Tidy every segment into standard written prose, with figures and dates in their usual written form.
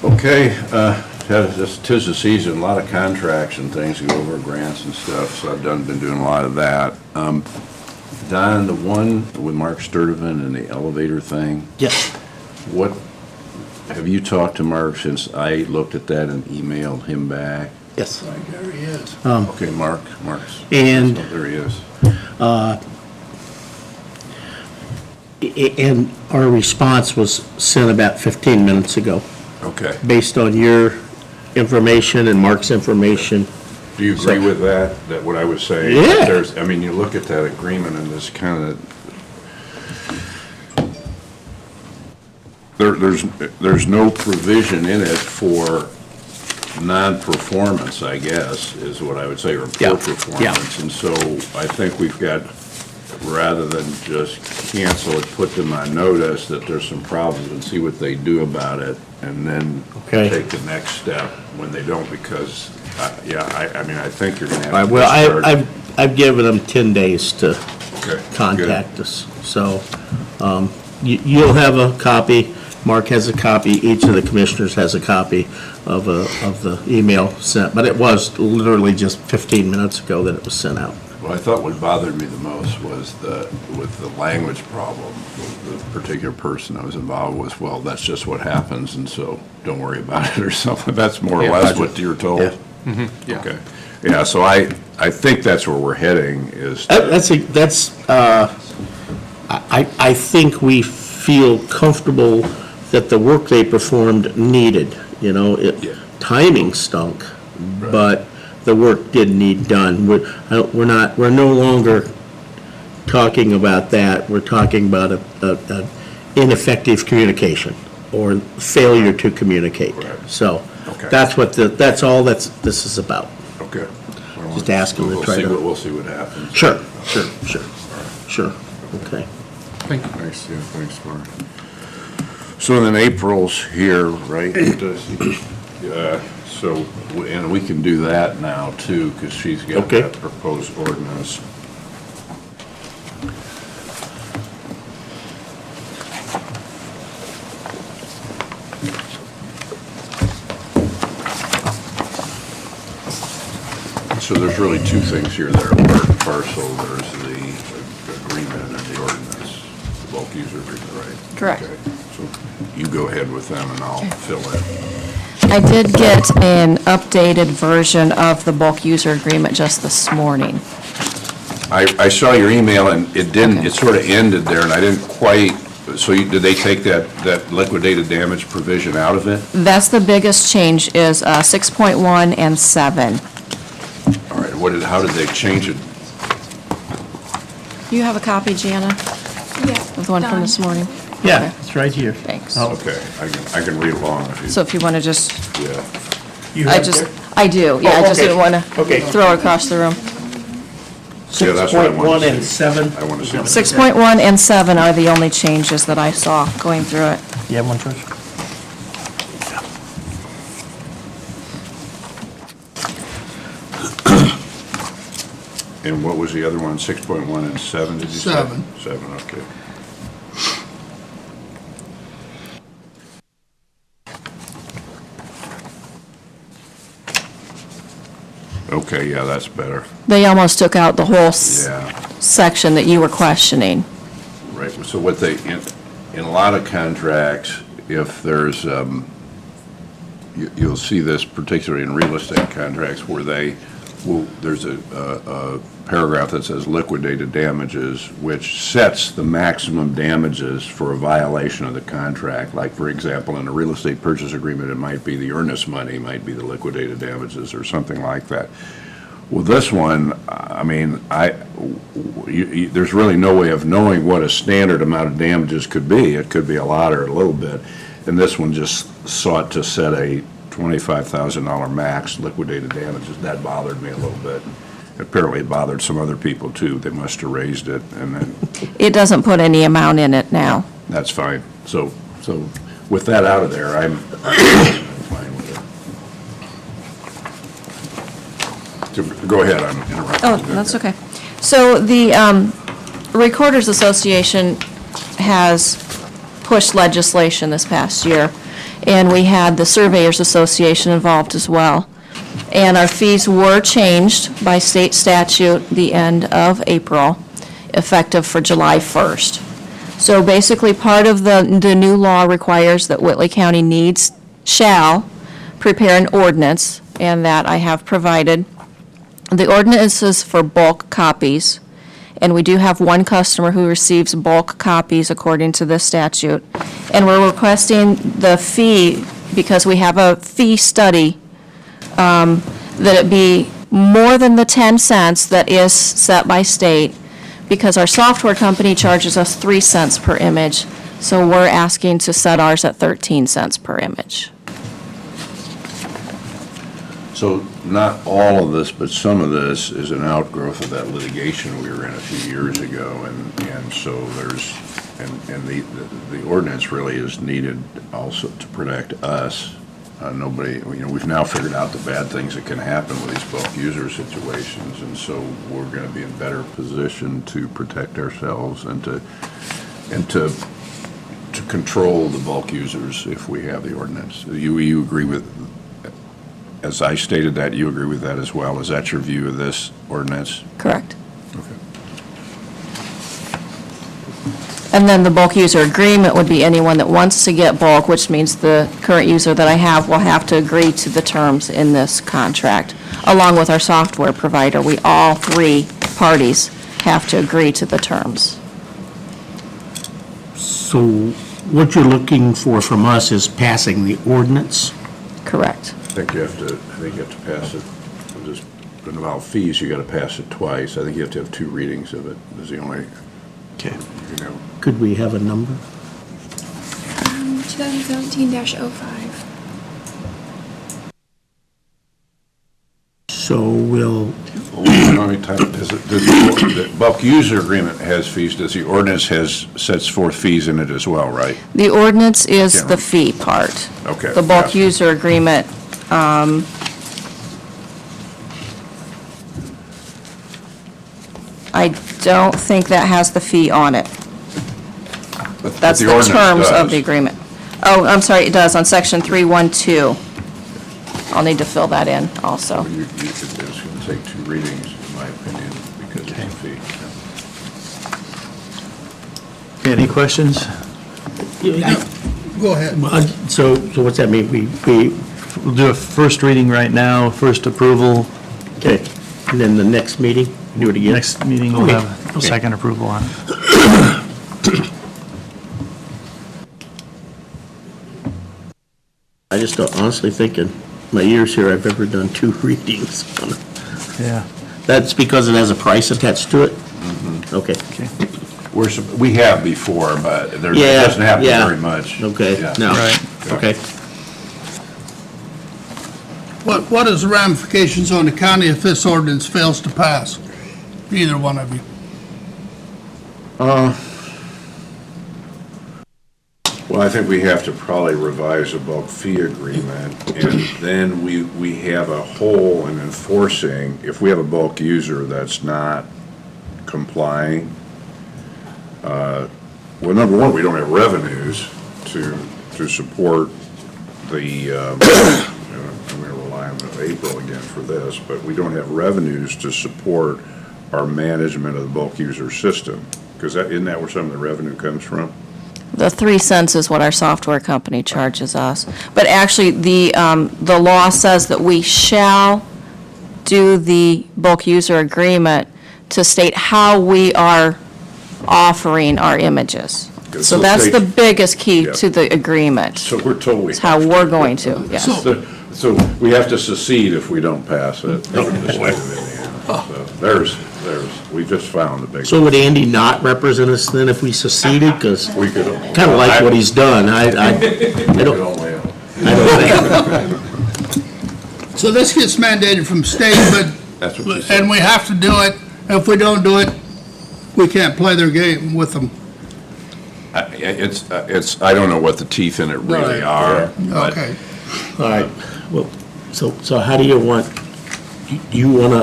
Okay, tis the season, a lot of contracts and things go over, grants and stuff, so I've been doing a lot of that. Don, the one with Mark Sturdivant and the elevator thing, Yes. what, have you talked to Mark since I looked at that and emailed him back? Yes. There he is. Okay, Mark's. And- oh, there he is. And our response was sent about 15 minutes ago, Okay. based on your information and Mark's information. Do you agree with that, what I was saying? Yeah. I mean, you look at that agreement and this kind of, there's no provision in it for non-performance, I guess, is what I would say, or Yeah. poor performance. And so I think we've got, rather than just cancel it, put them on notice that there's some problems and see what they do about it, and then Okay. take the next step when they don't, because, I mean, I think you're gonna have to Well, start. I've given them 10 days to Okay, contact us. So you'll have a copy, Mark has a copy, each of the commissioners has a copy of the email sent, but it was literally just 15 minutes ago that it was sent out. Well, I thought what bothered me the most was with the language problem, the particular person I was involved with, well, that's just what happens, and so don't worry about it or something. That's more or Yeah, less budget. what you're told. Yeah. Okay. Yeah, so I think that's where we're heading is, I think we feel comfortable that the work they performed needed, Yeah. timing stunk, Right. but the work did need done. We're no longer talking about that, we're talking about a ineffective communication or failure to communicate. Right. So Okay. that's all this is about. okay. Well, Just ask them to we'll try see to- We'll see what happens. Sure, okay. Thanks, yeah, thanks, Mark. So then April's here, right? So, and we can do that now too, because she's got Okay. that proposed ordinance. So there's really two things here that are part and parcel. There's the agreement and the ordinance, the bulk user agreement, right? Correct. Okay. So you go ahead with them and I'll fill in. I did get an updated version of the bulk user agreement just this morning. I saw your email and it didn't, Okay. it sort of ended there and I didn't quite, so did they take that liquidated damage provision out of it? That's the biggest change is 6.1 and 7. All right, how did they change it? You have a copy, Jana, Yeah. of the one from this morning? Yeah, Okay. it's right here. Thanks. Oh. Okay, I can read along if you, So if you want to just, yeah. I do, yeah, I just okay. didn't want to Okay. throw it across the room. Yeah, that's what I wanted 6.1 to and see. 7. I want to see. 6.1 and 7 are the only changes that I saw going through it. You have one, George? And what was the other one, 6.1 and 7, did you say? 7. 7, okay. Okay, yeah, that's better. They almost took out the whole Yeah, section that you were questioning. right. So what they, in a lot of contracts, if there's, you'll see this particularly in real estate contracts where there's a paragraph that says liquidated damages, which sets the maximum damages for a violation of the contract. Like, for example, in a real estate purchase agreement, it might be the earnest money, might be the liquidated damages or something like that. Well, this one, I mean, there's really no way of knowing what a standard amount of damages could be. It could be a lot or a little bit. And this one just sought to set a $25,000 max liquidated damages. That bothered me a little bit. Apparently it bothered some other people too. They must have raised it, and then, It doesn't put any amount in it now. that's fine. So with that out of there, I'm fine with it. So, go ahead, I'm interrupting. Oh, that's okay. So the Recorders Association has pushed legislation this past year, and we had the Surveyors Association involved as well. And our fees were changed by state statute the end of April, effective for July 1st. So basically, part of the new law requires that Whitley County shall prepare an ordinance, and that I have provided. The ordinance is for bulk copies, and we do have one customer who receives bulk copies according to this statute. And we're requesting the fee, because we have a fee study, that it be more than the 10 cents that is set by state, because our software company charges us 3 cents per image, so we're asking to set ours at 13 cents per image. So not all of this, but some of this is an outgrowth of that litigation we were in a few years ago, and so there's, and the ordinance really is needed also to protect us. Nobody, we've now figured out the bad things that can happen with these bulk user situations, and so we're going to be in better position to protect ourselves and to control the bulk users if we have the ordinance. You agree with, as I stated that, you agree with that as well? Is that your view of this ordinance? Correct. Okay. And then the bulk user agreement would be anyone that wants to get bulk, which means the current user that I have will have to agree to the terms in this contract, along with our software provider. We, all three parties, have to agree to the terms. So what you're looking for from us is passing the ordinance? Correct. I think you have to pass it, just involve fees, you got to pass it twice. I think you have to have 2 readings of it, is the only, Okay. you know. Could we have a number? 2017-05. So we'll, How many times, the bulk user agreement has fees, does the ordinance sets forth fees in it as well, right? The ordinance is Yeah. the fee part. Okay. The bulk yeah. user agreement, I don't think that has the fee on it. But That's the ordinance terms of does. the agreement. Oh, I'm sorry, it does, on section 312. I'll need to fill that in also. It's going to take 2 readings, in my opinion, because it's a fee. Any questions? Go ahead. so what's that mean? We'll do a first reading right now, first approval. Okay, and then the next meeting, do it again? Next meeting, we'll Okay, have okay. second approval on it. I just don't honestly think in my years here, I've ever done 2 readings on it. Yeah. That's because it has a price attached to it? Okay, We have before, but it Yeah, doesn't happen yeah. very much. okay, Yeah. no, Right. okay. What is the ramifications on the county if this ordinance fails to pass? Either one of you. Well, I think we have to probably revise a bulk fee agreement, and then we have a hole in enforcing, if we have a bulk user that's not complying, well, number one, we don't have revenues to support the, I'm going to rely on April again for this, but we don't have revenues to support our management of the bulk user system, because isn't that where some of the revenue comes from? The 3 cents is what our software company charges us. But actually, the law says that we shall do the bulk user agreement to state how we are offering our images. Good. So So that's they- the biggest key Yeah. to the agreement. So we're told we It's how have we're going to, yes. So we have to secede if we don't pass it. So we just found the big. So would Andy not represent us then if we seceded? Because We could. kind of like what he's done. I We don't, could only, I don't think. So this gets mandated from state, That's what you but, said. and we have to do it. If we don't do it, we can't play their game with them. it's, I don't know what the teeth in it really Right. are, but Okay. All right, well, so how do you want, do you want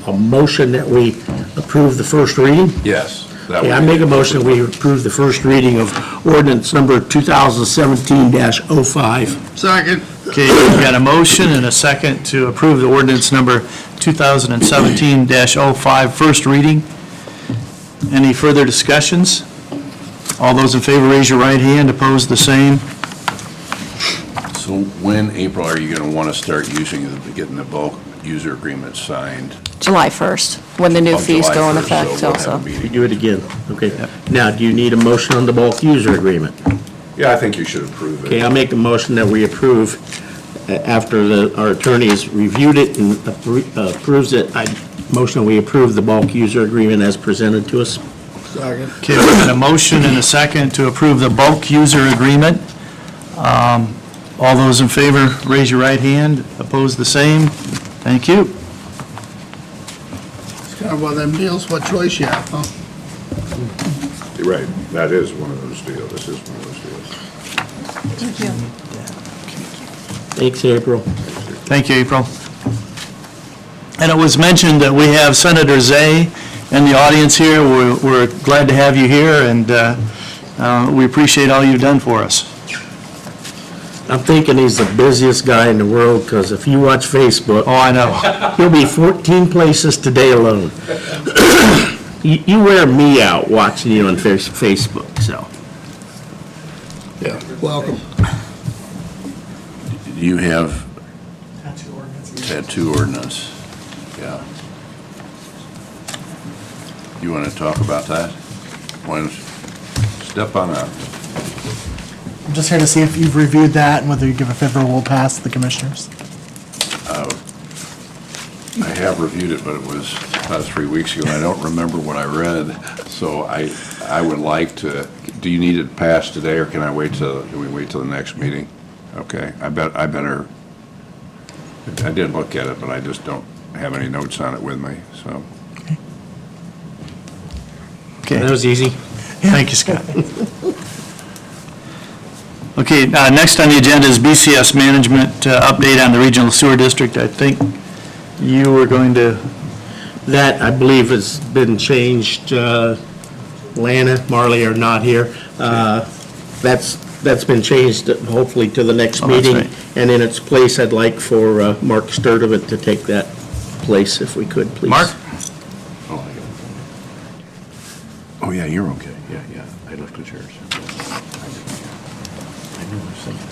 a motion that we approve the first reading? yes. that Okay, I would be- make a motion that we approve the first reading of ordinance number 2017-05. Second. Okay, we've got a motion and a second to approve the ordinance number 2017-05, first reading. Any further discussions? All those in favor, raise your right hand. Opposed, the same. So when, April, are you going to want to start getting the bulk user agreement signed? July 1st, when the new Oh, fees July go in 1st, so effect we'll have a also. meeting. You do it again, okay. Now, do you need a motion on the bulk user agreement? Yeah, I think you should approve Okay, it. I'll make a motion that we approve, after our attorney has reviewed it and approves it, motion we approve the bulk user agreement as presented to us. Second. Okay, we've got a motion and a second to approve the bulk user agreement. All those in favor, raise your right hand. Opposed, the same. Thank you. It's kind of one of them deals, what choice you have, huh? You're right, that is one of those deals, this is one of those deals. Thanks, April. Thank you, April. And it was mentioned that we have Senator Zay in the audience here. We're glad to have you here, and we appreciate all you've done for us. I'm thinking he's the busiest guy in the world, because if you watch Facebook, Oh, I know. he'll be 14 places today alone. You wear me out watching you on Facebook, so. Yeah. Welcome. You have tattoo ordinance, yeah. You want to talk about that? Why don't you step on up? I'm just here to see if you've reviewed that and whether you give a favorable pass to the commissioners. I have reviewed it, but it was about 3 weeks ago, and I don't remember what I read. So I would like to, do you need it passed today, or can we wait till the next meeting? Okay, I better, I did look at it, but I just don't have any notes on it with me, so. That was easy. Thank you, Scott. Okay, next on the agenda is BCS management update on the regional sewer district. I think you were going to, That, I believe, has been changed. Lana, Marley are not here. That's been changed, hopefully, to the next Oh, that's meeting. right. And in its place, I'd like for Mark Sturdivant to take that place, if we could, please. Mark? Oh, yeah, you're okay, yeah, I lifted yours. I knew I was thinking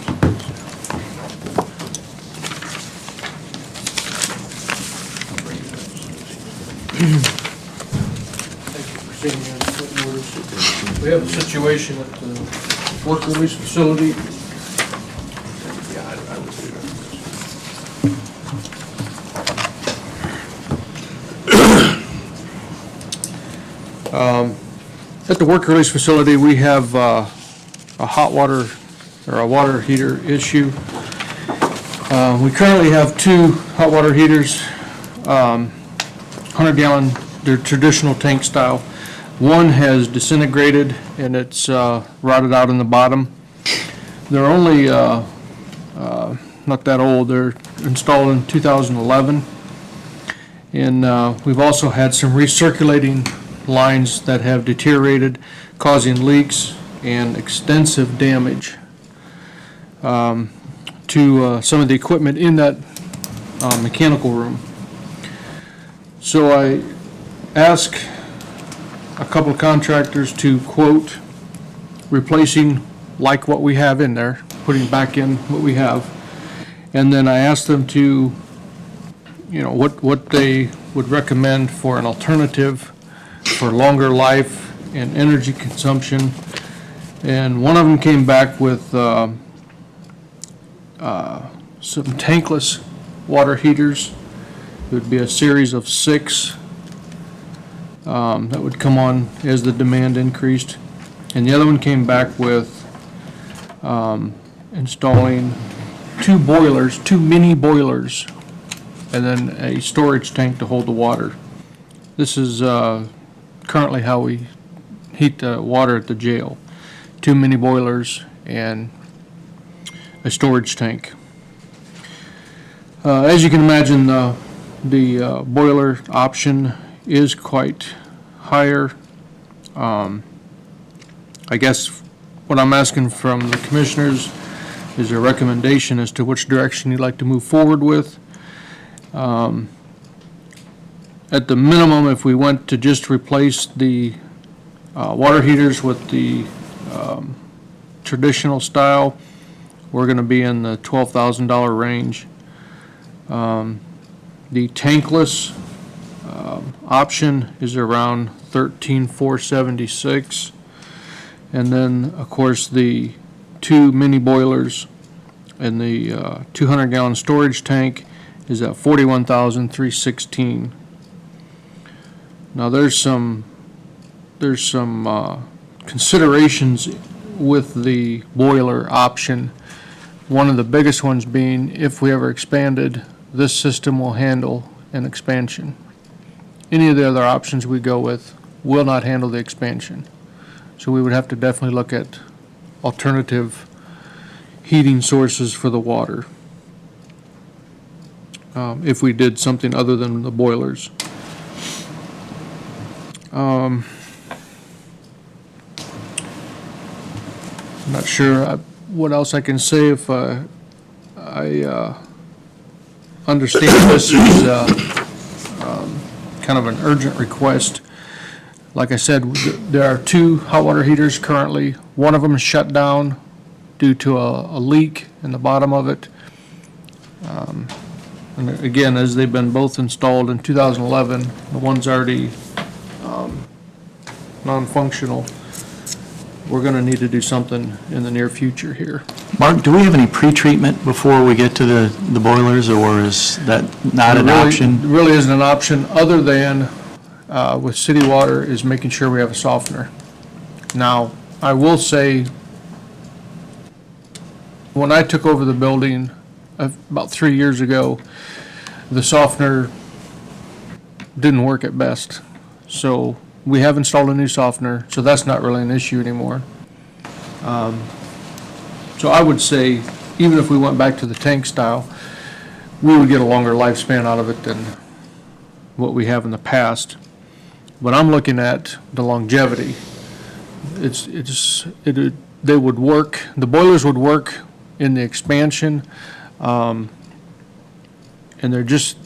I'll bring it up. We have a situation at the work release facility. Yeah, I would do that. At the work release facility, we have a hot water or a water heater issue. We currently have 2 hot water heaters, 100-gallon, they're traditional tank style. One has disintegrated and it's rotted out in the bottom. They're only not that old. They're installed in 2011. And we've also had some recirculating lines that have deteriorated, causing leaks and extensive damage to some of the equipment in that mechanical room. So I asked a couple of contractors to quote replacing like what we have in there, putting back in what we have. And then I asked them to, what they would recommend for an alternative for longer life and energy consumption. And one of them came back with some tankless water heaters. It would be a series of 6 that would come on as the demand increased. And the other one came back with installing 2 boilers, 2 mini boilers, and then a storage tank to hold the water. This is currently how we heat the water at the jail. 2 mini boilers and a storage tank. As you can imagine, the boiler option is quite higher I guess what I'm asking from the commissioners is a recommendation as to which direction you'd like to move forward with. At the minimum, if we went to just replace the water heaters with the traditional style, we're going to be in the $12,000 range. The tankless option is around $13,476. And then, of course, the 2 mini boilers and the 200-gallon storage tank is at $41,316. Now, there's some considerations with the boiler option. One of the biggest ones being, if we ever expanded, this system will handle an expansion. Any of the other options we go with will not handle the expansion. So we would have to definitely look at alternative heating sources for the water if we did something other than the boilers. I'm not sure what else I can say. If I understand this is kind of an urgent request. Like I said, there are 2 hot water heaters currently. One of them is shut down due to a leak in the bottom of it. And again, as they've been both installed in 2011, the one's already non-functional. We're going to need to do something in the near future here. Mark, do we have any pre-treatment before we get to the boilers, or is that not an option? It really isn't an option, other than with city water is making sure we have a softener. Now, I will say, when I took over the building about 3 years ago, the softener didn't work at best. So we have installed a new softener, so that's not really an issue anymore. So I would say, even if we went back to the tank style, we would get a longer lifespan out of it than what we have in the past. But I'm looking at the longevity. They would work, the boilers would work in the expansion, and they're just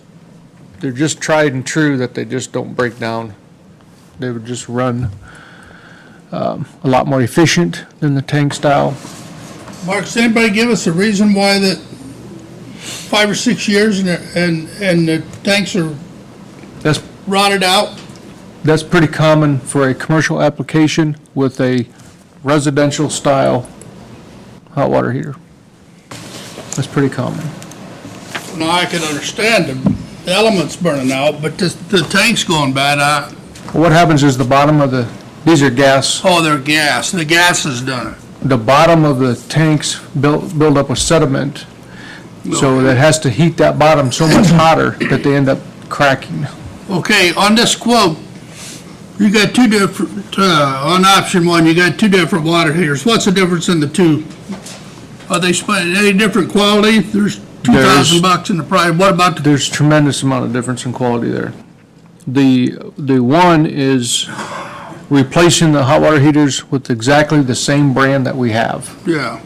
tried and true that they just don't break down. They would just run a lot more efficient than the tank style. Mark, does anybody give us a reason why that 5 or 6 years and the tanks are That's rotted out? That's pretty common for a commercial application with a residential style hot water heater. That's pretty common. Now, I can understand the elements burning out, but the tank's going bad. What happens is the bottom of these are gas, Oh, they're gas. The gas has done it. the bottom of the tanks build up with sediment. So that has to heat that bottom so much hotter that they end up cracking. Okay, on this quote, you got 2 different, on option 1, you got 2 different water heaters. What's the difference in the 2? Are they any different quality? There's $2,000 in the price. What about the, There's tremendous amount of difference in quality there. The one is replacing the hot water heaters with exactly the same brand that we have, yeah,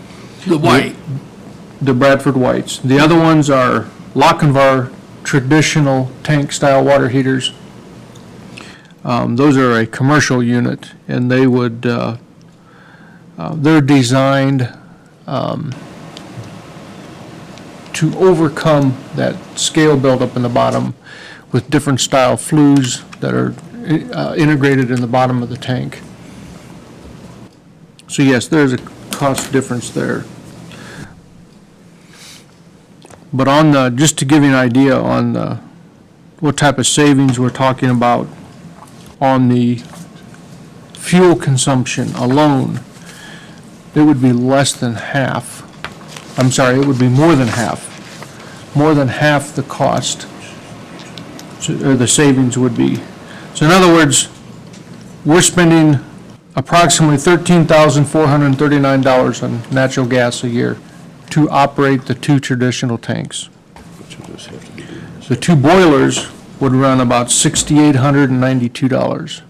the white? the Bradford Whites. The other ones are Lochinvar traditional tank-style water heaters. Those are a commercial unit, and they would, they're designed to overcome that scale buildup in the bottom with different style flues that are integrated in the bottom of the tank. So yes, there's a cost difference there. But on just to give you an idea on what type of savings we're talking about on the fuel consumption alone, it would be less than half. I'm sorry, it would be more than half the cost, or the savings would be. So in other words, we're spending approximately $13,439 on natural gas a year to operate the 2 traditional tanks. The 2 boilers would run about $6,892.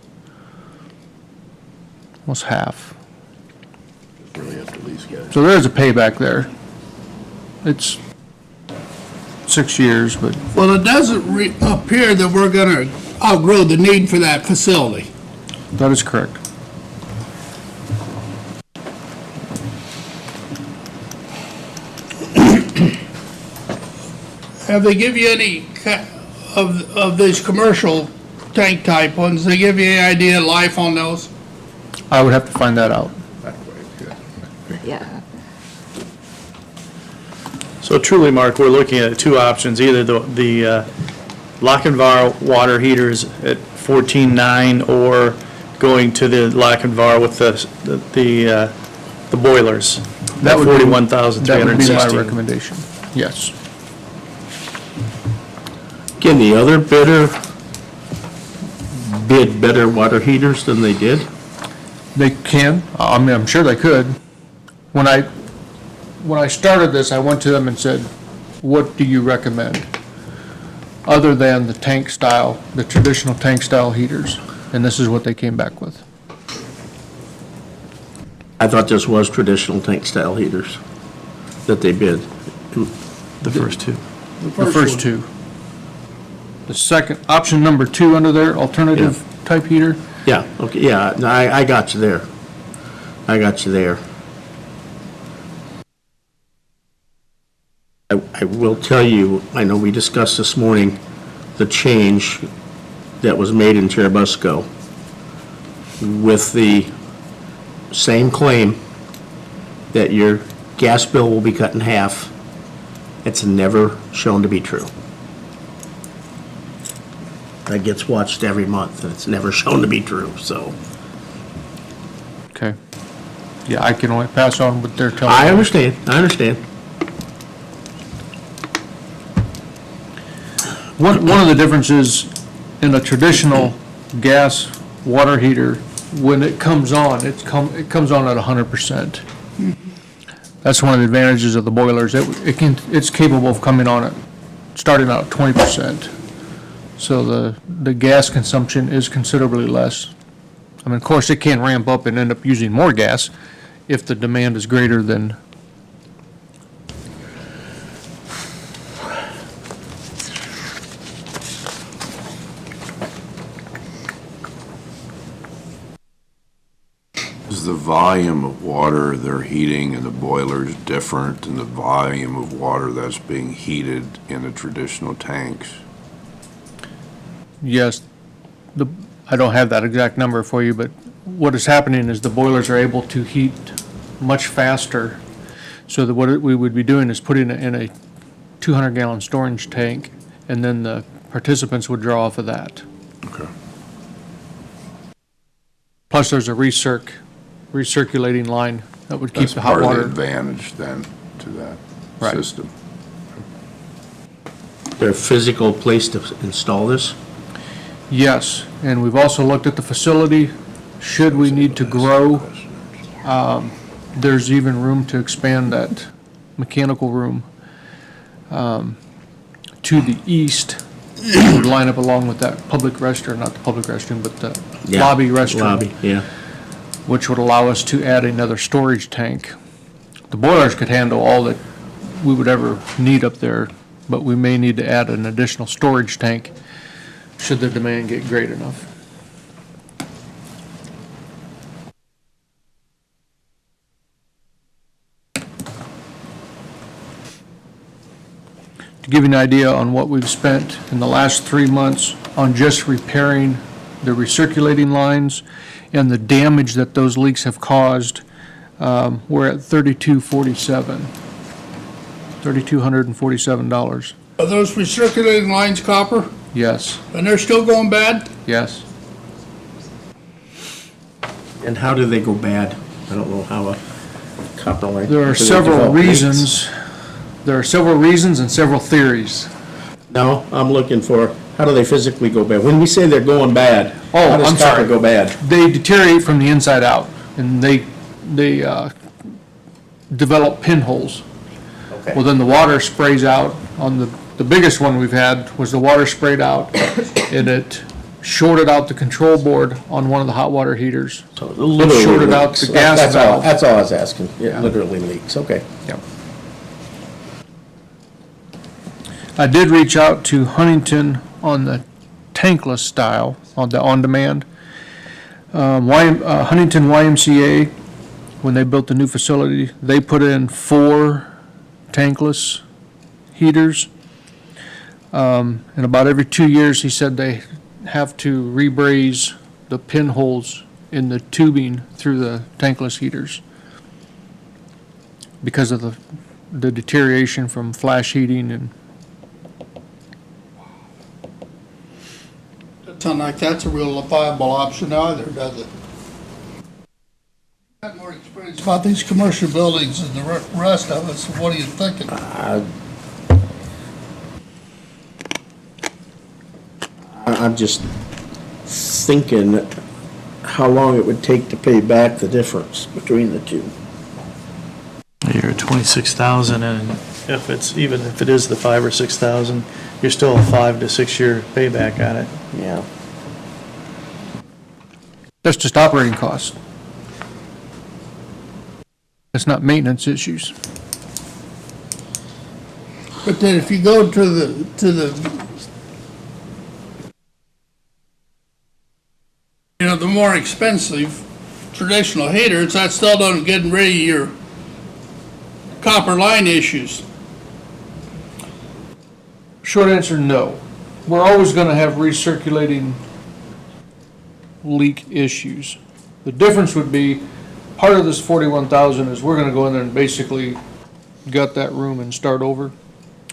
almost half. Really have to at least get it. So there is a payback there. It's 6 years, but Well, it doesn't appear that we're gonna outgrow the need for that facility. that is correct. Have they give you any of these commercial tank type ones, they give you any idea of life on those? I would have to find that out. Yeah. So truly, Mark, we're looking at two options, either the Lochinvar water heaters at 14.9 or going to the Lochinvar with the boilers. That would be- That would be my 41,316. recommendation, yes. Can the other bidder bid better water heaters than they did? They can, I mean, I'm sure they could. When I started this, I went to them and said, what do you recommend? Other than the tank style, the traditional tank style heaters, and this is what they came back with. I thought this was traditional tank style heaters that they bid. The first two. The first two. The second, option number 2 under there, alternative type heater, Yeah, okay, yeah, no, I got you there. I got you there. I will tell you, I know we discussed this morning, the change that was made in Cherubusco with the same claim that your gas bill will be cut in half. It's never shown to be true. That gets watched every month, and it's never shown to be true, so. okay. Yeah, I can only pass on what they're telling me. I understand. One of the differences in a traditional gas water heater, when it comes on, it comes on at 100%. That's one of the advantages of the boilers. It's capable of coming on at, starting out at 20%. So the gas consumption is considerably less. I mean, of course, it can ramp up and end up using more gas if the demand is greater than. Is the volume of water they're heating in the boilers different than the volume of water that's being heated in the traditional tanks? Yes, I don't have that exact number for you, but what is happening is the boilers are able to heat much faster. So that what we would be doing is putting it in a 200-gallon storage tank, and then the participants would draw off of that. Okay. Plus, there's a recirculating line that would keep That's the hot part of the water. advantage then to that Right. system. Their physical place to install this? Yes, and we've also looked at the facility. Should we need to grow, there's even room to expand that mechanical room to the east. It would line up along with that public restroom, not the public restroom, but the Yeah, lobby restroom, Lobby, yeah. which would allow us to add another storage tank. The boilers could handle all that we would ever need up there, but we may need to add an additional storage tank should the demand get great enough. To give you an idea on what we've spent in the last 3 months on just repairing the recirculating lines and the damage that those leaks have caused, we're at $3,247. Are those recirculating lines copper, Yes, and they're still going bad? yes. And how do they go bad? I don't know how a copper line. There are do they several develop leaks? reasons. There are several reasons and several theories. No, I'm looking for, how do they physically go bad? When we say they're going bad, Oh, how does I'm copper sorry. go bad? They deteriorate from the inside out, and they develop pinholes. Well, then the water sprays out. On the biggest one we've had was the water sprayed out, and it shorted out the control board on one of the hot water heaters. So it literally shorted out leaks. the gas That's all- valve. That's all I was asking. It Yeah. literally leaks, okay. I did reach out to Huntington on the tankless style, on the on-demand. Huntington YMCA, when they built the new facility, they put in 4 tankless heaters. And about every 2 years, he said they have to rebraze the pinholes in the tubing through the tankless heaters because of the deterioration from flash heating and Doesn't sound like that's a real viable option either, does it? Got more experience about these commercial buildings than the rest of us, what are you thinking? I'm just thinking how long it would take to pay back the difference between the two. You're at 26,000, and even if it is the 5 or 6,000, you're still a 5 to 6 year payback on it. Yeah. that's just operating costs. It's not maintenance issues. But then if you go to the the more expensive traditional heaters, that still doesn't get rid of your copper line issues. Short answer, no. We're always going to have recirculating leak issues. The difference would be, part of this 41,000 is we're going to go in there and basically gut that room and start over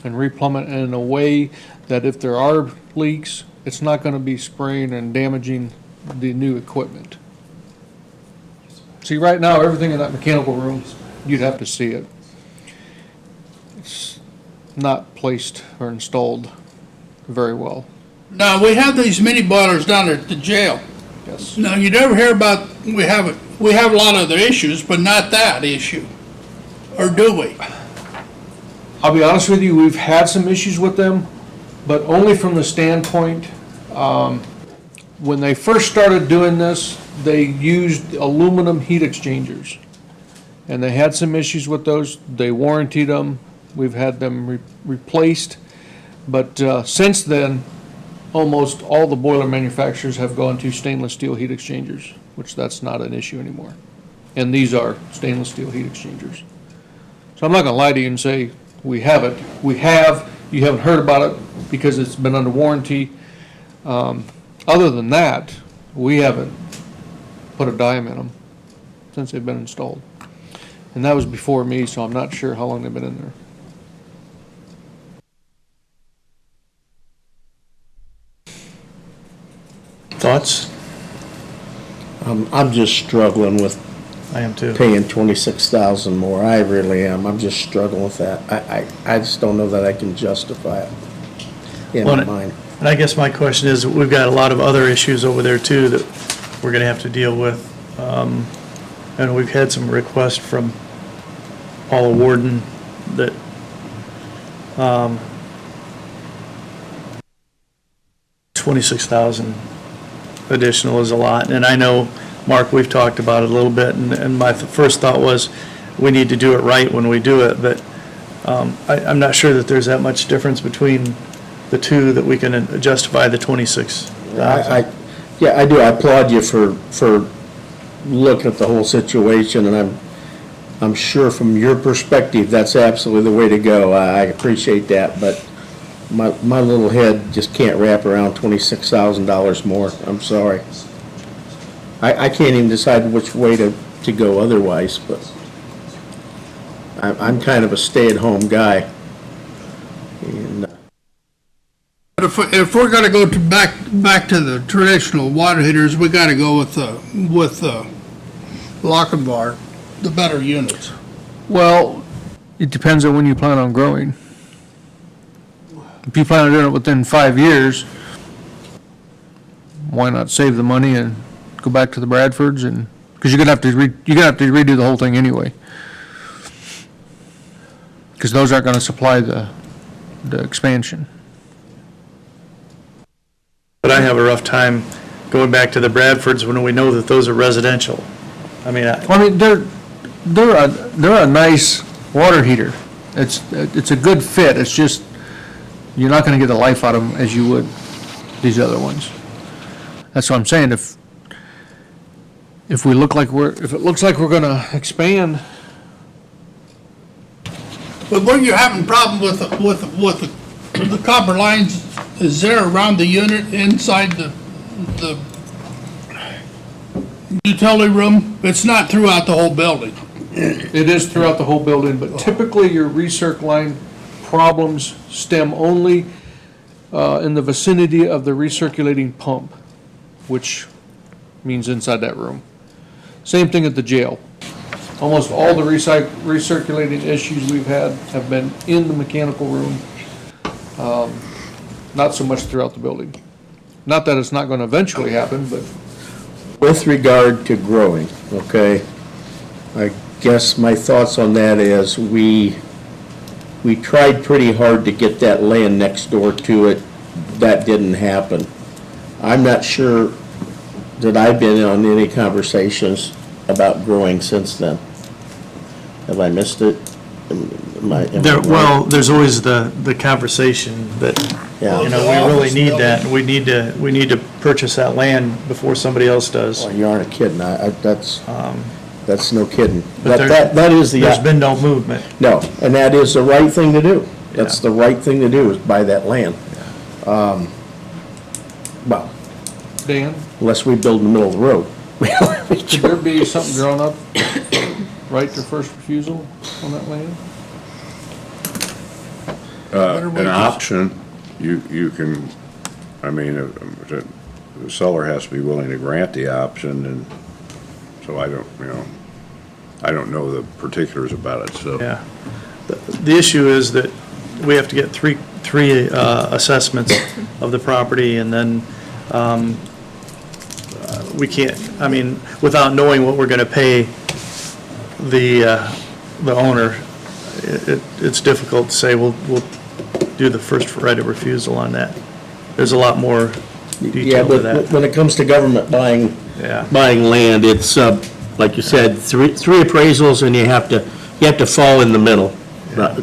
and replumb it in a way that if there are leaks, it's not going to be spraying and damaging the new equipment. See, right now, everything in that mechanical room, you'd have to see it. It's not placed or installed very well. Now, we have these mini boilers down there at the jail. Yes. Now, you never hear about, we have a lot of other issues, but not that issue. Or do we? I'll be honest with you, we've had some issues with them, but only from the standpoint, when they first started doing this, they used aluminum heat exchangers. And they had some issues with those. They warrantied them. We've had them replaced. But since then, almost all the boiler manufacturers have gone to stainless steel heat exchangers, which that's not an issue anymore. And these are stainless steel heat exchangers. So I'm not gonna lie to you and say we have it. We have, you haven't heard about it because it's been under warranty. Other than that, we haven't put a dime in them since they've been installed. And that was before me, so I'm not sure how long they've been in there. Thoughts? I'm just struggling with I am too. paying 26,000 more. I really am. I'm just struggling with that. I just don't know that I can justify it in my Well, mind. And I guess my question is, we've got a lot of other issues over there too that we're gonna have to deal with. And we've had some requests from Paula Warden that, 26,000 additional is a lot. And I know, Mark, we've talked about it a little bit, and my first thought was, we need to do it right when we do it, but I'm not sure that there's that much difference between the two that we can justify the 26,000. Yeah, I do. I applaud you for looking at the whole situation, and I'm sure from your perspective, that's absolutely the way to go. I appreciate that, but my little head just can't wrap around $26,000 more. I'm sorry. I can't even decide which way to go otherwise, but I'm kind of a stay-at-home guy. And But if we're gonna go to back to the traditional water heaters, we gotta go with Lochinvar, the better units. Well, it depends on when you plan on growing. If you plan on doing it within 5 years, why not save the money and go back to the Bradfords and, because you're gonna have to redo the whole thing anyway. Because those aren't gonna supply the expansion. But I have a rough time going back to the Bradfords when we know that those are residential. I mean, They're a nice water heater. It's a good fit. It's just, you're not gonna get the life out of them as you would these other ones. That's what I'm saying. If it looks like we're gonna expand, But where you're having problem with the copper lines, is there around the unit inside the utility room? It's not throughout the whole building. it is throughout the whole building, but typically your recirc line problems stem only in the vicinity of the recirculating pump, which means inside that room. Same thing at the jail. Almost all the recirculating issues we've had have been in the mechanical room, not so much throughout the building. Not that it's not gonna eventually happen, but With regard to growing, okay, I guess my thoughts on that is we tried pretty hard to get that land next door to it. That didn't happen. I'm not sure that I've been on any conversations about growing since then. Have I missed it? Am I wrong? well, there's always the conversation that, Yeah. you know, we really need that, and we need to purchase that land before somebody else does. Well, you aren't kidding. That's no kidding. But That is the. There's been no movement. No, and that is the right thing to do. That's the right thing to do, is buy that land. Well, Dan, unless we build in the middle of the road. could there be something drawn up, right to first refusal on that land? An option, you can, I mean, the seller has to be willing to grant the option, and so I don't know the particulars about it, so. Yeah. The issue is that we have to get three assessments of the property, and then we can't, I mean, without knowing what we're gonna pay the owner, it's difficult to say, we'll do the first right of refusal on that. There's a lot more Yeah, detail to but that. when it comes to government buying Yeah. land, it's, like you said, three appraisals, and you have to fall in the middle.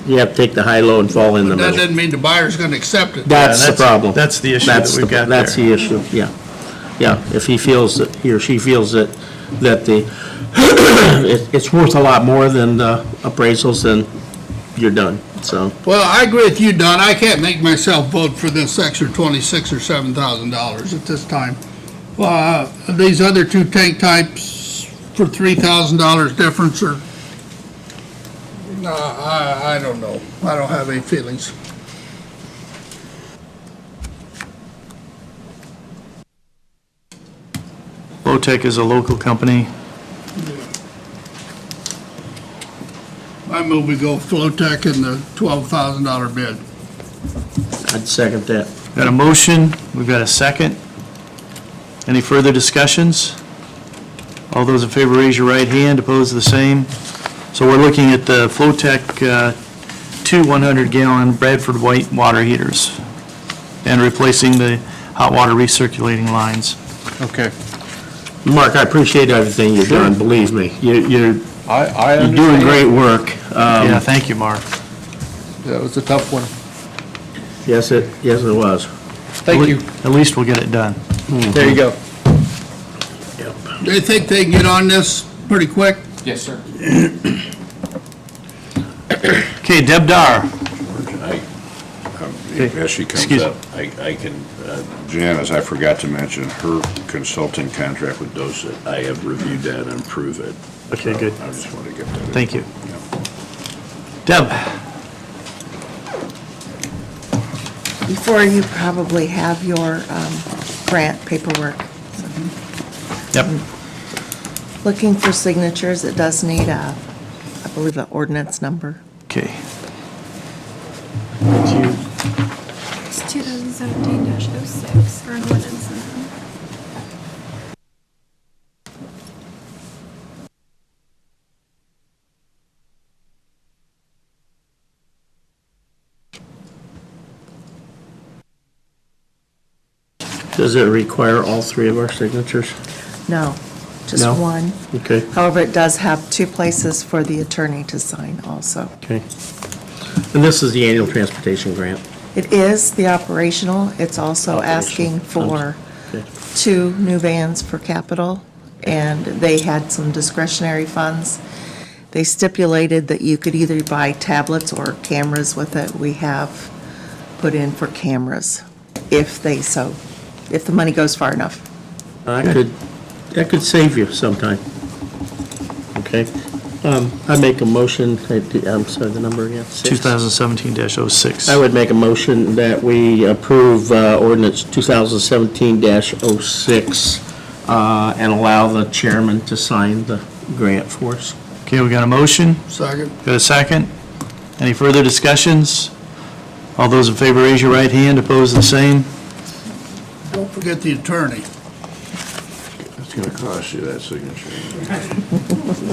You have to take the high, low, and fall in the That middle. doesn't mean the buyer's gonna accept it. That's the problem. That's the issue that we've got That's there. the issue, yeah. Yeah, if he feels that, he or she feels that the, it's worth a lot more than the appraisals, then you're done, so. Well, I agree with you, Don. I can't make myself vote for this extra $26,000 or $7,000 at this time. These other two tank types for $3,000 difference are, no, I don't know. I don't have any feelings. Lotec is a local company. I move we go Flowtech in the $12,000 bid. I'd second that. Got a motion, we've got a second. Any further discussions? All those in favor, raise your right hand, opposed, the same. So we're looking at the Flowtech two 100-gallon Bradford White water heaters and replacing the hot water recirculating lines. Okay. Mark, I appreciate everything you've done, believe me. You're I doing understand. great work. Yeah, thank you, Mark. That was a tough one. Yes, it was. Thank you. At least we'll get it done. There you go. They think they can get on this pretty quick? Yes, sir. Okay, Deb Dar. As she comes Excuse me. up, I can, Janice, I forgot to mention, her consulting contract with DOSIT, I have reviewed that and approved it. Okay, So good. I just want to get that. Thank you. Yeah. Deb? Before you probably have your grant paperwork. Yep. Looking for signatures, it does need I believe, an ordinance number. Okay. It's 2017-06 for an ordinance. Does it require all three of our signatures? No, just No? one. Okay, However, it does have 2 places for the attorney to sign also. okay. And this is the annual transportation grant? It is the operational. It's also asking for Okay. 2 new vans for capital, and they had some discretionary funds. They stipulated that you could either buy tablets or cameras with it. We have put in for cameras, if the money goes far enough. That could save you sometime. Okay. I make a motion, I'm sorry, the number again? 2017-06. I would make a motion that we approve ordinance 2017-06 and allow the chairman to sign the grant for us. Okay, we got a motion? Second. Got a second? Any further discussions? All those in favor, raise your right hand. Opposed, the same. Don't forget the attorney. It's going to cost you that signature.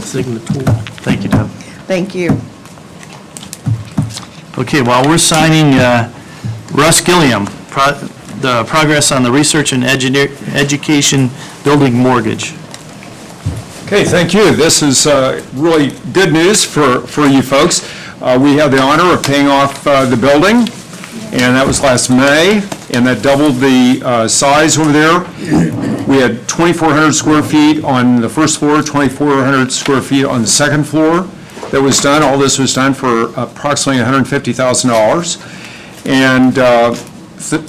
Signature. Thank you, Deb. Thank you. Okay, while we're signing, Russ Gilliam, the progress on the research and education building mortgage. Okay, thank you. This is really good news for you folks. We had the honor of paying off the building, and that was last May, and that doubled the size over there. We had 2,400 square feet on the first floor, 2,400 square feet on the second floor that was done. All this was done for approximately $150,000. And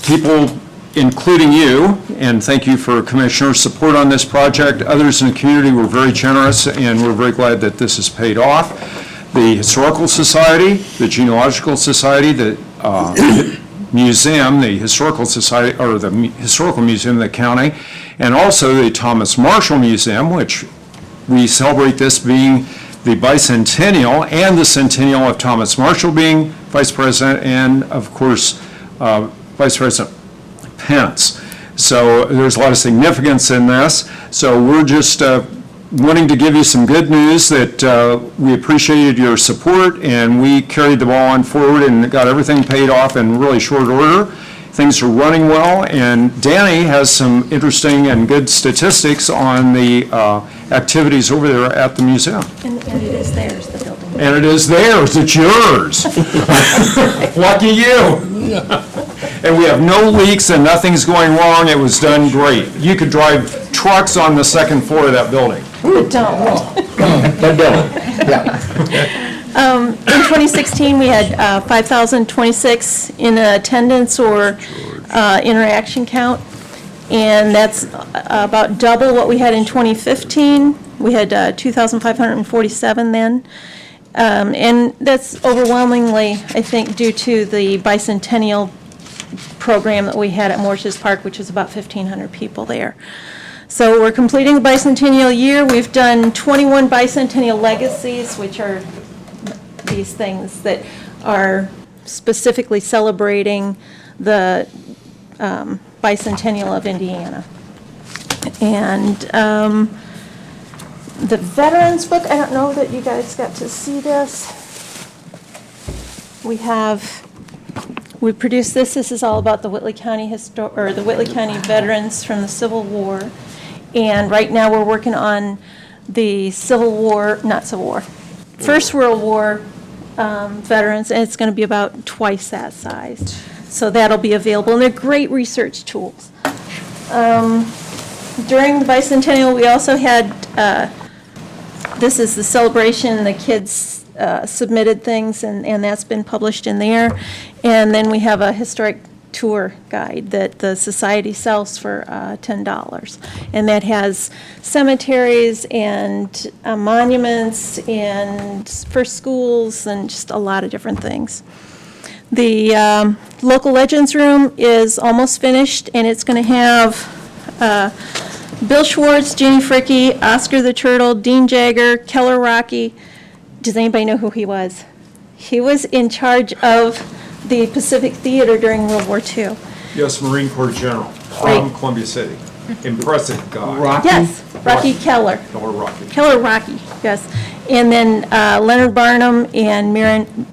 people, including you, and thank you for Commissioner's support on this project. Others in the community were very generous, and we're very glad that this is paid off. The Historical Society, the Genealogical Society, the museum, the Historical Society, or the Historical Museum of the county, and also the Thomas Marshall Museum, which we celebrate this being the bicentennial and the centennial of Thomas Marshall being vice president, and of course, Vice President Pence. So there's a lot of significance in this. So we're just wanting to give you some good news that we appreciated your support, and we carried the ball on forward and got everything paid off in really short order. Things are running well, and Danny has some interesting and good statistics on the activities over there at the museum. And it is theirs, the building. And it is theirs, it's yours. Lucky you. And we have no leaks and nothing's going wrong, it was done great. You could drive trucks on the second floor of that building. In 2016, we had 5,026 in attendance or interaction count, and that's about double what we had in 2015. We had 2,547 then, and that's overwhelmingly, I think, due to the bicentennial program that we had at Morses Park, which was about 1,500 people there. So we're completing the bicentennial year. We've done 21 bicentennial legacies, which are these things that are specifically celebrating the bicentennial of Indiana. And the Veterans Book, I don't know that you guys got to see this. We produced this. This is all about the Whitley County the Whitley County veterans from the Civil War. And right now we're working on the First World War veterans, and it's going to be about twice that size. So that'll be available, and they're great research tools. During the bicentennial, we also had, this is the celebration, the kids submitted things, and that's been published in there. And then we have a historic tour guide that the society sells for $10. And that has cemeteries and monuments and for schools and just a lot of different things. The local legends room is almost finished, and it's going to have Bill Schwartz, Jeannie Fricke, Oscar the Turtle, Dean Jagger, Keller Rocky. Does anybody know who he was? He was in charge of the Pacific Theater during World War II. U.S. Marine Corps General Right. from Columbia City. Impressive guy. Yes, Rocky Keller. Or Rocky. Keller Rocky, yes. And then Leonard Barnum and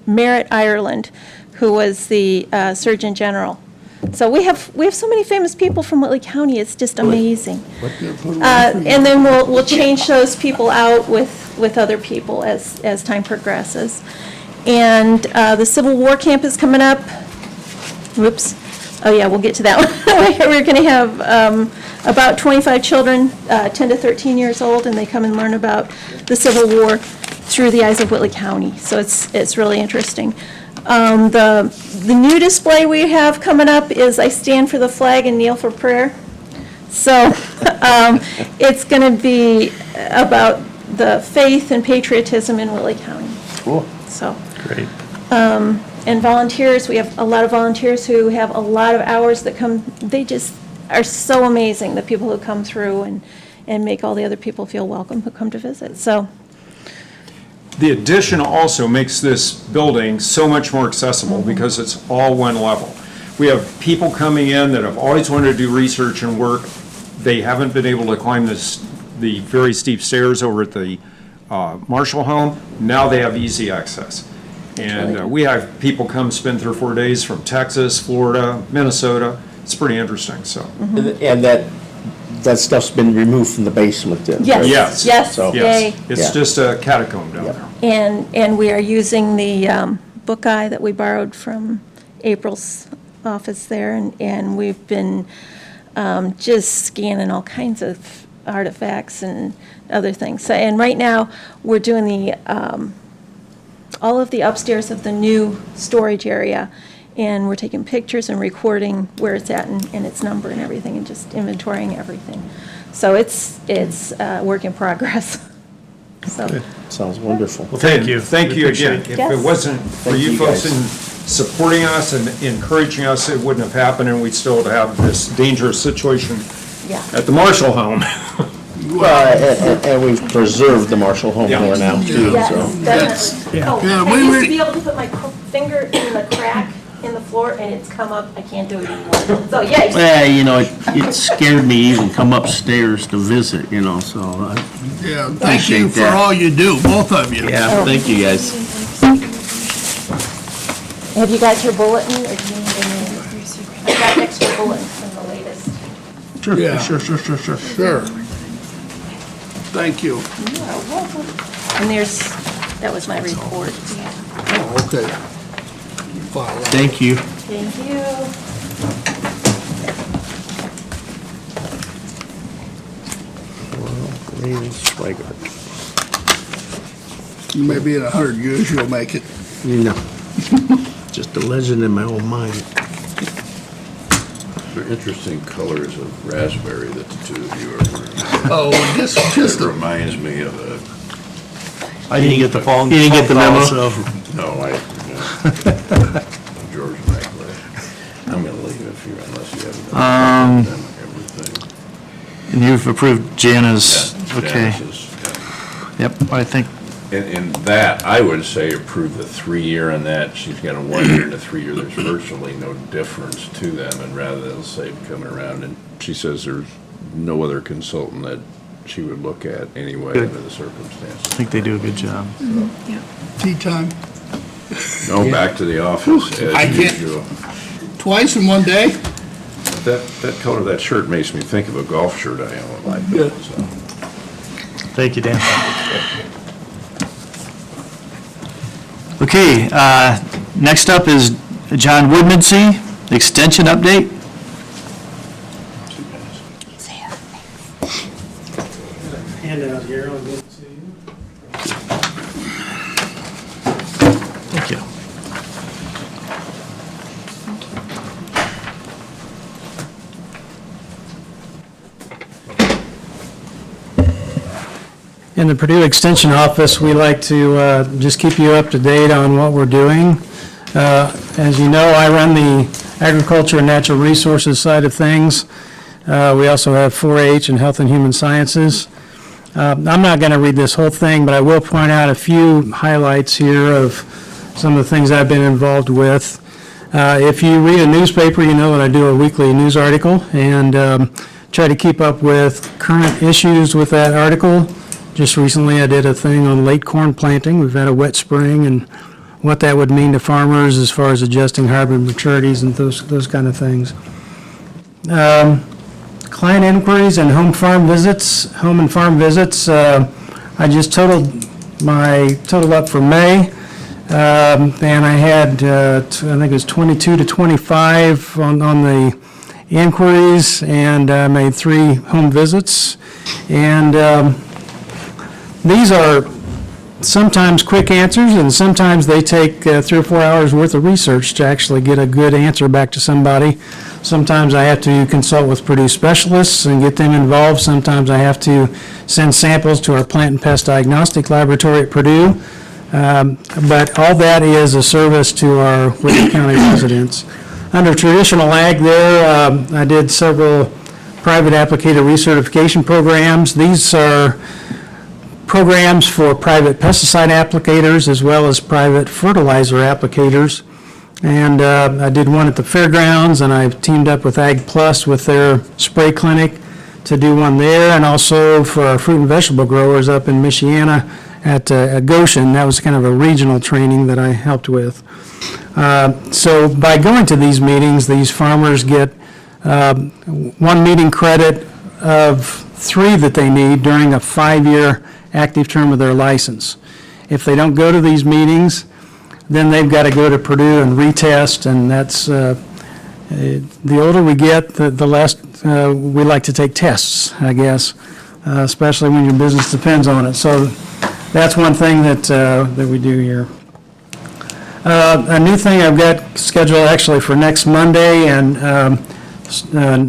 Merritt Ireland, who was the Surgeon General So we have so many famous people from Whitley County, it's just amazing. And then we'll change those people out with other people as time progresses. And the Civil War camp is coming up. Whoops. Oh, yeah, we'll get to that one. We're going to have about 25 children, 10 to 13 years old, and they come and learn about the Civil War through the eyes of Whitley County. So it's really interesting. The new display we have coming up is I Stand for the Flag and Kneel for Prayer. So it's going to be about the faith and patriotism in Whitley County. Cool. So. Great. And volunteers, we have a lot of volunteers who have a lot of hours that come, they just are so amazing, the people who come through and make all the other people feel welcome who come to visit, so. The addition also makes this building so much more accessible because it's all one level. We have people coming in that have always wanted to do research and work. They haven't been able to climb the very steep stairs over at the Marshall home. Now they have easy access. And we have people come spend 3 or 4 days from Texas, Florida, Minnesota. It's pretty interesting, so. And that stuff's been removed from the basement then? Yes, Yes. yes, So- yay. Yes, it's Yeah. just a catacomb down there. And we are using the book eye that we borrowed from April's office there, and we've been just scanning all kinds of artifacts and other things. So, and right now, we're doing the all of the upstairs of the new storage area, and we're taking pictures and recording where it's at and its number and everything, and just inventorying everything. So it's a work in progress. So, Sounds wonderful. Well, thank you. Thank We you appreciate again. it. If Yes. it wasn't for Thank you you, folks guys. in supporting us and encouraging us, it wouldn't have happened, and we'd still have this dangerous situation yeah. at the Marshall home. And we've preserved the Marshall home Yeah. for now too, Yes, so. definitely. Oh, Yeah, I we used were- to be able to put my finger in the crack in the floor, and it's come up, I can't do it anymore. So, yay. Well, you know, it scared me even come upstairs to visit, you know, so. Yeah, thank you Appreciate for that. all you do, both of you. Yeah, thank you, guys. Have you got your bulletin, or do you need any? I've got extra bulletins from the latest. Yeah. Sure. Thank you. And that was my report. Oh, okay. File that. Thank you. Thank you. Ray Swigert. You may be in a 100 years, you'll make it. No, just a legend in my own mind. They're interesting colors of raspberry that the two of you are wearing. Oh, just It a, reminds me of I didn't get the phone. You didn't get the phone memo? call, so- George Michael. I'm gonna leave if you, unless you have done everything. And you've approved Jana's, okay. Janice's, yeah. Yep, I think, In that, I would say approve the 3-year and that. She's got a 1-year and a 3-year. There's virtually no difference to them, and rather they'll save coming around. And she says there's no other consultant that she would look at anyway Good. under the circumstances. I think they do a good job. tea time, No, back to the office I as can't- usual. twice in one day? That color of that shirt makes me think of a golf shirt I own like that, so. Thank you, Dan. Okay, next up is John Woodmansee, extension update. Handout here, I'll give it to you. Thank you. In the Purdue Extension Office, we like to just keep you up to date on what we're doing. As you know, I run the agriculture and natural resources side of things. We also have 4-H and health and human sciences. I'm not going to read this whole thing, but I will point out a few highlights here of some of the things I've been involved with. If you read a newspaper, you know that I do a weekly news article and try to keep up with current issues with that article. Just recently, I did a thing on late corn planting. We've had a wet spring and what that would mean to farmers as far as adjusting hybrid maturities and those kind of things. Client inquiries and home and farm visits, I just totaled my total up for May. And I had, I think it was 22 to 25 on the inquiries, and I made 3 home visits. And these are sometimes quick answers, and sometimes they take 3 or 4 hours worth of research to actually get a good answer back to somebody. Sometimes I have to consult with Purdue specialists and get them involved. Sometimes I have to send samples to our plant and pest diagnostic laboratory at Purdue. But all that is a service to our Whitley County residents. Under traditional ag there, I did several private applicator recertification programs. These are programs for private pesticide applicators as well as private fertilizer applicators. And I did one at the fairgrounds, and I've teamed up with Ag Plus with their spray clinic to do one there, and also for our fruit and vegetable growers up in Michiana at Goshen. That was kind of a regional training that I helped with. So by going to these meetings, these farmers get 1 meeting credit of 3 that they need during a 5-year active term of their license. If they don't go to these meetings, then they've got to go to Purdue and retest, and that's, the older we get, the less we like to take tests, I guess, especially when your business depends on it. So that's one thing that we do here. A new thing I've got scheduled actually for next Monday, and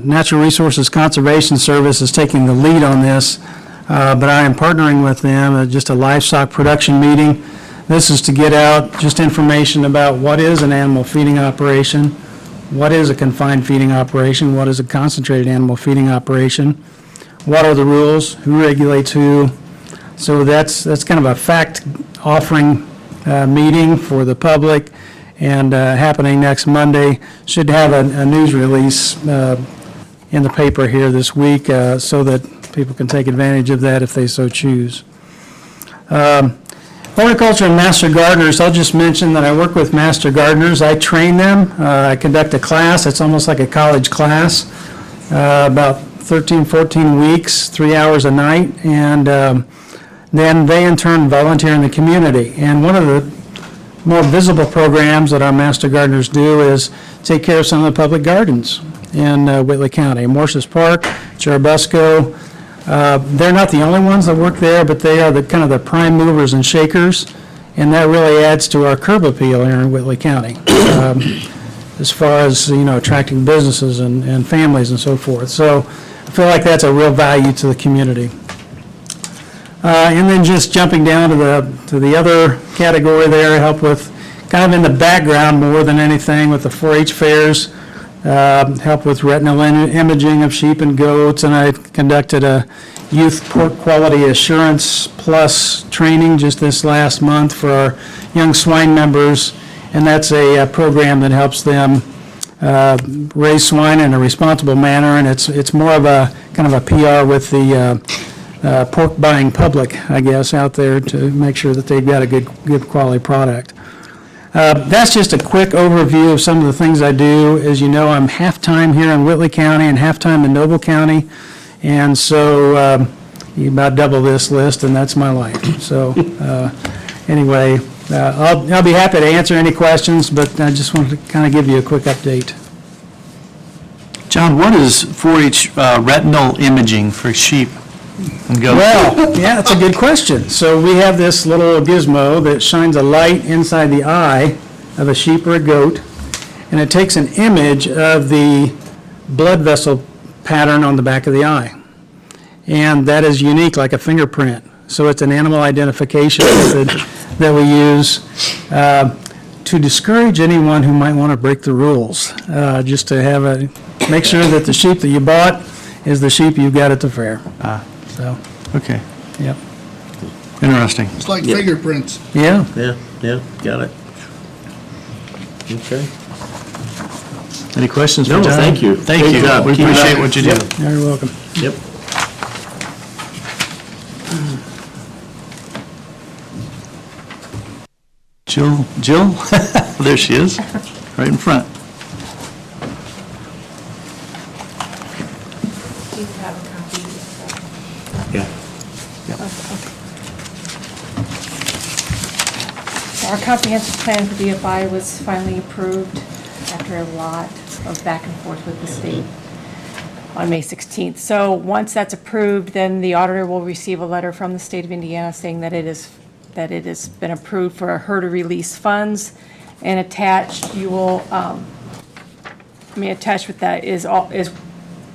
Natural Resources Conservation Service is taking the lead on this, but I am partnering with them, just a livestock production meeting. This is to get out just information about what is an animal feeding operation, what is a confined feeding operation, what is a concentrated animal feeding operation, what are the rules, who regulates who. So that's kind of a fact offering meeting for the public, and happening next Monday. Should have a news release in the paper here this week so that people can take advantage of that if they so choose. Horticulture and Master Gardeners, I'll just mention that I work with Master Gardeners. I train them. I conduct a class. It's almost like a college class, about 13, 14 weeks, 3 hours a night, and then they in turn volunteer in the community. And one of the more visible programs that our Master Gardeners do is take care of some of the public gardens in Whitley County. Morses Park, Churubusco. They're not the only ones that work there, but they are the kind of the prime movers and shakers, and that really adds to our curb appeal here in Whitley County, as far as, attracting businesses and families and so forth. So I feel like that's a real value to the community. And then just jumping down to the other category there, help with kind of in the background more than anything with the 4-H fairs, help with retinal imaging of sheep and goats, and I conducted a youth pork quality assurance plus training just this last month for our young swine members, and that's a program that helps them raise swine in a responsible manner, and it's more of a kind of a PR with the pork buying public, I guess, out there to make sure that they've got a good quality product. That's just a quick overview of some of the things I do. As you know, I'm half-time here in Whitley County and half-time in Noble County, and so you about double this list, and that's my life. So anyway, I'll be happy to answer any questions, but I just wanted to kind of give you a quick update. John, what is 4-H retinal imaging for sheep and goats? Well, yeah, that's a good question. So we have this little gizmo that shines a light inside the eye of a sheep or a goat, and it takes an image of the blood vessel pattern on the back of the eye. And that is unique, like a fingerprint. So it's an animal identification method that we use to discourage anyone who might want to break the rules, just to make sure that the sheep that you bought is the sheep you got at the fair. So, Okay, yep. interesting. It's like fingerprints. Yeah. Yeah, got it. Okay. Any questions for No, John? thank you. Thank Good you. job. We Keep it appreciate up. what you do. Yep. You're welcome. Yep. Jill, there she is, right in front. Do you have a copy? Yeah. Our comprehensive plan for DFI was finally approved after a lot of back and forth with the state on May 16th. So once that's approved, then the auditor will receive a letter from the state of Indiana saying that it has been approved for her to release funds. And attached, you will, attached with that is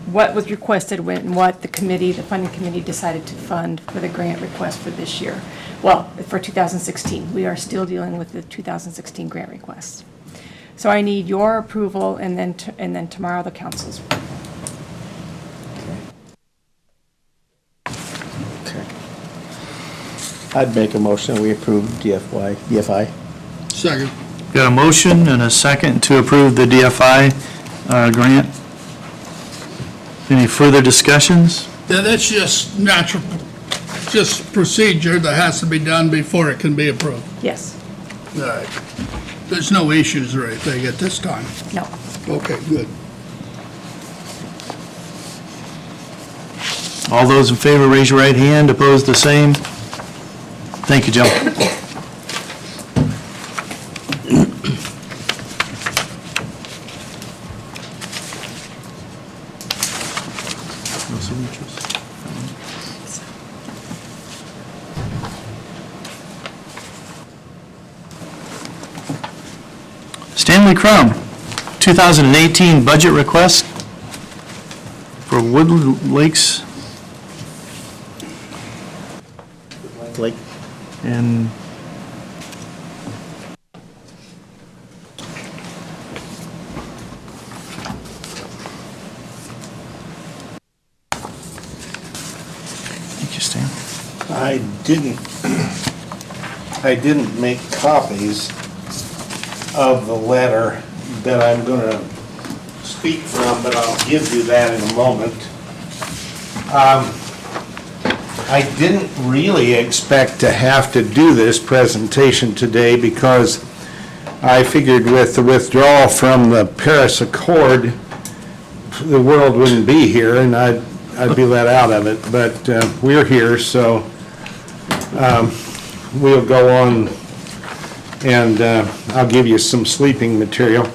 what was requested and what the committee, the funding committee decided to fund for the grant request for this year. Well, for 2016. We are still dealing with the 2016 grant request. So I need your approval and then tomorrow the council's. I'd make a motion, we approve DFI. Second. Got a motion and a second to approve the DFI grant. Any further discussions? Yeah, that's just natural, just procedure that has to be done before it can be approved. Yes. All right. There's no issues or anything at this time. No. Okay, good. All those in favor, raise your right hand. Opposed, the same. Thank you, Jill. Stanley Crum, 2018 budget request for Woodland Lakes Lake. and thank you, Stan. I didn't make copies of the letter that I'm going to speak from, but I'll give you that in a moment. I didn't really expect to have to do this presentation today because I figured with the withdrawal from the Paris Accord, the world wouldn't be here and I'd be let out of it. But we're here, so we'll go on and I'll give you some sleeping material.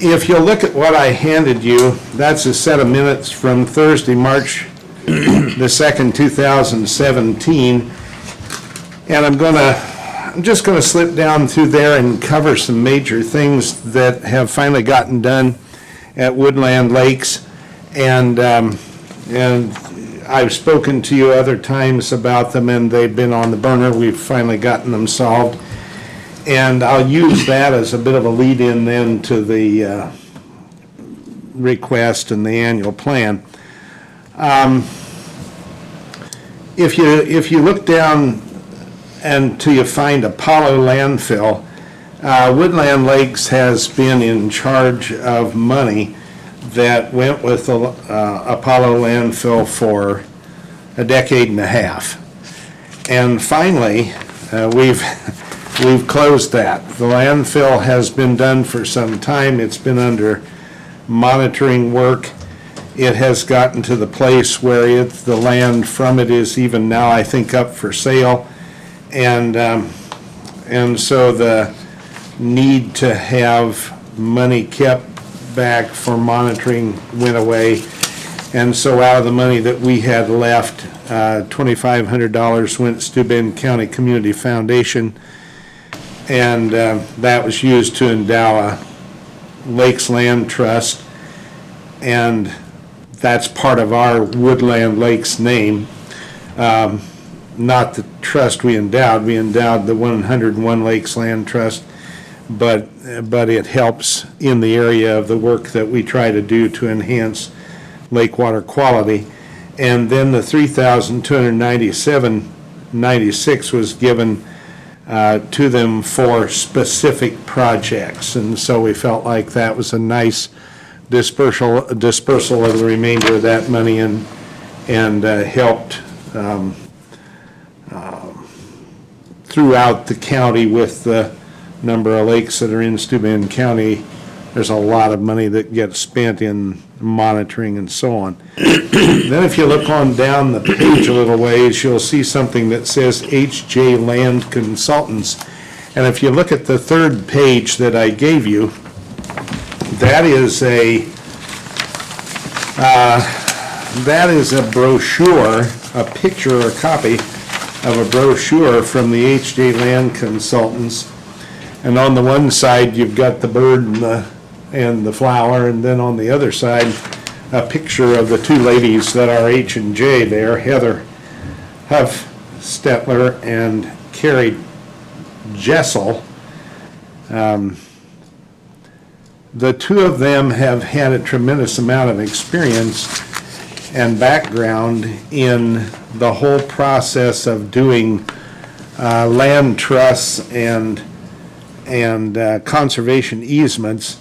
If you'll look at what I handed you, that's a set of minutes from Thursday, March the 2nd, 2017. And I'm just gonna slip down through there and cover some major things that have finally gotten done at Woodland Lakes. And I've spoken to you other times about them and they've been on the burner. We've finally gotten them solved. And I'll use that as a bit of a lead-in then to the request and the annual plan. If you look down until you find Apollo landfill, Woodland Lakes has been in charge of money that went with the Apollo landfill for a decade and a half. And finally, we've closed that. The landfill has been done for some time. It's been under monitoring work. It has gotten to the place where the land from it is even now, I think, up for sale. And so the need to have money kept back for monitoring went away. And so out of the money that we had left, $2,500 went to Steuben County Community Foundation. And that was used to endow a Lakes Land Trust. And that's part of our Woodland Lakes name. Not the trust we endowed the 101 Lakes Land Trust, but it helps in the area of the work that we try to do to enhance lake water quality. And then the $3,297.96 was given to them for specific projects. And so we felt like that was a nice dispersal of the remainder of that money and helped throughout the county with the number of lakes that are in Steuben County, there's a lot of money that gets spent in monitoring and so on. Then if you look on down the page a little ways, you'll see something that says H.J. Land Consultants. And if you look at the third page that I gave you, that is a brochure, a picture or a copy of a brochure from the H.J. Land Consultants. And on the one side, you've got the bird and the flower, and then on the other side, a picture of the two ladies that are H&J there, Heather Huff Stetler and Carrie Jessel. The two of them have had a tremendous amount of experience and background in the whole process of doing land trusts and conservation easements,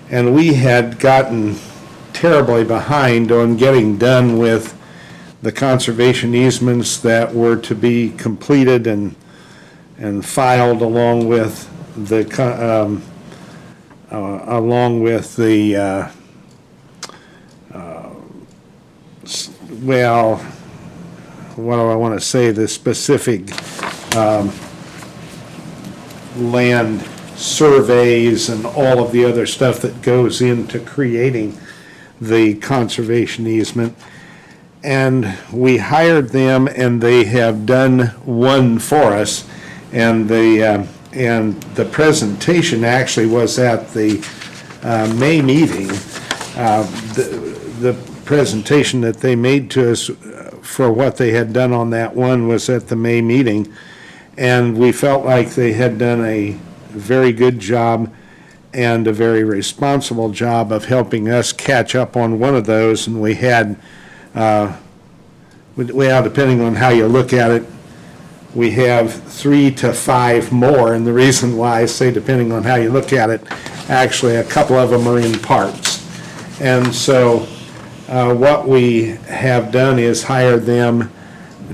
and we had gotten terribly behind on getting done with the conservation easements that were to be completed and filed along with the well, what do I want to say, the specific land surveys and all of the other stuff that goes into creating the conservation easement. And we hired them, and they have done one for us. And the presentation actually was at the May meeting. The presentation that they made to us for what they had done on that one was at the May meeting. And we felt like they had done a very good job and a very responsible job of helping us catch up on one of those. And we had, well, depending on how you look at it, we have 3 to 5 more. And the reason why I say depending on how you look at it, actually a couple of them are in parts. And so what we have done is hire them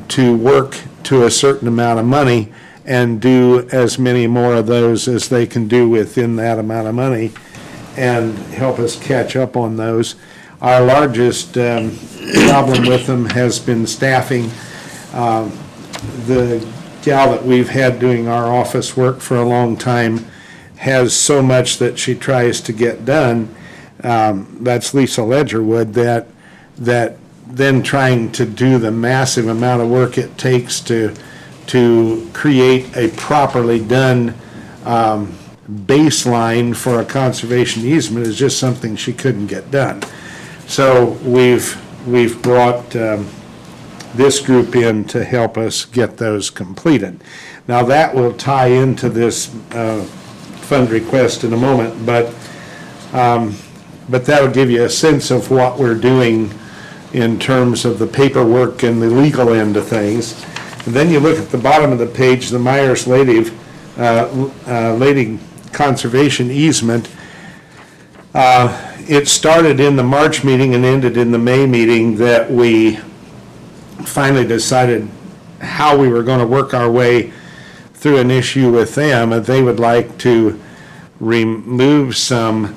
to work to a certain amount of money and do as many more of those as they can do within that amount of money and help us catch up on those. Our largest problem with them has been staffing. The gal that we've had doing our office work for a long time has so much that she tries to get done. That's Lisa Ledgerwood, that then trying to do the massive amount of work it takes to create a properly done baseline for a conservation easement is just something she couldn't get done. So we've brought this group in to help us get those completed. Now that will tie into this fund request in a moment, but that'll give you a sense of what we're doing in terms of the paperwork and the legal end of things. And then you look at the bottom of the page, the Myers-Lady Conservation Easement. It started in the March meeting and ended in the May meeting that we finally decided how we were going to work our way through an issue with them. And they would like to remove some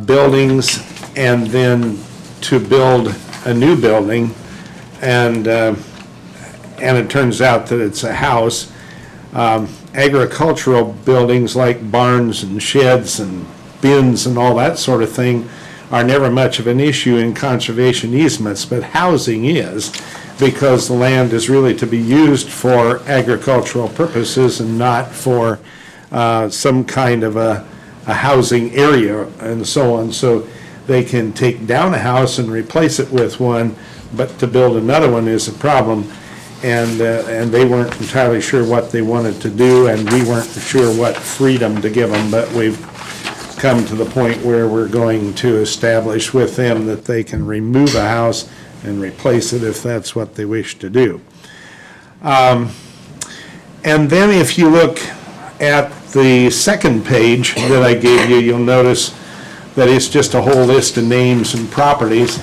buildings and then to build a new building, and it turns out that it's a house. Agricultural buildings like barns and sheds and bins and all that sort of thing are never much of an issue in conservation easements, but housing is, because the land is really to be used for agricultural purposes and not for some kind of a housing area and so on. So they can take down a house and replace it with one, but to build another one is a problem. And they weren't entirely sure what they wanted to do, and we weren't sure what freedom to give them, but we've come to the point where we're going to establish with them that they can remove a house and replace it if that's what they wish to do. And then if you look at the second page that I gave you, you'll notice that it's just a whole list of names and properties,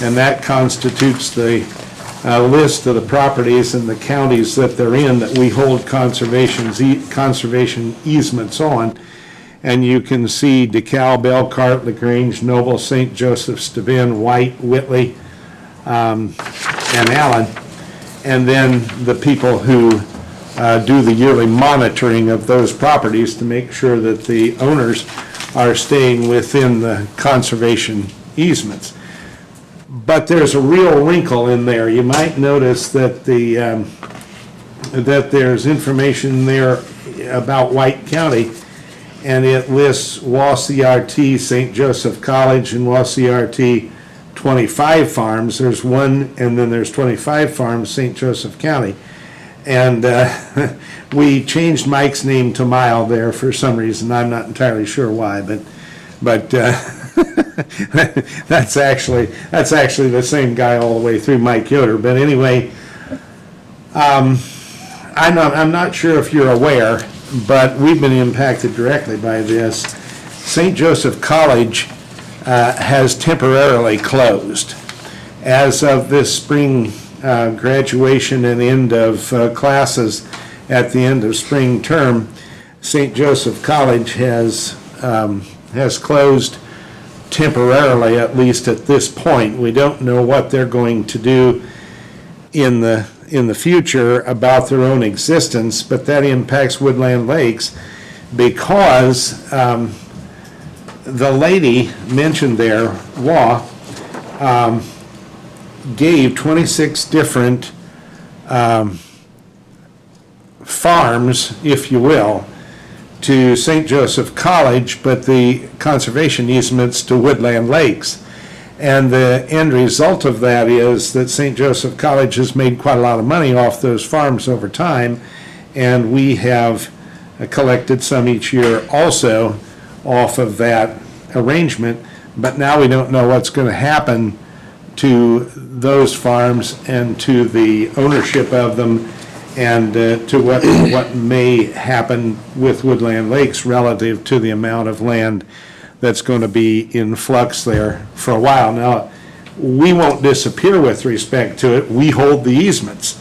and that constitutes the list of the properties and the counties that they're in that we hold conservation easements on. And you can see DeKalb, Elkhart, LaGrange, Noble, St. Joseph, Steuben, White, Whitley, and Allen. And then the people who do the yearly monitoring of those properties to make sure that the owners are staying within the conservation easements. But there's a real wrinkle in there. You might notice that that there's information there about White County, and it lists WACRT, St. Joseph College, and WACRT 25 farms. There's one, and then there's 25 farms, St. Joseph County. And we changed Mike's name to Mile there for some reason. I'm not entirely sure why, but that's actually the same guy all the way through, Mike Yoder. But anyway, I'm not sure if you're aware, but we've been impacted directly by this. St. Joseph College has temporarily closed. As of this spring graduation and end of classes at the end of spring term, St. Joseph College has closed temporarily, at least at this point. We don't know what they're going to do in the future about their own existence, but that impacts Woodland Lakes because the lady mentioned there, gave 26 different farms, if you will, to St. Joseph College, but the conservation easements to Woodland Lakes. And the end result of that is that St. Joseph College has made quite a lot of money off those farms over time, and we have collected some each year also off of that arrangement. But now we don't know what's going to happen to those farms and to the ownership of them, and to what may happen with Woodland Lakes relative to the amount of land that's going to be in flux there for a while. Now, we won't disappear with respect to it. We hold the easements.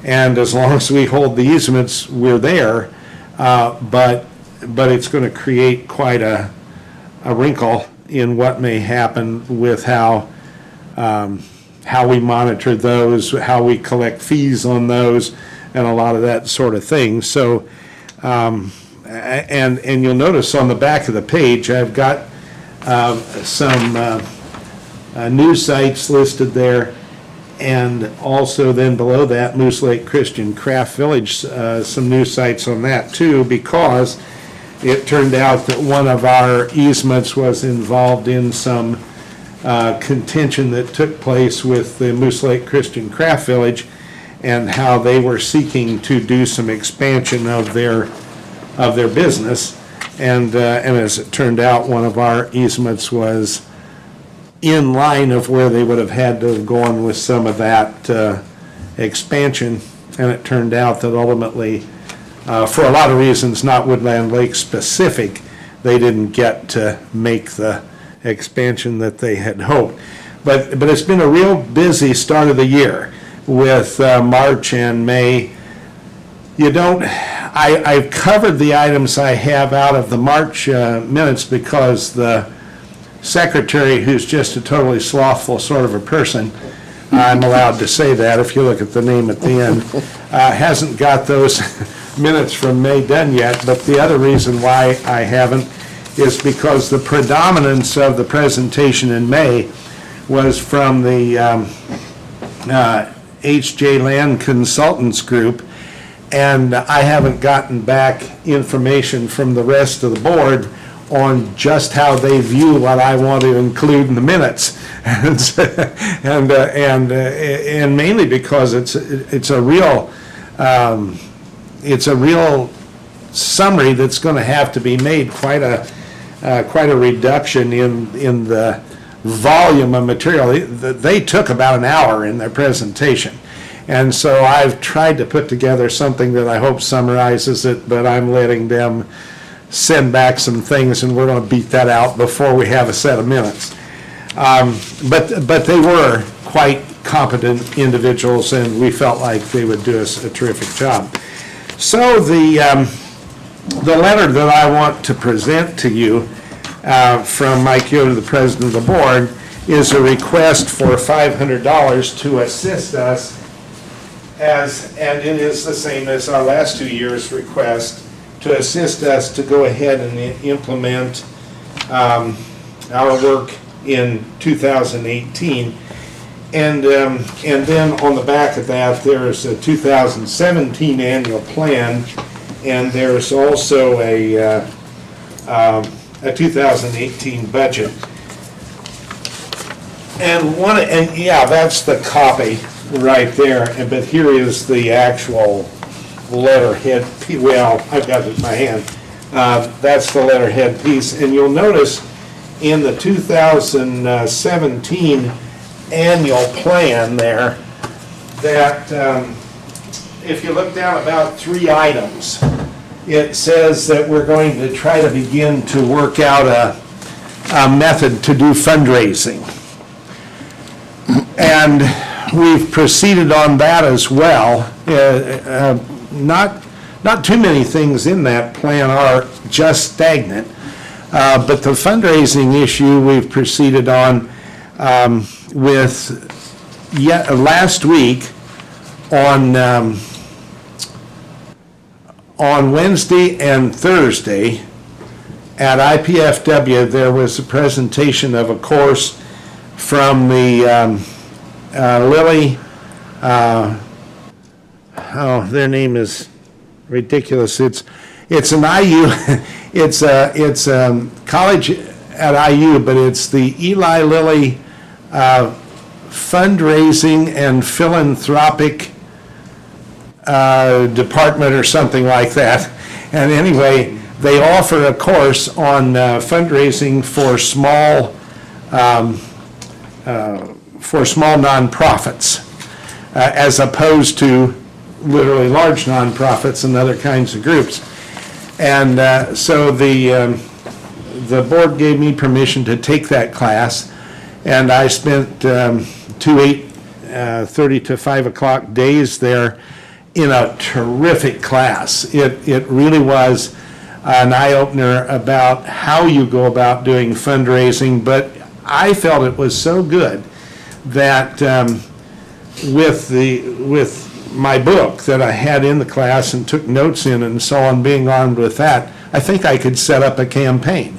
And as long as we hold the easements, we're there. But it's going to create quite a wrinkle in what may happen with how we monitor those, how we collect fees on those, and a lot of that sort of thing. So, and you'll notice on the back of the page, I've got some news sites listed there, and also then below that, Moose Lake Christian Craft Village, some news sites on that too, because it turned out that one of our easements was involved in some contention that took place with the Moose Lake Christian Craft Village, and how they were seeking to do some expansion of their business. And as it turned out, one of our easements was in line of where they would have had to have gone with some of that expansion. And it turned out that ultimately, for a lot of reasons, not Woodland Lake specific, they didn't get to make the expansion that they had hoped. But it's been a real busy start of the year with March and May. I've covered the items I have out of the March minutes because the secretary, who's just a totally slothful sort of a person, I'm allowed to say that if you look at the name at the end, hasn't got those minutes from May done yet. But the other reason why I haven't is because the predominance of the presentation in May was from the H.J. Land Consultants Group, and I haven't gotten back information from the rest of the board on just how they view what I want to include in the minutes, and mainly because it's a real summary that's going to have to be made, quite a reduction in the volume of material. They took about an hour in their presentation. And so I've tried to put together something that I hope summarizes it, but I'm letting them send back some things, and we're going to beat that out before we have a set of minutes. But they were quite competent individuals, and we felt like they would do us a terrific job. So the letter that I want to present to you from Mike Yoder, the president of the board, is a request for $500 to assist us and it is the same as our last 2 years' request, to assist us to go ahead and implement our work in 2018. And then on the back of that, there's a 2017 annual plan, and there's also a 2018 budget. And that's the copy right there, but here is the actual letterhead. Well, I've got it in my hand. That's the letterhead piece, and you'll notice in the 2017 annual plan there that if you look down about 3 items, it says that we're going to try to begin to work out a method to do fundraising. And we've proceeded on that as well. Not too many things in that plan are just stagnant, but the fundraising issue we've proceeded on with last week on Wednesday and Thursday at IPFW, there was a presentation of a course from the Lilly, their name is ridiculous. It's an IU, it's a college at IU, but it's the Eli Lilly fundraising and philanthropic department or something like that. And anyway, they offer a course on fundraising for small nonprofits, as opposed to literally large nonprofits and other kinds of groups. And so the board gave me permission to take that class, and I spent 2 8:30 to 5 o'clock days there in a terrific class. It really was an eye-opener about how you go about doing fundraising, but I felt it was so good that with my book that I had in the class and took notes in and so on, being armed with that, I think I could set up a campaign.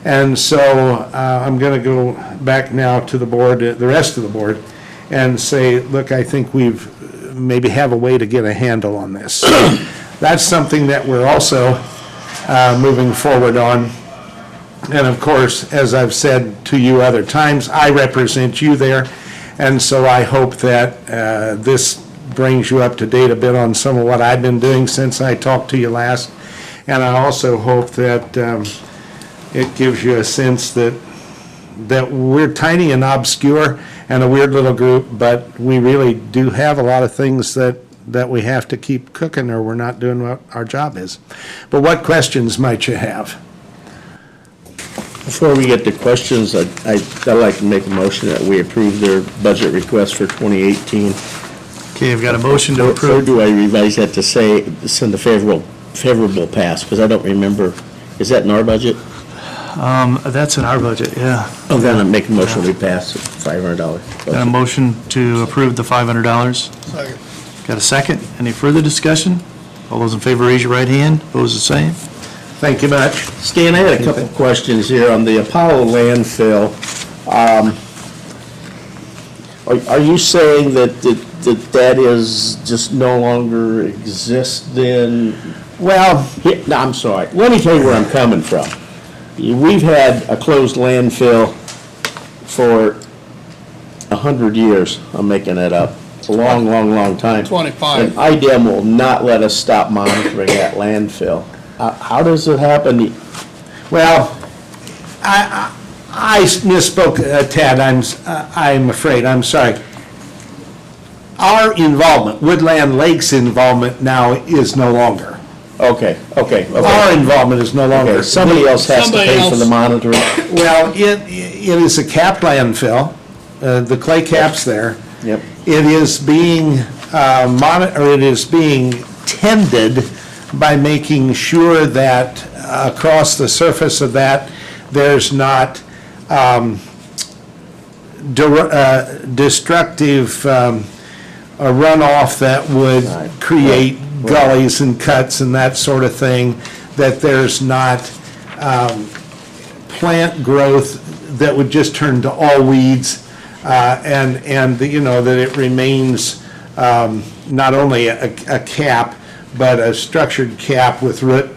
And so I'm going to go back now to the board, the rest of the board, and say, look, I think we've maybe have a way to get a handle on this. So that's something that we're also moving forward on. And of course, as I've said to you other times, I represent you there, and so I hope that this brings you up to date a bit on some of what I've been doing since I talked to you last. And I also hope that it gives you a sense that we're tiny and obscure and a weird little group, but we really do have a lot of things that we have to keep cooking, or we're not doing what our job is. But what questions might you have? Before we get to questions, I'd like to make a motion that we approve their budget request for 2018. Okay, I've got a motion to Or approve. do I revise that to say, send a favorable pass, because I don't remember, is that in our budget? That's in our budget, yeah. Oh, then I make a motion we pass $500. Got a motion to approve the $500. Second. Got a second? Any further discussion? All those in favor, raise your right hand. Opposed, the same. Thank you much. Stan, I had a couple of questions here on the Apollo landfill. Are you saying that that is just no longer exists then? Well, No, I'm sorry. Let me tell you where I'm coming from. We've had a closed landfill for 100 years. I'm making that up. It's a long, long, long time. 25. And IDEM will not let us stop monitoring that landfill. How does it happen? well, I misspoke, Tad, I'm afraid, I'm sorry. Our involvement, Woodland Lakes involvement now is no longer. Okay. Our involvement is no longer. Okay, somebody else has to Somebody pay for the else. monitoring. Well, it is a capped landfill, the clay caps there. Yep. It is being it is being tended by making sure that across the surface of that, there's not destructive runoff that would create gullies and cuts and that sort of thing, that there's not plant growth that would just turn to all weeds, and you know, that it remains not only a cap, but a structured cap with root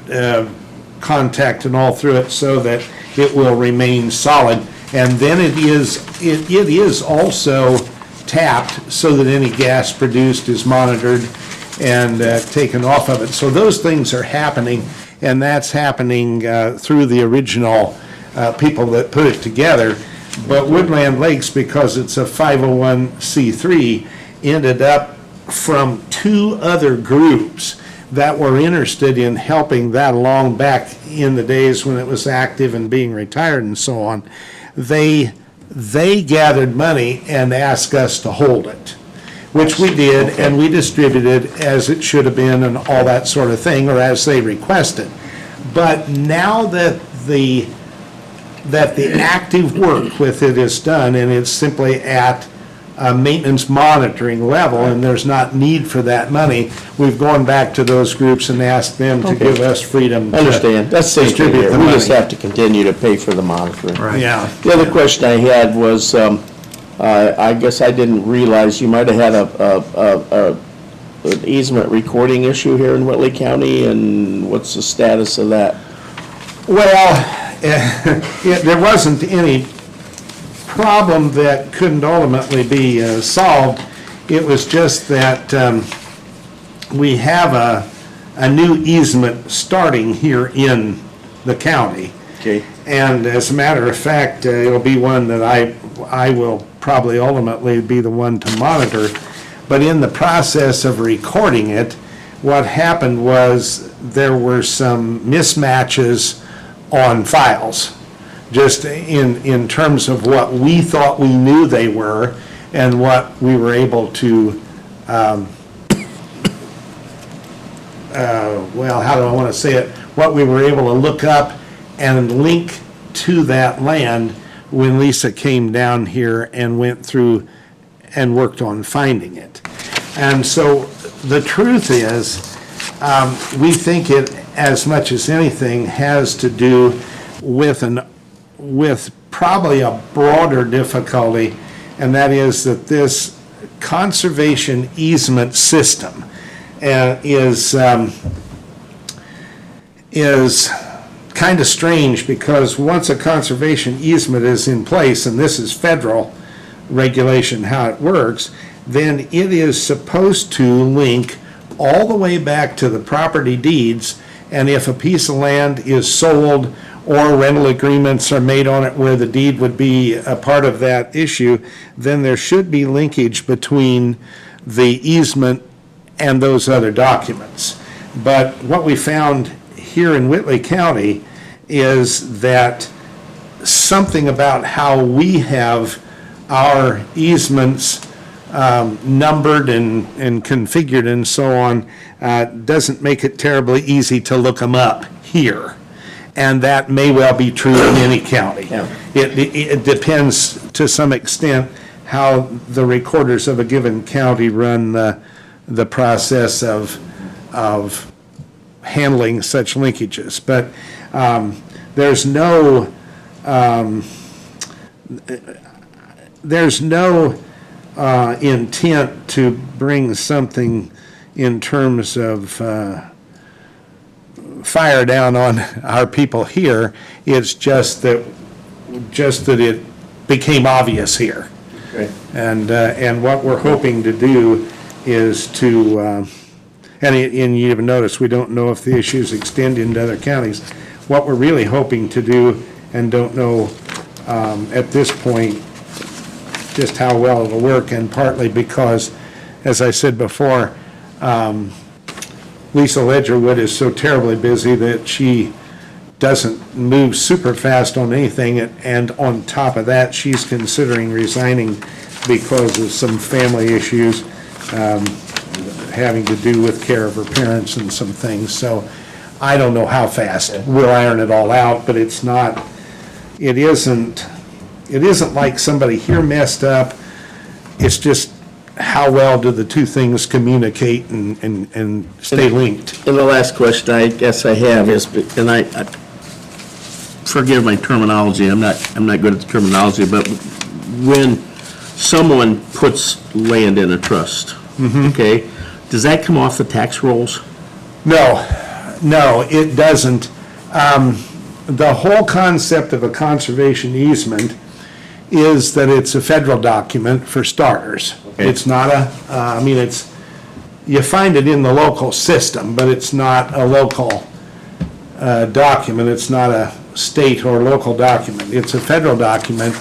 contact and all through it, so that it will remain solid. And then it is also tapped so that any gas produced is monitored and taken off of it. So those things are happening, and that's happening through the original people that put it together. But Woodland Lakes, because it's a 501c3, ended up from two other groups that were interested in helping that along back in the days when it was active and being retired and so on. They gathered money and asked us to hold it, which we did, and we distributed as it should have been and all that sort of thing, or as they requested. But now that the active work with it is done, and it's simply at a maintenance monitoring level, and there's not need for that money, we've gone back to those groups and asked them to give us freedom to Understand, that's the same thing distribute here. the We just money. have to continue to pay for the monitoring. Yeah. The other question I had was, I guess I didn't realize you might have had an easement recording issue here in Whitley County, and what's the status of that? Well, there wasn't any problem that couldn't ultimately be solved. It was just that we have a new easement starting here in the county. Okay. And as a matter of fact, it'll be one that I will probably ultimately be the one to monitor. But in the process of recording it, what happened was there were some mismatches on files, just in terms of what we thought we knew they were and what we were able to, well, how do I want to say it? What we were able to look up and link to that land when Lisa came down here and went through and worked on finding it. And so the truth is, we think it, as much as anything, has to do with probably a broader difficulty, and that is that this conservation easement system is kind of strange, because once a conservation easement is in place, and this is federal regulation how it works, then it is supposed to link all the way back to the property deeds, and if a piece of land is sold or rental agreements are made on it where the deed would be a part of that issue, then there should be linkage between the easement and those other documents. But what we found here in Whitley County is that something about how we have our easements numbered and configured and so on doesn't make it terribly easy to look them up here. And that may well be true in any county. Yeah. It depends to some extent how the recorders of a given county run the process of handling such linkages. But there's no intent to bring something in terms of fire down on our people here. It's just that it became obvious here. Okay. And what we're hoping to do is to, and you even notice, we don't know if the issues extend into other counties. What we're really hoping to do, and don't know at this point just how well it'll work, and partly because, as I said before, Lisa Ledgerwood is so terribly busy that she doesn't move super fast on anything, and on top of that, she's considering resigning because of some family issues having to do with care of her parents and some things. So I don't know how fast we'll iron it all out, but it's not, it isn't like somebody here messed up. It's just how well do the two things communicate and stay linked? And the last question I guess I have is, and I forgive my terminology, I'm not good at the terminology, but when someone puts land in a trust, okay, does that come off the tax rolls? No, it doesn't. The whole concept of a conservation easement is that it's a federal document for starters. It's not you find it in the local system, but it's not a local document. It's not a state or local document. It's a federal document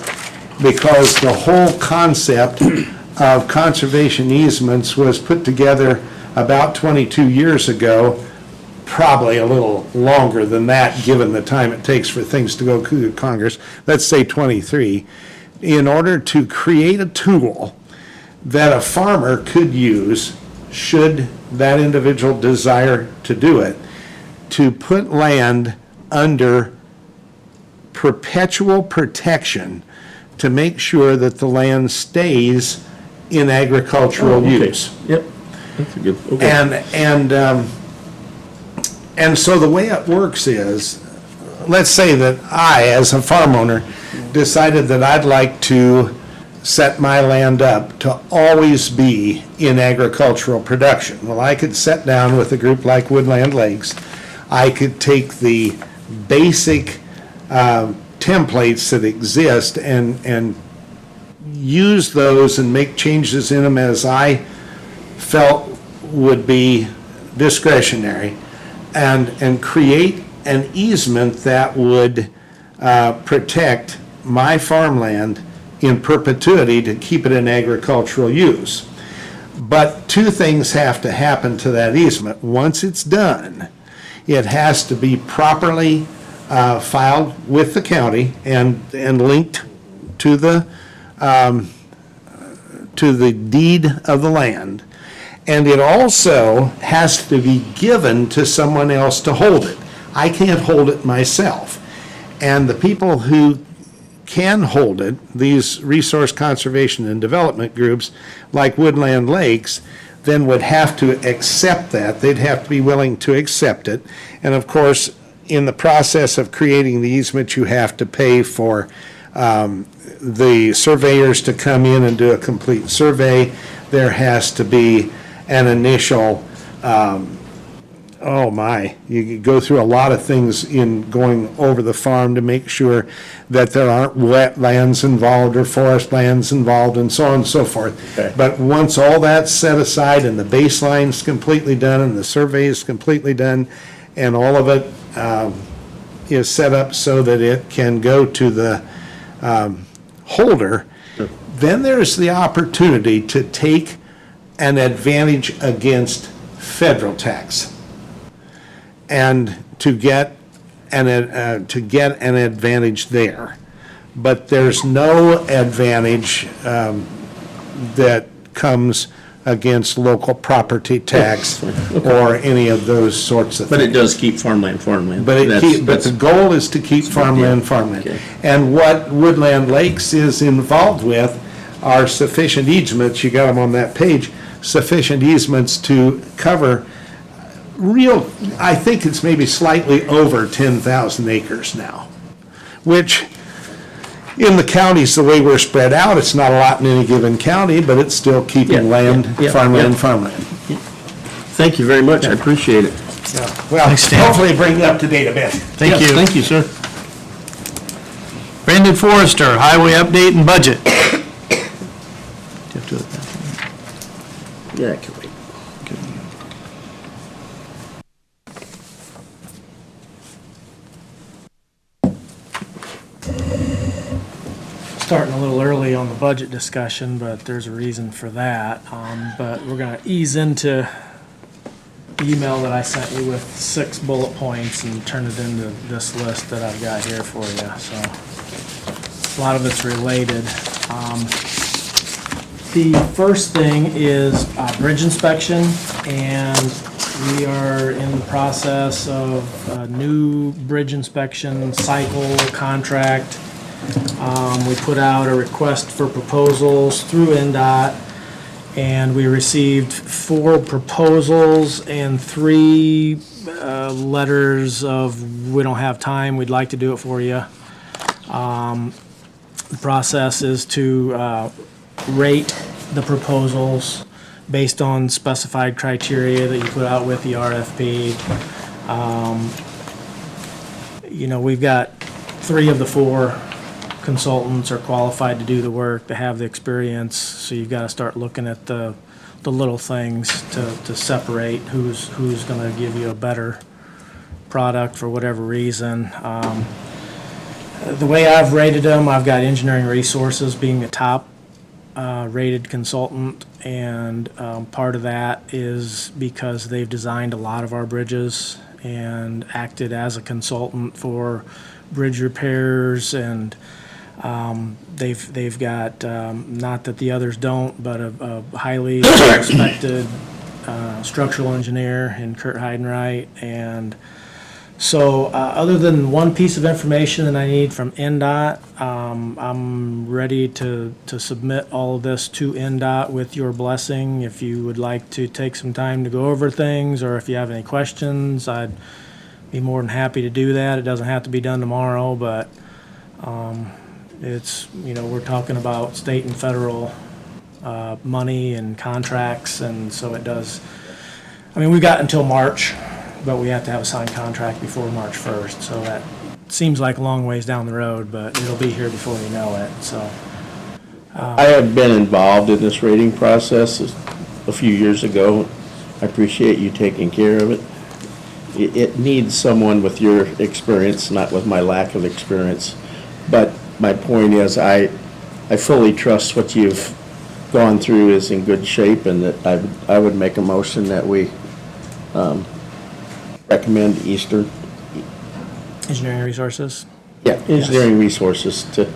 because the whole concept of conservation easements was put together about 22 years ago, probably a little longer than that, given the time it takes for things to go through Congress, let's say 23, in order to create a tool that a farmer could use, should that individual desire to do it, to put land under perpetual protection to make sure that the land stays in agricultural use. Yep. That's a good, okay. And so the way it works is, let's say that I, as a farm owner, decided that I'd like to set my land up to always be in agricultural production. Well, I could sit down with a group like Woodland Lakes. I could take the basic templates that exist and use those and make changes in them as I felt would be discretionary, and create an easement that would protect my farmland in perpetuity to keep it in agricultural use. But two things have to happen to that easement. Once it's done, it has to be properly filed with the county and linked to the deed of the land. And it also has to be given to someone else to hold it. I can't hold it myself. And the people who can hold it, these resource conservation and development groups like Woodland Lakes, then would have to accept that. They'd have to be willing to accept it. And of course, in the process of creating the easement, you have to pay for the surveyors to come in and do a complete survey. There has to be an initial, you go through a lot of things in going over the farm to make sure that there aren't wetlands involved or forest lands involved and so on and so forth. Okay. But once all that's set aside and the baseline's completely done and the survey is completely done and all of it is set up so that it can go to the holder, then there's the opportunity to take an advantage against federal tax and to get an advantage there. But there's no advantage that comes against local property tax or any of those sorts of things. But it does keep farmland. But the goal is to keep farmland. Okay. And what Woodland Lakes is involved with are sufficient easements, you got them on that page, sufficient easements to cover I think it's maybe slightly over 10,000 acres now, which in the counties, the way we're spread out, it's not a lot in any given county, but it's still keeping farmland. Thank you very much, I appreciate it. Well, Thanks, Dan. hopefully bring you up to date a bit. Thank you. Thank you, sir. Brandon Forrester, Highway Update and Budget. Yeah, I can wait. Starting a little early on the budget discussion, but there's a reason for that. But we're gonna ease into the email that I sent you with 6 bullet points and turn it into this list that I've got here for you, so. A lot of it's related. The first thing is bridge inspection, and we are in the process of a new bridge inspection cycle contract. We put out a request for proposals through NDOT, and we received 4 proposals and 3 letters of, we don't have time, we'd like to do it for you. The process is to rate the proposals based on specified criteria that you put out with the RFP. We've got 3 of the 4 consultants are qualified to do the work, to have the experience, so you've got to start looking at the little things to separate who's going to give you a better product for whatever reason. The way I've rated them, I've got Engineering Resources being the top rated consultant, and part of that is because they've designed a lot of our bridges and acted as a consultant for bridge repairs, and they've got, not that the others don't, but a highly respected structural engineer in Kurt Heidenreich. And so other than one piece of information that I need from NDOT, I'm ready to submit all of this to NDOT with your blessing. If you would like to take some time to go over things, or if you have any questions, I'd be more than happy to do that. It doesn't have to be done tomorrow, but it's, we're talking about state and federal money and contracts, and so it does, we've got until March, but we have to have a signed contract before March 1st, so that seems like a long ways down the road, but it'll be here before you know it, so. I have been involved in this rating process a few years ago. I appreciate you taking care of it. It needs someone with your experience, not with my lack of experience. But my point is, I fully trust what you've gone through is in good shape, and that I would make a motion that we recommend Eastern. Engineering Resources? Yeah, Engineering Resources to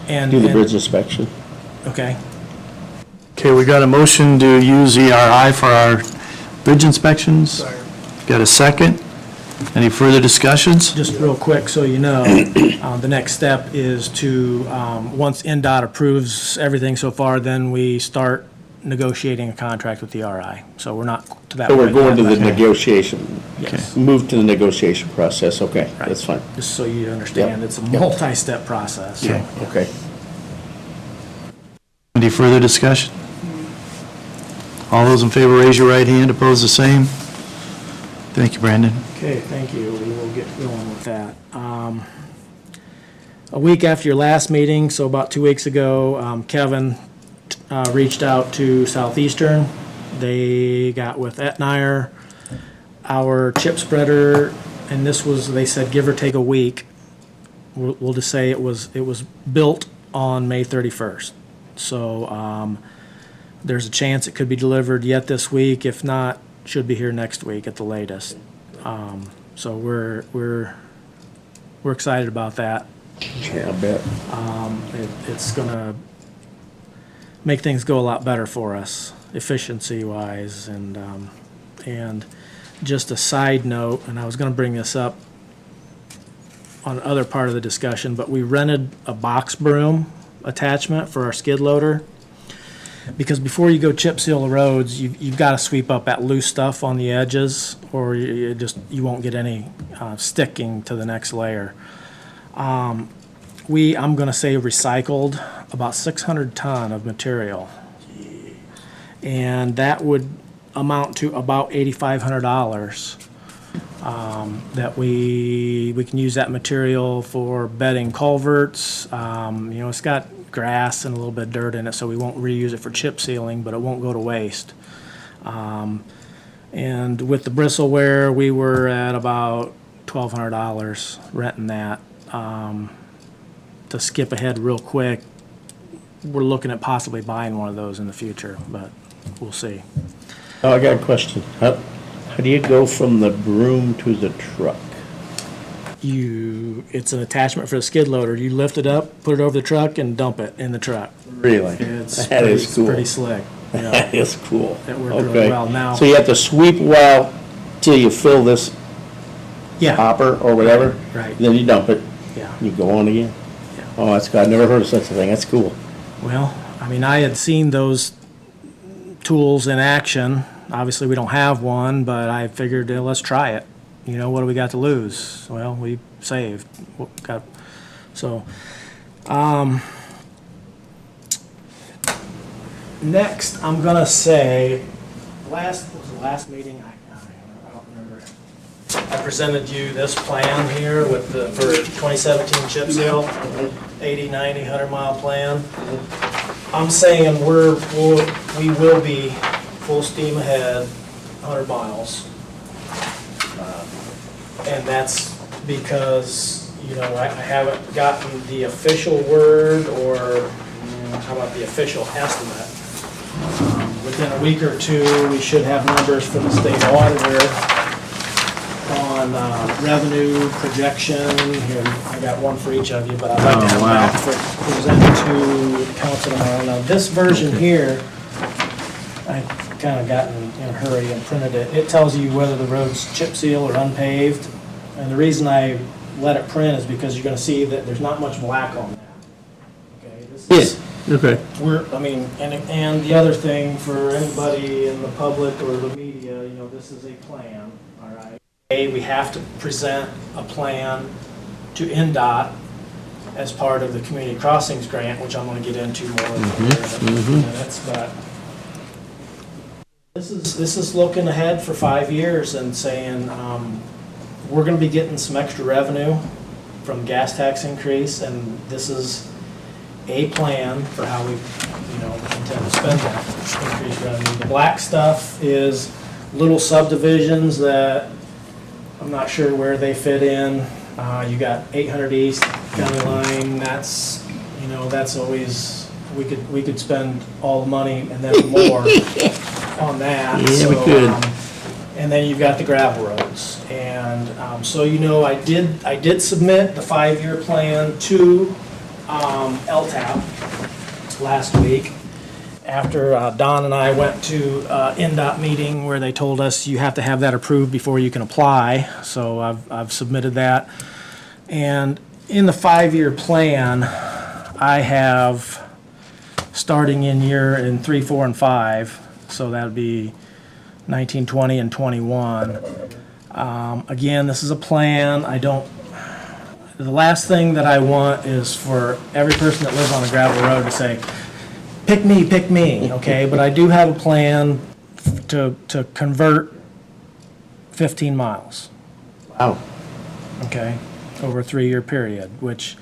do the bridge inspection. Okay. Okay, we got a motion to use ERI for our bridge inspections. Got a second? Any further discussions? Just real quick, so you know, the next step is to, once NDOT approves everything so far, then we start negotiating a contract with the RI. So we're not to that So point we're going to yet, the but- negotiation, Yes. move to the negotiation process, okay, Right. that's fine. Just so you understand, Yep. it's a Yep. multi-step process. so- Yeah, okay. Any further discussion? All those in favor, raise your right hand. Opposed, the same. Thank you, Brandon. Okay, thank you. We will get going with that. A week after your last meeting, so about 2 weeks ago, Kevin reached out to Southeastern. They got with Etnire, our chip spreader, and this was, they said, give or take a week. We'll just say it was built on May 31st. So there's a chance it could be delivered yet this week. If not, should be here next week at the latest. So we're excited about that. Yeah, I bet. It's gonna make things go a lot better for us, efficiency-wise, and just a side note, and I was gonna bring this up on other part of the discussion, but we rented a box broom attachment for our skid loader. Because before you go chip seal the roads, you've got to sweep up that loose stuff on the edges, or you won't get any sticking to the next layer. I'm going to say recycled about 600 ton of material. And that would amount to about $8,500. That we can use that material for bedding culverts. It's got grass and a little bit of dirt in it, so we won't reuse it for chip sealing, but it won't go to waste. And with the bristleware, we were at about $1,200 renting that. To skip ahead real quick, we're looking at possibly buying one of those in the future, but we'll see. Oh, I got a question. How do you go from the broom to the truck? it's an attachment for the skid loader. You lift it up, put it over the truck, and dump it in the truck. Really? It's That is pretty- cool. Pretty slick. Yeah. That is cool. It worked really Okay. well. Now- So you have to sweep a while till you fill this Yeah, hopper or whatever? right. Then you dump it, yeah. you go on again? Yeah. Oh, that's good. I've never heard of such a thing. That's cool. Well, I mean, I had seen those tools in action. Obviously, we don't have one, but I figured, let's try it. You know, what do we got to lose? Well, we saved. So, next, I'm gonna say, was the last meeting? I don't remember. I presented you this plan here with for 2017 chip seal, 80, 90, 100-mile plan. I'm saying we will be full steam ahead, 100 miles. And that's because, I haven't gotten the official word or, how about the official estimate? Within a week or two, we should have numbers from the state auditor on revenue projection. Here, I got one for each of you, but I'd like to have that presented to the council tomorrow. Now, this version here, I kind of got in a hurry and printed it. It tells you whether the road's chip seal or unpaved. And the reason I let it print is because you're going to see that there's not much black on that. Okay, this is, Okay. and the other thing for anybody in the public or the media, this is a plan, all right? We have to present a plan to NDOT as part of the Community Crossings Grant, which I'm going to get into more in minutes, but this is looking ahead for 5 years and saying, we're going to be getting some extra revenue from gas tax increase, and this is a plan for how we, intend to spend that increased revenue. The black stuff is little subdivisions that I'm not sure where they fit in. You got 800 East County Line. That's, that's always, we could spend all the money and then more on that. Yeah, we could. And then you've got the gravel roads. And so, I did submit the 5-year plan to LTAP last week after Don and I went to NDOT meeting where they told us you have to have that approved before you can apply. So I've submitted that. And in the 5-year plan, I have starting in 3, 4, and 5. So that would be 19, 20, and 21. Again, this is a plan. The last thing that I want is for every person that lives on a gravel road to say, pick me, okay? But I do have a plan to convert 15 miles. Wow. Okay, over a 3-year period, which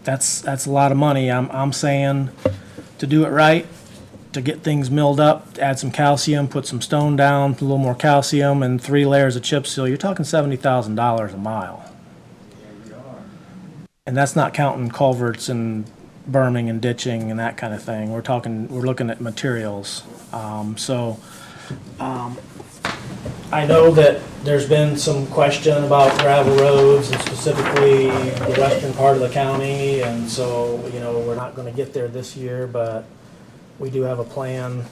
that's a lot of money. I'm saying to do it right, to get things milled up, add some calcium, put some stone down, a little more calcium, and 3 layers of chip seal, you're talking $70,000 a mile. And that's not counting culverts and berming and ditching and that kind of thing. We're looking at materials. I know that there's been some question about gravel roads and specifically the western part of the county, and so, we're not gonna get there this year, but we do have a plan,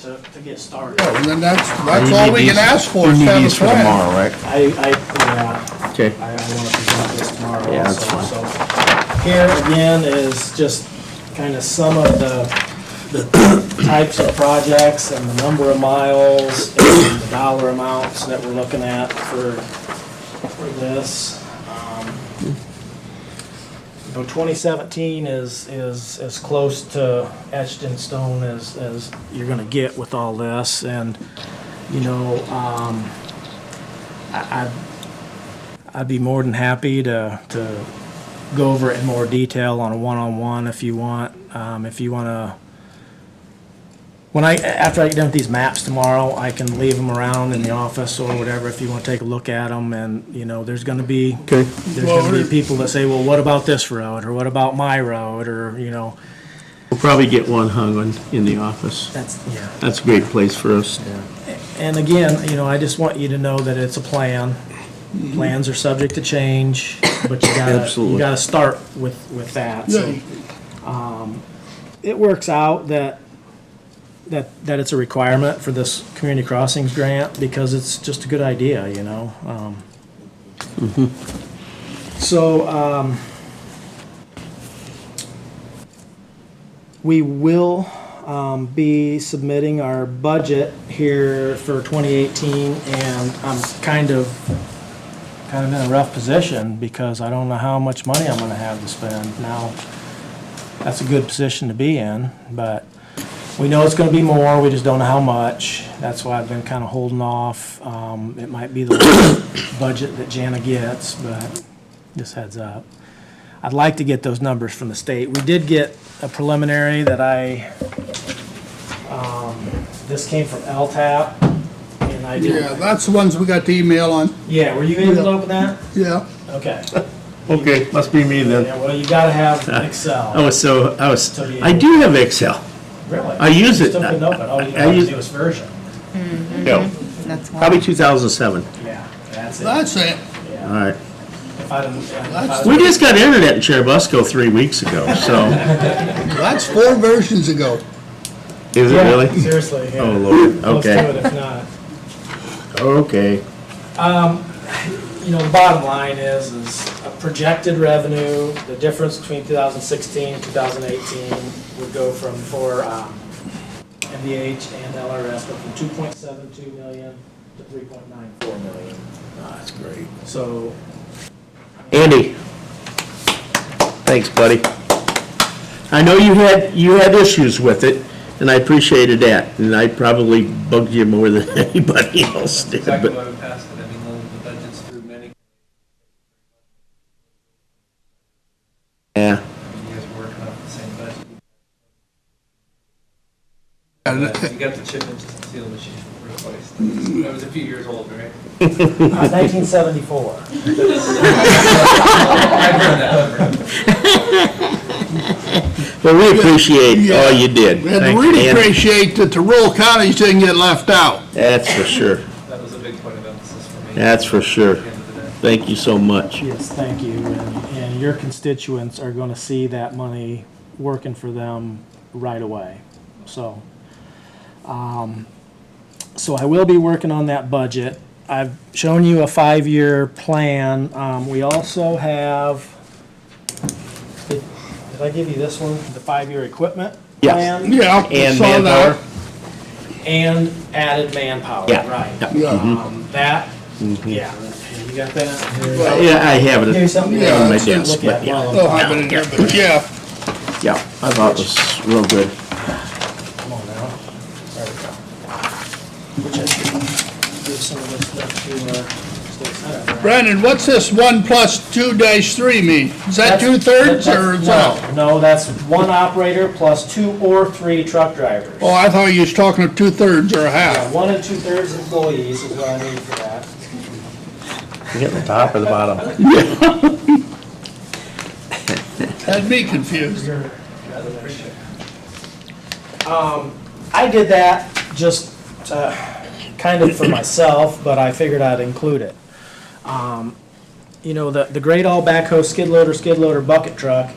to get started. And then that's all we can ask for is You need have a these for plan. tomorrow, right? Yeah, Okay. I want to present this tomorrow Yeah, that's also. So here again is just kind of some of the types of projects and the number of miles and the dollar amounts that we're looking at for this. 2017 is as close to etched in stone as you're gonna get with all this, and, I'd be more than happy to go over it in more detail on a one-on-one if you want. If you wanna, after I get done with these maps tomorrow, I can leave them around in the office or whatever if you want to take a look at them. And, there's going to be people that say, well, what about this road? Or what about my road? Or, We'll probably get one hung in the office. That's a great place for us. And again, I just want you to know that it's a plan. Plans are subject to change, but you Absolutely. gotta start with that. So, it works out that it's a requirement for this community crossings grant because it's just a good idea, you know? So, we will be submitting our budget here for 2018, and I'm kind of in a rough position because I don't know how much money I'm gonna have to spend. Now, that's a good position to be in, but we know it's gonna be more, we just don't know how much. That's why I've been kind of holding off. It might be the lowest budget that Jana gets, but just heads up. I'd like to get those numbers from the state. We did get a preliminary that this came from LTAP, and I did. Yeah, that's the ones we got the email on. Yeah, were you able to open that? Yeah. Okay. Okay, must be me then. Yeah, well, you gotta have Excel. I do have Excel. Really? I use it. Still couldn't open it. Oh, you I have the use- newest version. No, That's why. probably 2007. Yeah, that's it. That's it. All right. If I didn't- if I We just got internet in Cherubusco 3 weeks ago, so. That's 4 versions ago. Is it Yeah, really? seriously, yeah. Oh, Lord, Close to okay. it if not. Okay. You know, the bottom line is a projected revenue, the difference between 2016 and 2018 would go from, for MVH and LRS, go from 2.72 million to 3.94 million. That's great. So, Andy. Thanks, buddy. I know you had issues with it, and I appreciated that, and I probably bugged you more than anybody else did, Exactly but. why we passed it. I mean, the budget's through many, Yeah. you guys were working off the same budget. You got the chip and seal machine replaced. That was a few years old, right? 1974. I've heard that. Well, we appreciate all you did. And Thank you, really Andy. appreciate that the rural counties didn't get left out. That's for sure. That was a big point of emphasis for me. That's for sure. At the end of the day. Thank you so much. Yes, thank you. And your constituents are going to see that money working for them right away. So, so I will be working on that budget. I've shown you a 5-year plan. We also have, did I give you this one? The 5-year equipment Yes. plan? Yeah, I And saw manpower. that. And added manpower, Yeah. right. Yeah. That, yeah, you got that? Yeah, I have it Give you something? Yeah, on my it's- desk, Look at but yeah. one of They'll have it in there, but yeah. Yeah, I thought it was real good. Come on now. There we go. Which I should give some of this stuff to State Senator. right? Brandon, what's this 1+2-3 mean? Is that That's- 2/3 or is that? No, that's one operator plus 2 or 3 truck drivers. Oh, I thought you was talking of 2/3 or a Yeah, half. 1 2/3 employees is what I need for that. You get the top or the bottom? Had me confused. I did that just kind of for myself, but I figured I'd include it. You know, the Great All Backhoe skid loader, bucket truck,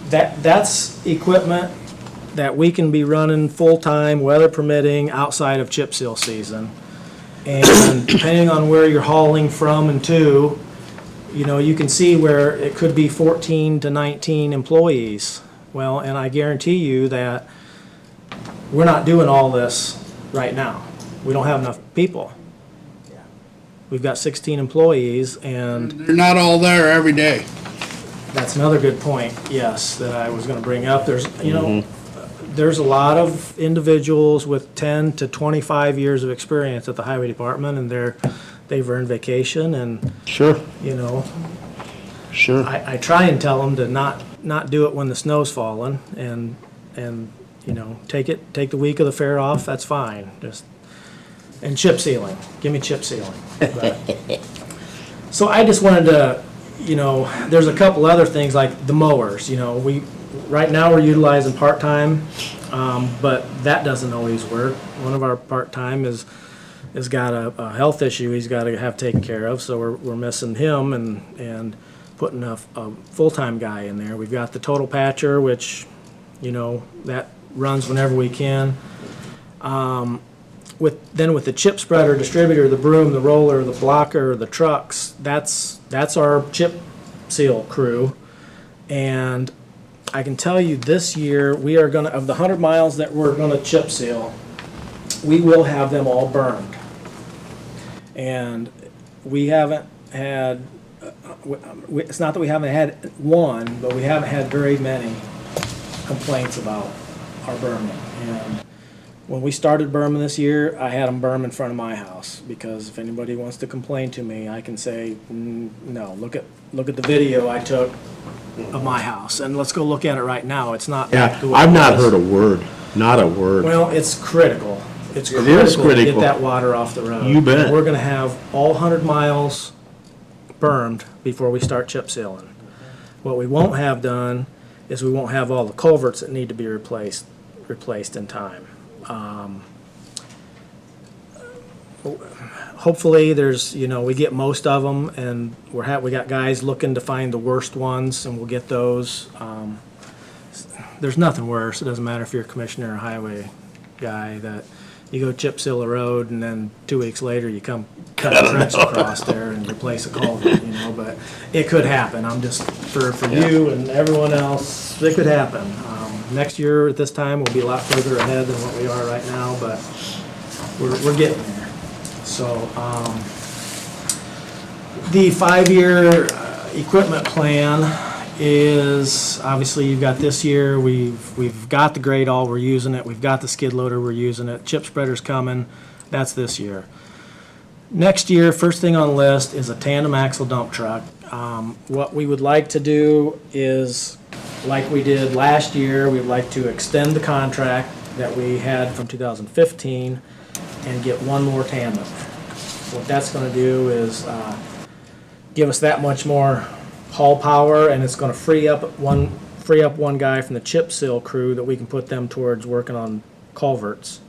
that's equipment that we can be running full-time, weather permitting, outside of chip seal season. And depending on where you're hauling from and to, you know, you can see where it could be 14 to 19 employees. Well, and I guarantee you that we're not doing all this right now. We don't have enough people. We've got 16 employees, and They're not all there every day. that's another good point, yes, that I was gonna bring up. There's, you know, there's a lot of individuals with 10 to 25 years of experience at the highway department, and they've earned vacation, and, Sure, you know, sure. I try and tell them to not do it when the snow's falling, and, you know, take the week of the fair off, that's fine, and chip sealing, give me chip sealing. But- So I just wanted to, you know, there's a couple other things like the mowers, you know, right now we're utilizing part-time, but that doesn't always work. One of our part-time is has got a health issue he's got to have taken care of, so we're missing him and putting a full-time guy in there. We've got the total patcher, which, you know, that runs whenever we can. With the chip spreader, distributor, the broom, the roller, the blocker, the trucks, that's our chip seal crew. And I can tell you this year, we are gonna, of the 100 miles that we're gonna chip seal, we will have them all burned. And we haven't had, it's not that we haven't had one, but we haven't had very many complaints about our berming. And when we started berming this year, I had them berm in front of my house, because if anybody wants to complain to me, I can say, no, look at the video I took of my house, and let's go look at it right now. It's not back to what I've it not was. heard a word, not a word. Well, it's critical. It's It is critical to get critical. that water off the road. You bet. We're gonna have all 100 miles bermed before we start chip sealing. What we won't have done is we won't have all the culverts that need to be replaced in time. Hopefully, there's, you know, we get most of them, and we got guys looking to find the worst ones, and we'll get those. There's nothing worse. It doesn't matter if you're a commissioner or highway guy, that you go chip seal a road, and then 2 weeks later, you come cut a trench across there and replace a culvert, you know, but it could happen. I'm just, for you and everyone else, it could happen. Next year at this time, we'll be a lot further ahead than what we are right now, but we're getting there. So, the 5-year equipment plan is, obviously, you've got this year, we've got the grade all, we're using it, we've got the skid loader, we're using it, chip spreader's coming, that's this year. Next year, first thing on the list is a tandem axle dump truck. What we would like to do is, like we did last year, we'd like to extend the contract that we had from 2015 and get one more tandem. What that's gonna do is give us that much more haul power, and it's gonna free up one guy from the chip seal crew that we can put them towards working on culverts.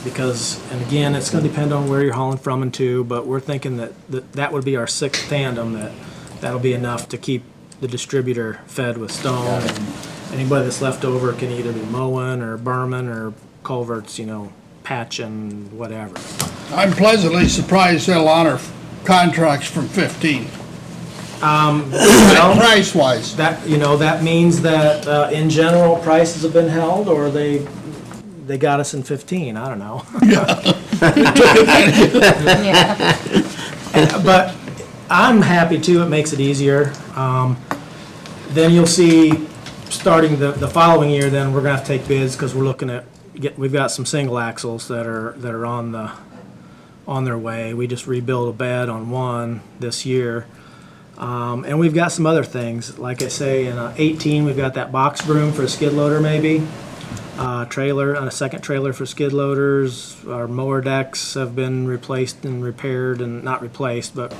Because, and again, it's gonna depend on where you're hauling from and to, but we're thinking that would be our 6th tandem, that'll be enough to keep the distributor fed with stone, and anybody that's left over can either be mowing or berming or culverts, you know, patching, whatever. I'm pleasantly surprised at a lot of contracts from 15. Well, Price-wise. that, you know, that means that, in general, prices have been held, or they got us in 15, I don't know. But I'm happy too, it makes it easier. Then you'll see, starting the following year, then we're gonna have to take bids, because we're looking at, we've got some single axles that are on their way. We just rebuilt a bed on one this year. And we've got some other things, like I say, in 18, we've got that box broom for a skid loader maybe. Trailer, and a second trailer for skid loaders. Our mower decks have been replaced and repaired, and not replaced, but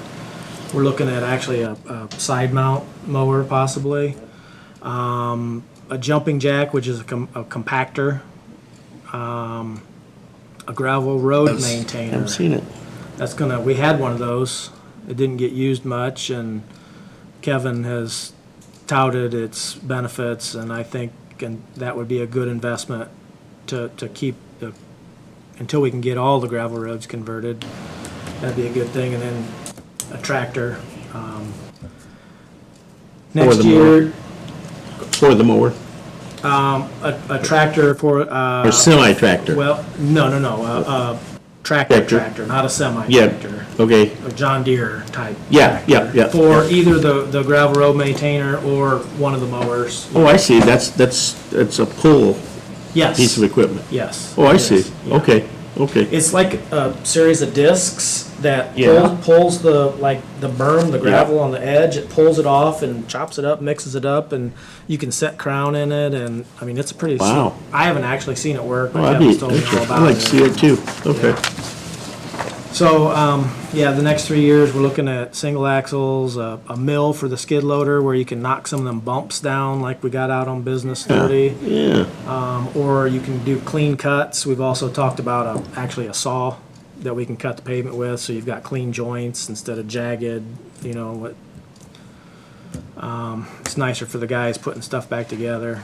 we're looking at actually a side mount mower possibly. A jumping jack, which is a compactor. A gravel road maintainer. I've seen it. We had one of those. It didn't get used much, and Kevin has touted its benefits, and I think that would be a good investment to keep until we can get all the gravel roads converted. That'd be a good thing. And then a tractor. Next year, For the mower, a tractor for. or semi-tractor? Well, no, tractor, not a semi-tractor. Okay, A John Deere type. Yeah, yeah, tractor yeah. For either the gravel road maintainer or one of the mowers. oh, I see, that's a pull Yes. piece of equipment. Yes. Oh, I it see, is, yeah. okay, okay. It's like a series of discs that Yeah. pulls the berm, the gravel on the edge. It pulls it off and chops it up, mixes it up, and you can set crown in it. And I mean, it's a pretty. Wow. I haven't actually seen it work, Oh, but that'd Kevin's be told me all interesting. about I'd like to see it too, okay. So, yeah, the next 3 years, we're looking at single axles, a mill for the skid loader where you can knock some of them bumps down like we got out on Business 30. Yeah. Or you can do clean cuts. We've also talked about actually a saw that we can cut the pavement with, so you've got clean joints instead of jagged, you know, what. It's nicer for the guys putting stuff back together.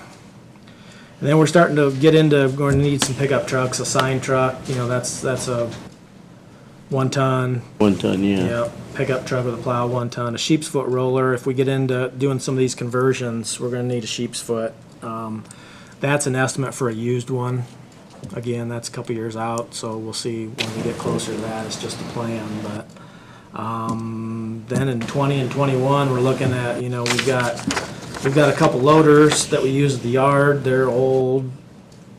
And then we're starting to get into, going to need some pickup trucks, a sign truck, you know, that's a 1 ton. 1 ton, yeah. Yep, pickup truck with a plow, 1 ton, a sheep's foot roller. If we get into doing some of these conversions, we're gonna need a sheep's foot. That's an estimate for a used one. Again, that's a couple years out, so we'll see when we get closer to that. It's just a plan, but, then in 20 and 21, we're looking at, you know, we've got a couple loaders that we use at the yard. They're old.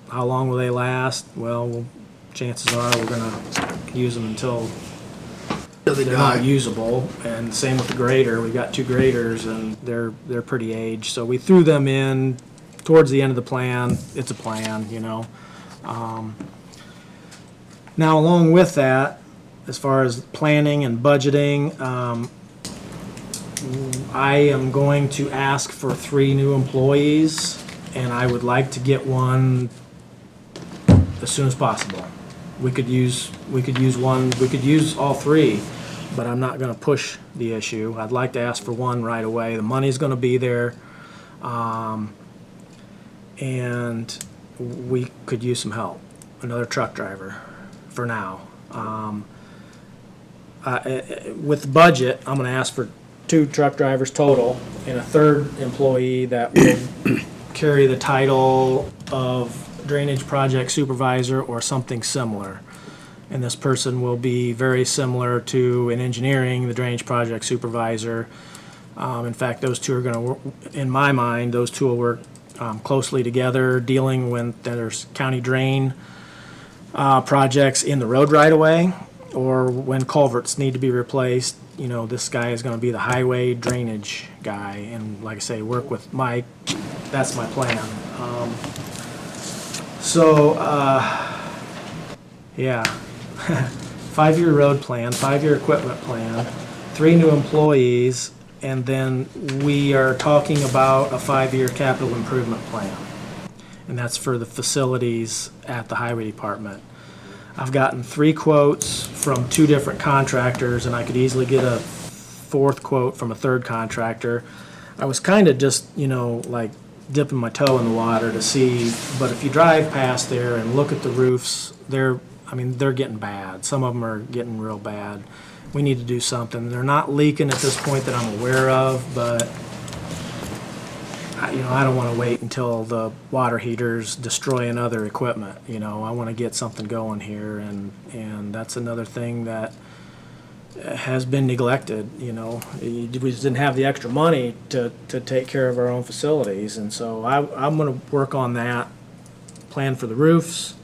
How long will they last? Well, chances are we're gonna use them until they're not usable. And same with the grader. We've got 2 graders and they're pretty aged. So we threw them in towards the end of the plan. It's a plan, you know. Now, along with that, as far as planning and budgeting, I am going to ask for 3 new employees, and I would like to get one as soon as possible. We could use one, we could use all 3, but I'm not gonna push the issue. I'd like to ask for 1 right away. The money's gonna be there, and we could use some help. Another truck driver for now. With the budget, I'm gonna ask for 2 truck drivers total and a 3rd employee that will carry the title of drainage project supervisor or something similar. And this person will be very similar to in engineering, the drainage project supervisor. In fact, those 2 are gonna work, in my mind, those 2 will work closely together, dealing when there's county drain projects in the road right away, or when culverts need to be replaced. You know, this guy is gonna be the highway drainage guy, and like I say, work with Mike. That's my plan. Yeah, 5-year road plan, 5-year equipment plan, 3 new employees, and then we are talking about a 5-year capital improvement plan. And that's for the facilities at the highway department. I've gotten 3 quotes from 2 different contractors, and I could easily get a 4th quote from a 3rd contractor. I was kind of just, you know, like dipping my toe in the water to see, but if you drive past there and look at the roofs, they're getting bad. Some of them are getting real bad. We need to do something. They're not leaking at this point that I'm aware of, but I don't want to wait until the water heaters destroying other equipment. You know, I want to get something going here, and that's another thing that has been neglected. You know, we just didn't have the extra money to take care of our own facilities, and so I'm going to work on that. Plan for the roofs,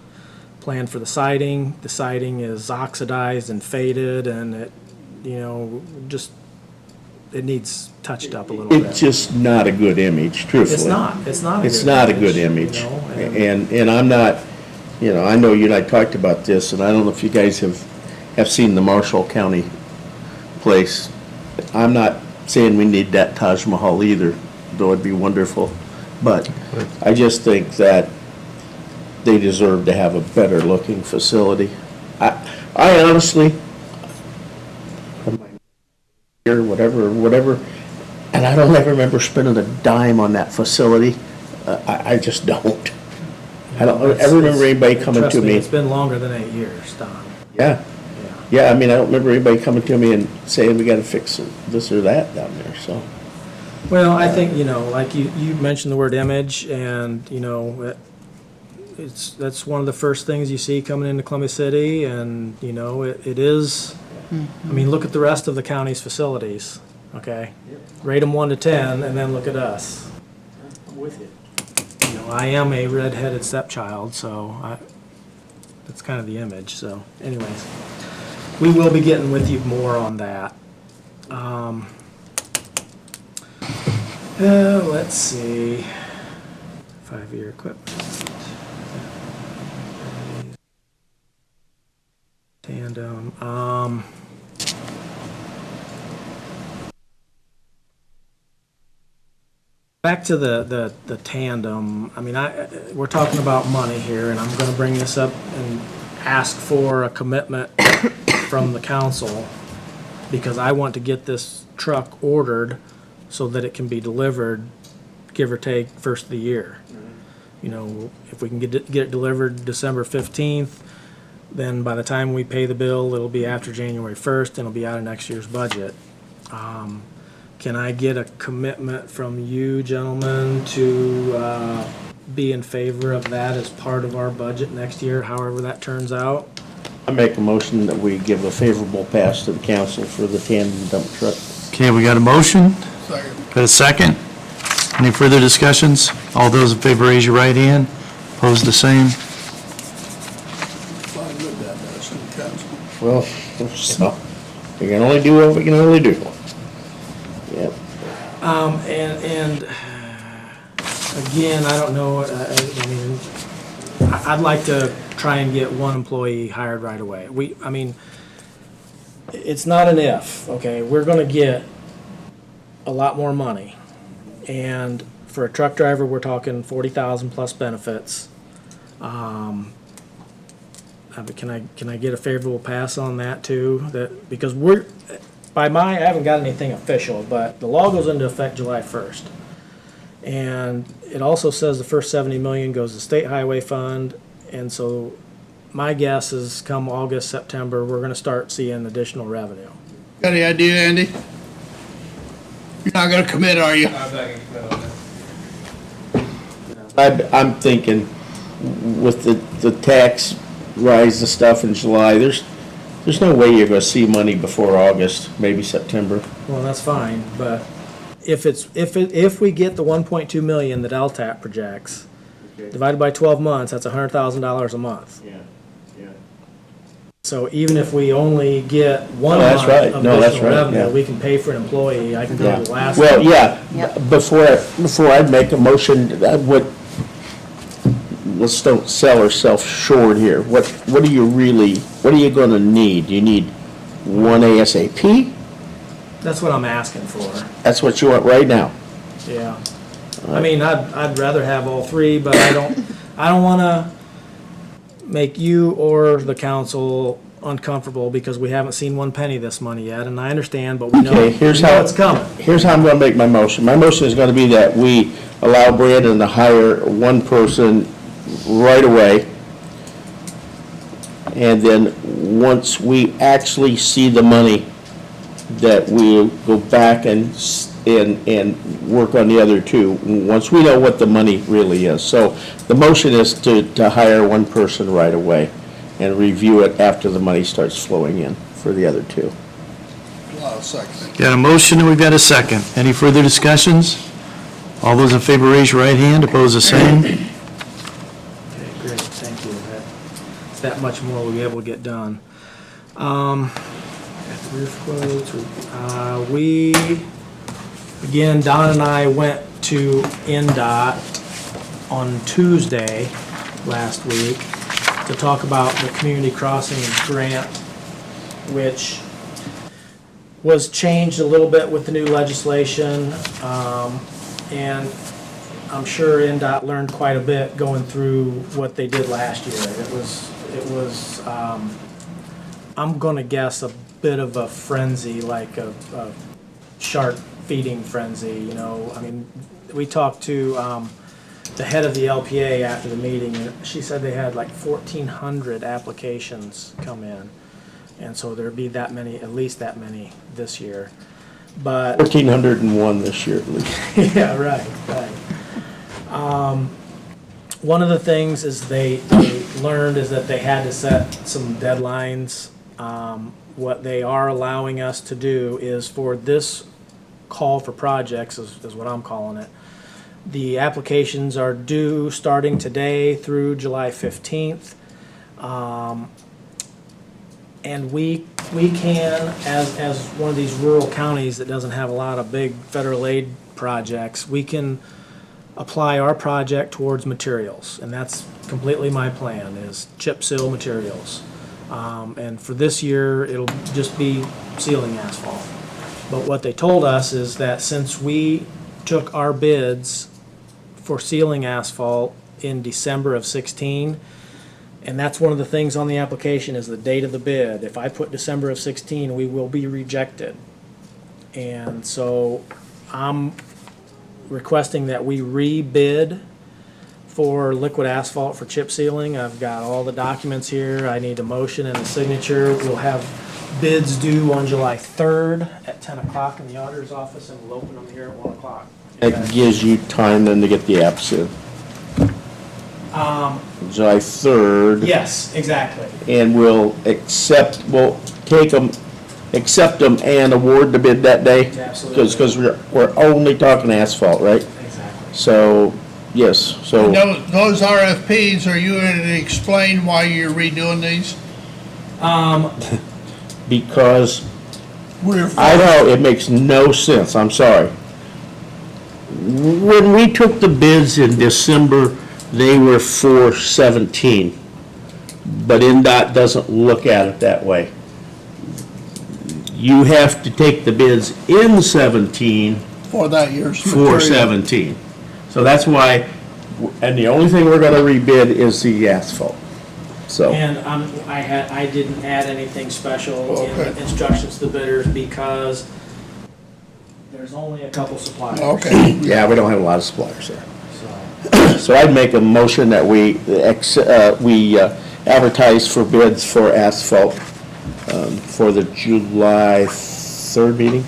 plan for the siding. The siding is oxidized and faded, and it, you know, just it needs touched up a little bit. It's just not a good image, truthfully. It's not a It's good not a image, good you image. know, And I'm not, you know, I know you and I talked about this, and I don't know if you guys have seen the Marshall County place. I'm not saying we need that Taj Mahal either, though it'd be wonderful. But I just think that they deserve to have a better looking facility. I honestly, or whatever, and I don't ever remember spending a dime on that facility. I just don't. I don't ever remember anybody coming Trust to me. It's been longer than 8 years, Don. Yeah. Yeah, I mean, I don't remember anybody coming to me and saying we gotta fix this or that down there, so. Well, I think, you know, like you mentioned the word image, and, you know, that's one of the first things you see coming into Columbia City, and, you know, it is, I mean, look at the rest of the county's facilities, okay? Rate them 1 to 10, and then look at us. I'm with you. You know, I am a redheaded stepchild, so that's kind of the image, so anyways. We will be getting with you more on that. Let's see. 5-year equipment. Tandem. tandem. Back to the tandem, I mean, we're talking about money here, and I'm gonna bring this up and ask for a commitment from the council, because I want to get this truck ordered so that it can be delivered, give or take, first of the year. You know, if we can get it delivered December 15th, then by the time we pay the bill, it'll be after January 1st, and it'll be out of next year's budget. Can I get a commitment from you gentlemen to be in favor of that as part of our budget next year, however that turns out? I make a motion that we give a favorable pass to the council for the tandem dump truck. Okay, we got a motion? Second. Got a second? Any further discussions? All those in favor, raise your right hand. Opposed, the same. Fine with that, Council. Well, so, we can only do what we can only do. Yep. And again, I don't know, I mean, I'd like to try and get one employee hired right away. I mean, it's not an if, okay? We're gonna get a lot more money. And for a truck driver, we're talking 40,000 plus benefits. Can I get a favorable pass on that too? Because I haven't got anything official, but the law goes into effect July 1st. And it also says the first 70 million goes to state highway fund. And so my guess is come August, September, we're gonna start seeing additional revenue. Got any idea, Andy? You're not gonna commit, are you? I'm not gonna commit on that. I'm thinking with the tax rise and stuff in July, there's no way you're gonna see money before August, maybe September. Well, that's fine, but if we get the 1.2 million that LTAP projects, divided by 12 months, that's $100,000 a month. Yeah, yeah. So even if we only get one No, that's month right. of No, that's additional right, revenue, yeah. we can pay for an employee. I can go to the last. Well, yeah, before I make a motion, let's don't sell ourselves short here. What are you gonna need? You need one ASAP? That's what I'm asking for, That's what you want right now? yeah. I mean, I'd rather have all three, but I don't wanna make you or the council uncomfortable because we haven't seen one penny this money yet, and I understand, but we know Okay, here's how it's coming. Here's how I'm gonna make my motion. My motion is gonna be that we allow Brandon to hire one person right away. And then, once we actually see the money, that we'll go back and work on the other two, once we know what the money really is. So, the motion is to hire one person right away and review it after the money starts flowing in for the other two. I'll second it. Got a motion and we've got a second. Any further discussions? All those in favor, raise your right hand. Opposed, the same. Okay, great, thank you. It's that much more we'll be able to get done. Roof quotes, again, Don and I went to NDOT on Tuesday last week to talk about the community crossing grant, which was changed a little bit with the new legislation. And I'm sure NDOT learned quite a bit going through what they did last year. It was I'm gonna guess a bit of a frenzy, like a shark feeding frenzy, you know. I mean, we talked to the head of the LPA after the meeting, and she said they had like 1,400 applications come in. And so there'd be that many, at least that many this year. But 1,401 this year at least. yeah, right. One of the things is they learned is that they had to set some deadlines. What they are allowing us to do is for this call for projects, is what I'm calling it. The applications are due starting today through July 15th. And we can, as one of these rural counties that doesn't have a lot of big federal aid projects, we can apply our project towards materials. And that's completely my plan, is chip seal materials. And for this year, it'll just be sealing asphalt. But what they told us is that since we took our bids for sealing asphalt in December of 16, and that's one of the things on the application is the date of the bid. If I put December of 16, we will be rejected. And so I'm requesting that we rebid for liquid asphalt for chip sealing. I've got all the documents here. I need a motion and a signature. We'll have bids due on July 3rd at 10 o'clock in the auditor's office, and we'll open them here at 1 o'clock. It gives you time then to get the apps in. July 3rd. Yes, exactly. And we'll take them, accept them and award the bid that day? Absolutely. Because we're only talking asphalt, right? Exactly. So, yes, so. Those RFPs, are you going to explain why you're redoing these? Because I know it makes no sense, I'm sorry. When we took the bids in December, they were for 17, but NDOT doesn't look at it that way. You have to take the bids in 17 For that year's for material. 17. So that's why, and the only thing we're gonna rebid is the asphalt, so. And I didn't add anything special in the instructions to the bidders because there's only a couple suppliers. Okay. Yeah, we don't have a lot of suppliers there. So, So I'd make a motion that we advertise for bids for asphalt for the July 3rd meeting.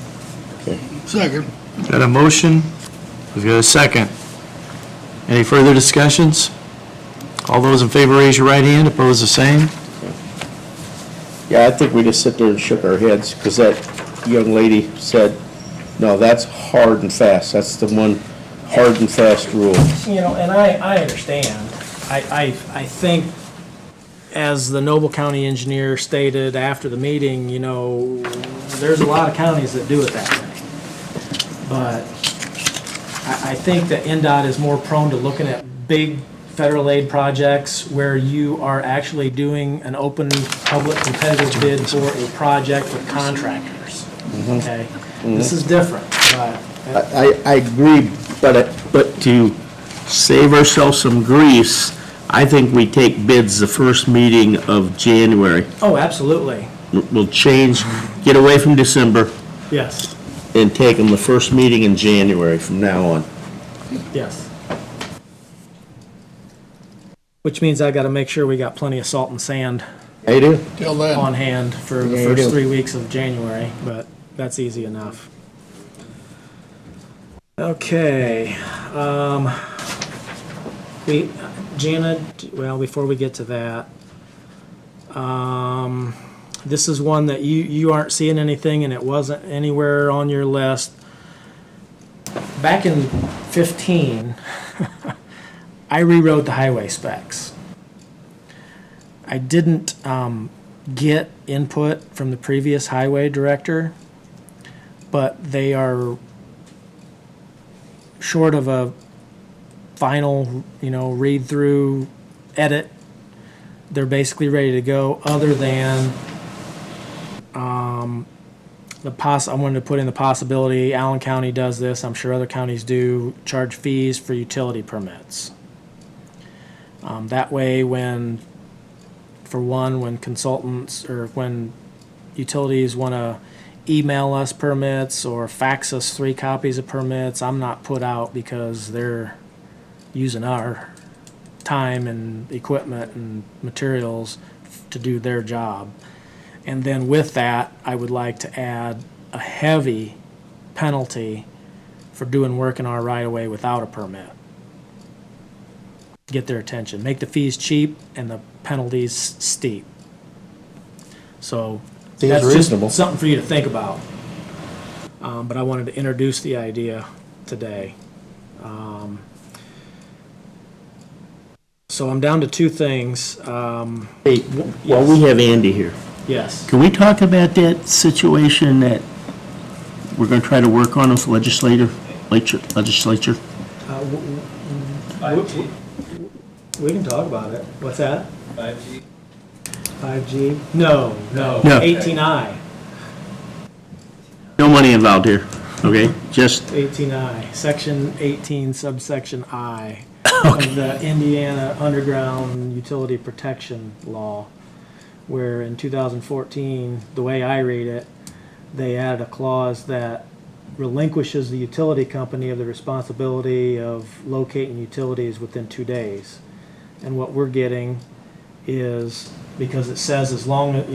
Second. Got a motion? We've got a second. Any further discussions? All those in favor, raise your right hand. Opposed, the same. Yeah, I think we just sit there and shook our heads because that young lady said, no, that's hard and fast. That's the one hard and fast rule. you know, and I understand. I think, as the Noble County engineer stated after the meeting, you know, there's a lot of counties that do it that way. But I think that NDOT is more prone to looking at big federal aid projects where you are actually doing an open public competitive bid for a project with contractors. Okay? This is different, but. I agree, but to save ourselves some grease, I think we take bids the first meeting of January. Oh, absolutely. We'll change, get away from December Yes, and take them the first meeting in January from now on. yes. Which means I gotta make sure we got plenty of salt and sand How you do? Till then. on hand for the Yeah, you first do. 3 weeks of January, but that's easy enough. Okay, Jana, well, before we get to that, this is one that you aren't seeing anything and it wasn't anywhere on your list. Back in 15, I rewrote the highway specs. I didn't get input from the previous highway director, but they are short of a final, read-through, edit. They're basically ready to go, other than I wanted to put in the possibility, Allen County does this, I'm sure other counties do, charge fees for utility permits. That way, when consultants or when utilities want to email us permits or fax us 3 copies of permits, I'm not put out because they're using our time and equipment and materials to do their job. And then with that, I would like to add a heavy penalty for doing work in our right-of-way without a permit. Get their attention. Make the fees cheap and the penalties steep. So Seems that's reasonable. just something for you to think about. But I wanted to introduce the idea today. So I'm down to 2 things. Hey, while we have Andy here, Yes. can we talk about that situation that we're gonna try to work on with legislature? We can talk about it. What's that? 5G. 5G? No, No. 18I. No money involved here, okay? Just, 18I, Section 18, subsection I of the Indiana Underground Utility Protection Law, where in 2014, the way I read it, they added a clause that relinquishes the utility company of the responsibility of locating utilities within 2 days. And what we're getting is, because it says as long as,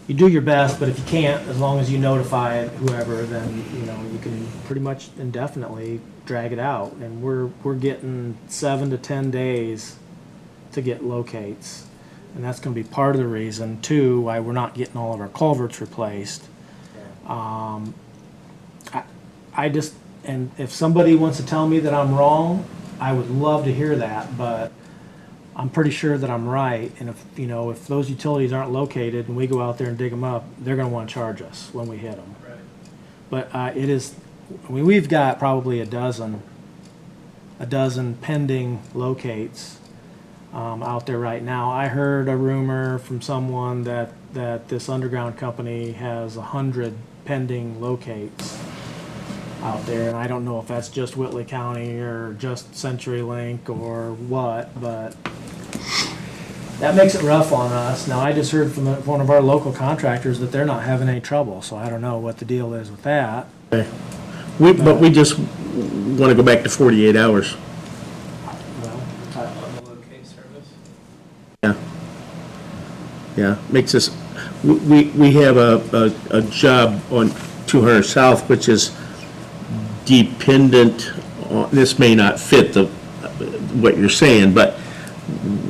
you do your best, but if you can't, as long as you notify whoever, then, you can pretty much indefinitely drag it out. And we're getting 7 to 10 days to get locates. And that's gonna be part of the reason, too, why we're not getting all of our culverts replaced. I just, and if somebody wants to tell me that I'm wrong, I would love to hear that, but I'm pretty sure that I'm right. And if those utilities aren't located and we go out there and dig them up, they're gonna wanna charge us when we hit them. But we've got probably a dozen pending locates out there right now. I heard a rumor from someone that this underground company has 100 pending locates out there, and I don't know if that's just Whitley County or just CenturyLink or what, but that makes it rough on us. Now, I just heard from one of our local contractors that they're not having any trouble, so I don't know what the deal is with that. okay. But we just want to go back to 48 hours. Well, On the locate service? Yeah. Yeah, makes us, we have a job on 200 South, which is dependent on, this may not fit what you're saying, but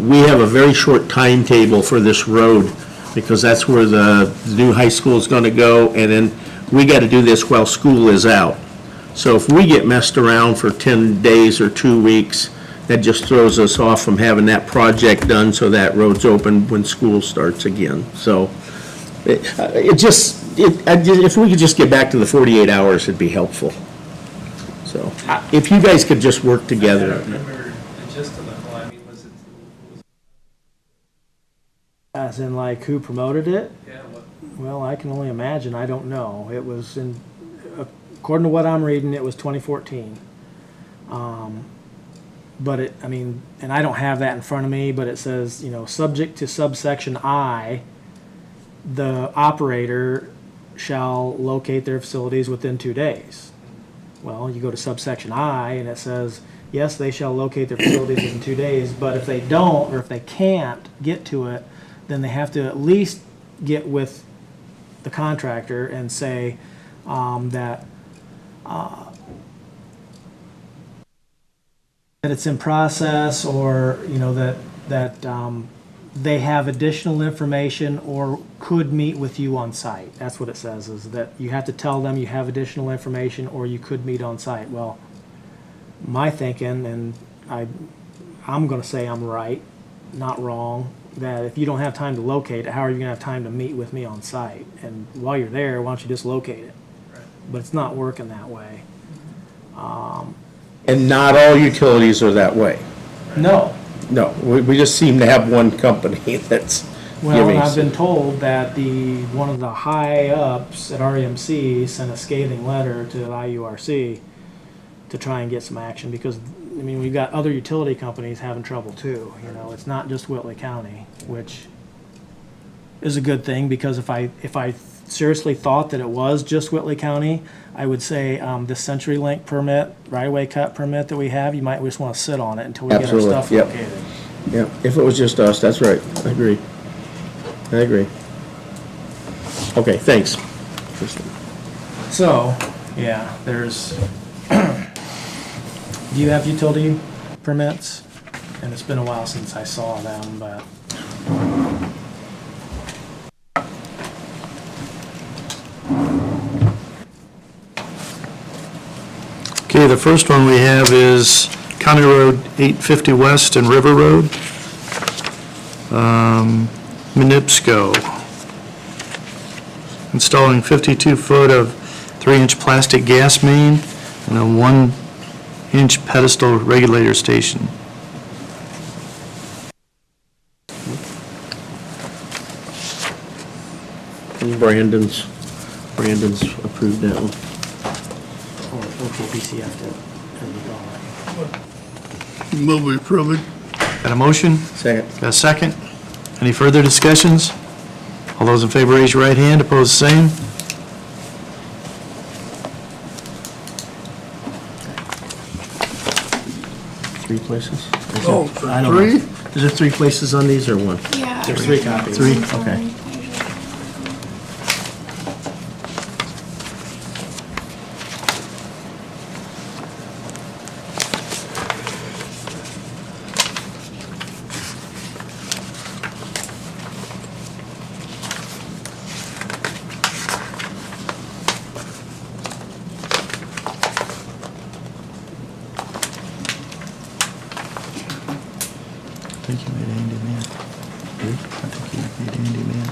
we have a very short timetable for this road, because that's where the new high school is gonna go, and then we gotta do this while school is out. So if we get messed around for 10 days or 2 weeks, that just throws us off from having that project done so that road's open when school starts again. So if we could just get back to the 48 hours, it'd be helpful. So if you guys could just work I together. don't remember the gist of the whole, I mean, was it? as in like who promoted it? Yeah, what? Well, I can only imagine. I don't know. It was according to what I'm reading, it was 2014. But and I don't have that in front of me, but it says, subject to subsection I, the operator shall locate their facilities within 2 days. Well, you go to subsection I, and it says, yes, they shall locate their facilities within 2 days, but if they don't, or if they can't get to it, then they have to at least get with the contractor and say that it's in process, or that they have additional information or could meet with you on site. That's what it says, is that you have to tell them you have additional information or you could meet on site. Well, my thinking, and I'm going to say I'm right, not wrong, that if you don't have time to locate it, how are you going to have time to meet with me on site? And while you're there, why don't you just locate it? Right. But it's not working that way. And not all utilities are that way. No. No, we just seem to have one company that's Well, giving and I've us. been told that one of the high-ups at REMC sent a scathing letter to IURC to try and get some action, because, we've got other utility companies having trouble too. It's not just Whitley County, which is a good thing, because if I seriously thought that it was just Whitley County, I would say the CenturyLink permit, right-of-way cut permit that we have, you might just want to sit on it until we get our Absolutely, stuff yep. located. Yeah, if it was just us, that's right, I agree. Okay, thanks. So, yeah, there's, do you have utility permits? And it's been a while since I saw them, but. Okay, the first one we have is County Road 850 West and River Road, Minipsco. Installing 52-foot of 3-inch plastic gas main and a 1-inch pedestal regulator station. Brandon's approved that one. Okay, BCF did. Move we approve it. Got a motion? Second. Got a second? Any further discussions? All those in favor, raise your right hand. Opposed, the same. Three places? Oh, I don't know. three? Is there three places on these or one? Yeah. There's 3 copies. Three, okay. I think you made Andy mad. I think you made Andy mad.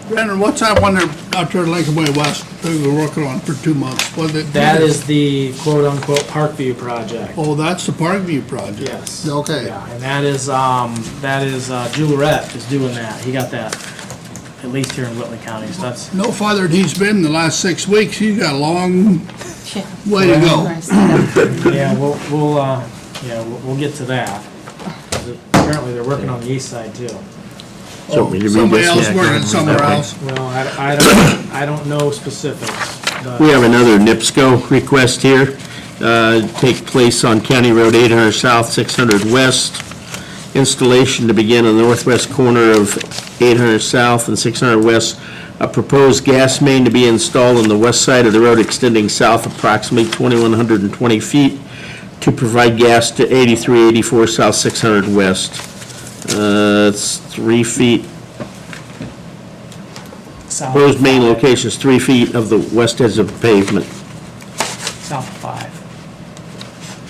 Brandon, what's that one there out there at Lincoln Way West they were working on for 2 months? Was it? That is the quote-unquote Parkview project. Oh, that's the Parkview project? Yes. Okay. Yeah, and that is Jewel Rett is doing that. He got that, at least here in Whitley County, so that's. No farther than he's been in the last 6 weeks. He's got a long way to go. Yeah, we'll get to that. Apparently, they're working on the east side, too. So we read Somebody this? else Yeah, working okay. somewhere Okay. else. Well, I don't know specifics, but. We have another NIPSCO request here. Take place on County Road 800 South, 600 West. Installation to begin on the northwest corner of 800 South and 600 West. A proposed gas main to be installed on the west side of the road extending south approximately 2,120 feet to provide gas to 8384 South 600 West. It's 3 feet. South Proposed of main 5. location is 3 feet of the west edge of pavement. South of 5,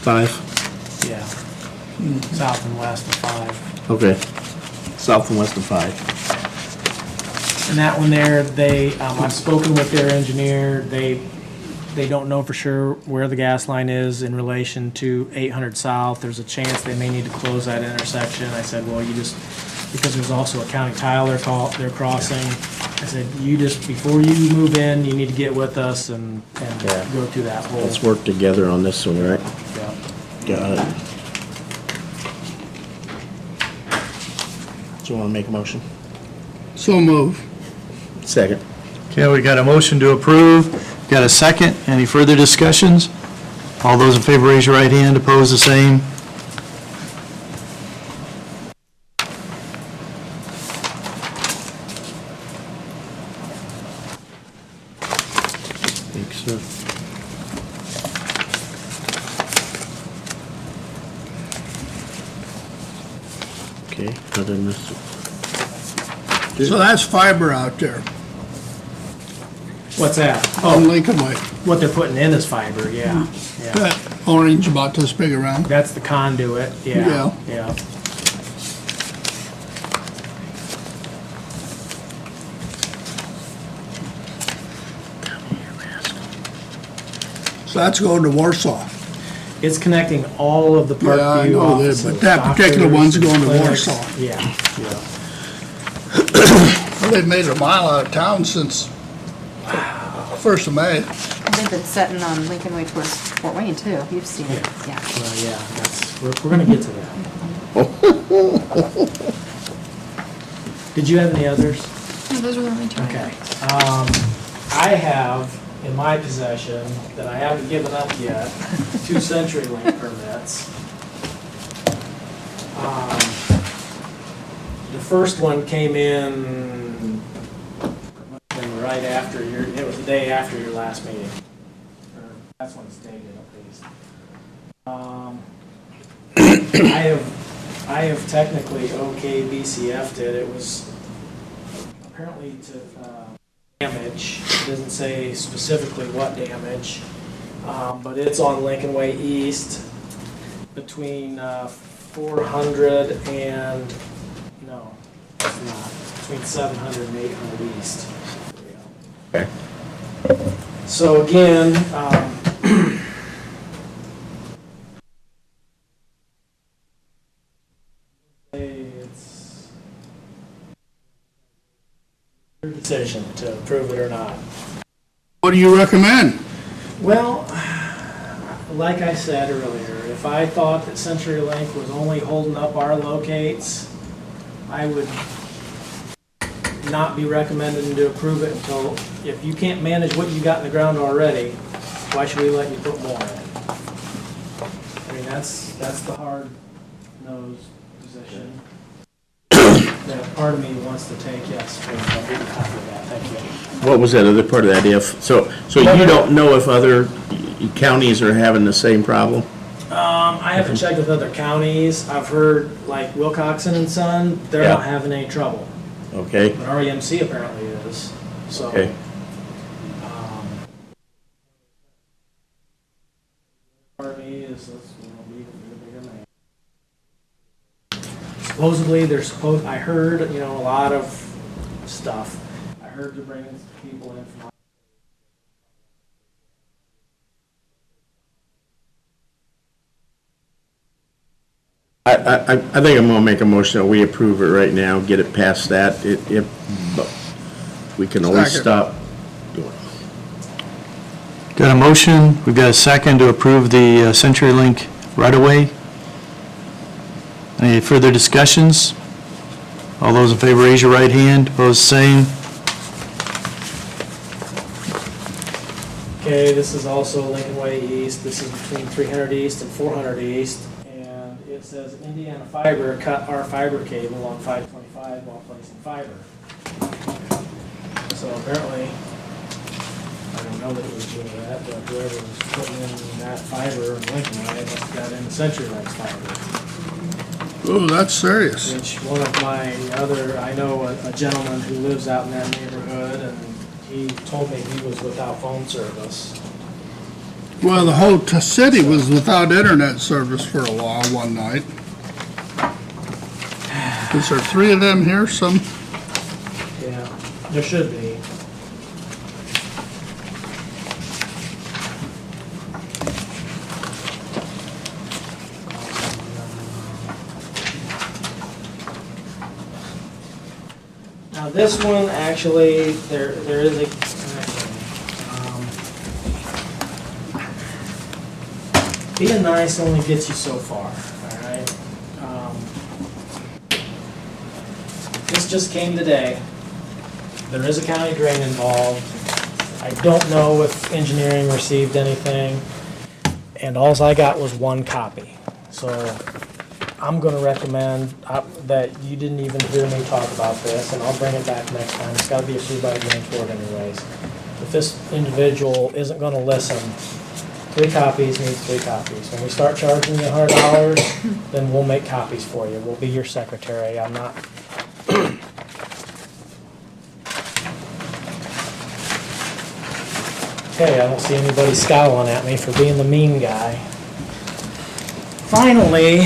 5? yeah. South and west of 5. Okay. South and west of 5. And that one there, I've spoken with their engineer, they don't know for sure where the gas line is in relation to 800 South. There's a chance they may need to close that intersection. I said, well, because there's also a county tile they're crossing. I said, before you move in, you need to get with us and Yeah. go through that whole. Let's work together on this one, right? Yeah. Got it. Do you want to make a motion? So move. Second. Okay, we got a motion to approve. Got a second. Any further discussions? All those in favor, raise your right hand. Opposed, the same. Thanks, sir. Okay, other than this. So that's fiber out there What's that? on Lincoln Way. What they're putting in is fiber, yeah. Yeah. That orange about this big around. That's the conduit, yeah. Yeah. Yeah. So that's going to Warsaw. It's connecting all of the Yeah, I Parkview know that, offices. but that particular doctors, one's going to clinics. Warsaw. Yeah, yeah. Well, they've made a mile out of town since 1st of May. They've been setting on Lincoln Way towards Fort Wayne too. You've seen it, yeah. Well, yeah, we're gonna get to that. Did you have any others? No, those are the only 2. I Okay. got. I have in my possession, that I haven't given up yet, 2 CenturyLink permits. The first one came in right after it was the day after your last meeting. Or that's when it's dated at least. I have technically BCF'd it. It was apparently to damage. It doesn't say specifically what damage, but it's on Lincoln Way East between 400 and, no, it's not, between 700 and 800 East. Okay. So again, Your decision to approve it or not. What do you recommend? Well, like I said earlier, if I thought that CenturyLink was only holding up our locates, I would not be recommending to approve it until, if you can't manage what you got in the ground already, why should we let you put more in? I mean, that's the hard-nosed position that part of me wants to take, yes, please, I'll be happy with that, thank you. What was that other part of that? So you don't know if other counties are having the same problem? I haven't checked with other counties. I've heard, like, Wilcoxon and Son, they're Yeah. not having any trouble. Okay, But REMC apparently is, so. okay. Part of me is, be the bigger man. Supposedly, I heard, a lot of stuff. I heard they're bringing people in from. I think I'm gonna make a motion that we approve it right now, get it past that. But we can always Second. stop. Got a motion, we've got a second to approve the CenturyLink right-of-way. Any further discussions? All those in favor, raise your right hand, opposed, same. Okay, this is also Lincoln Way East. This is between 300 East and 400 East. And it says Indiana Fiber cut our fiber cable on 525 while placing fiber. So apparently, I don't know that it was doing that, but whoever was putting in that fiber in Lincoln Way must have got in CenturyLink's fiber. Oh, that's serious. Which one of my I know a gentleman who lives out in that neighborhood, and he told me he was without phone service. Well, the whole city was without internet service for a while one night. Is there 3 of them here? Yeah, there should be. Now, this one, actually, there is a connection. Being nice only gets you so far, all right? This just came today. There is a county drain involved. I don't know if engineering received anything, and alls I got was one copy. So I'm gonna recommend that you didn't even hear me talk about this, and I'll bring it back next time. It's gotta be approved by the main board anyways. If this individual isn't gonna listen, 3 copies needs 3 copies. When we start charging you $100, then we'll make copies for you. We'll be your secretary. I'm not. Okay, I don't see anybody scowling at me for being the mean guy. Finally,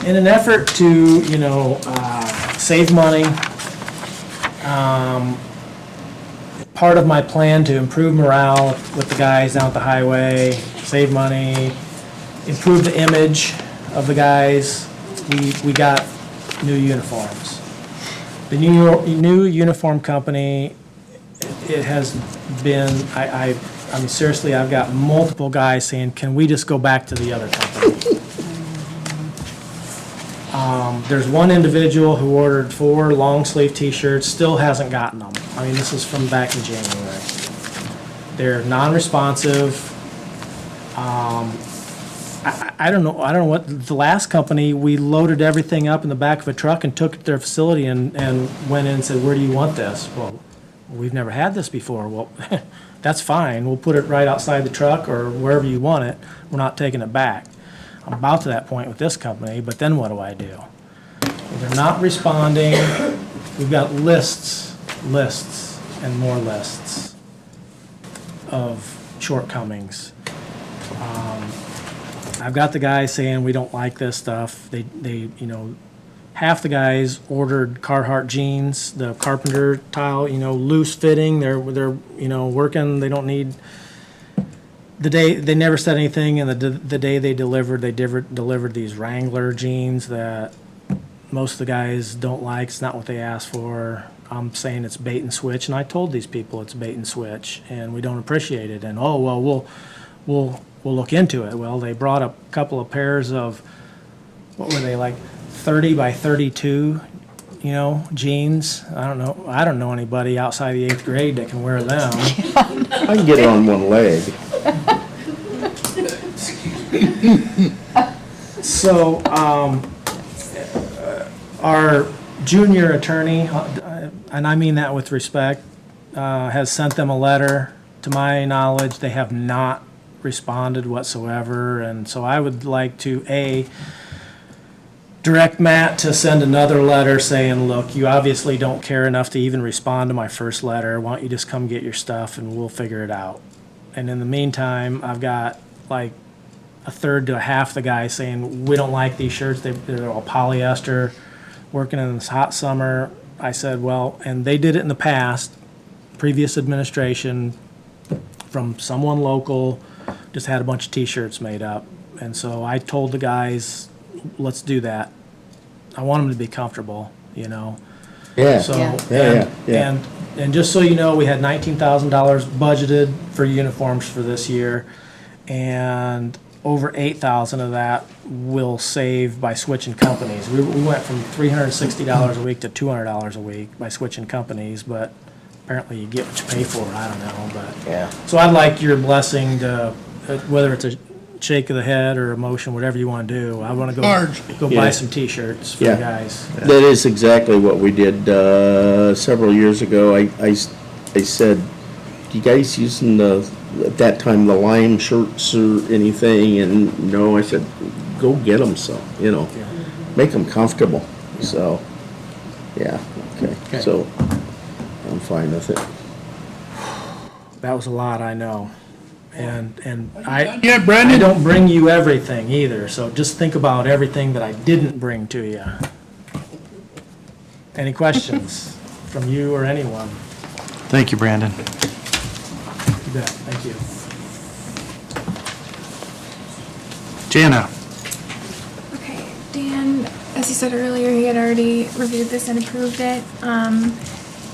in an effort to, save money, part of my plan to improve morale with the guys down at the highway, save money, improve the image of the guys, we got new uniforms. The new uniform company, it has been, I'm seriously, I've got multiple guys saying, can we just go back to the other company? There's one individual who ordered 4 long sleeve t-shirts, still hasn't gotten them. I mean, this is from back in January. They're non-responsive. I don't know what, the last company, we loaded everything up in the back of a truck and took it to their facility and went in and said, where do you want this? Well, we've never had this before. Well, that's fine. We'll put it right outside the truck or wherever you want it. We're not taking it back. I'm about to that point with this company, but then what do? They're not responding. We've got lists, and more lists of shortcomings. I've got the guys saying we don't like this stuff. They half the guys ordered Carhartt jeans, the carpenter tile, loose fitting. They're working. They don't need. The day they never said anything, and the day they delivered these Wrangler jeans that most of the guys don't like, it's not what they asked for. I'm saying it's bait and switch, and I told these people it's bait and switch, and we don't appreciate it, and, oh, well, we'll look into it. Well, they brought a couple of pairs of, what were they, like 30 by 32, jeans. I don't know anybody outside the 8th grade that can wear them. I can get it on one leg. So, our junior attorney, and I mean that with respect, has sent them a letter. To my knowledge, they have not responded whatsoever, and so I would like to, direct Matt to send another letter saying, look, you obviously don't care enough to even respond to my first letter. Why don't you just come get your stuff and we'll figure it out. And in the meantime, I've got like a third to a half the guys saying, we don't like these shirts, they're all polyester, working in this hot summer. I said, well, and they did it in the past, previous administration, from someone local, just had a bunch of t-shirts made up. And so I told the guys, let's do that. I want them to be comfortable, Yeah. So, Yeah. and just so you know, we had $19,000 budgeted for uniforms for this year, and over $8,000 of that will save by switching companies. We went from $360 a week to $200 a week by switching companies, but apparently you get what you pay for, I don't know, but. Yeah. So I'd like your blessing to, whether it's a shake of the head or a motion, whatever you want to do, I want to go buy Yeah. some t-shirts for Yeah. the guys. That is exactly what we did several years ago. I said, do you guys using at that time, the lime shirts or anything? And no, I said, go get them some, make them comfortable. So, yeah, okay. So I'm fine with it. That was a lot, I know. And Yeah, Brandon? I don't bring you everything either, so just think about everything that I didn't bring to you. Any questions from you or anyone? Thank you, Brandon. You bet, thank you. Jana? Okay, Dan, as you said earlier, he had already reviewed this and approved it.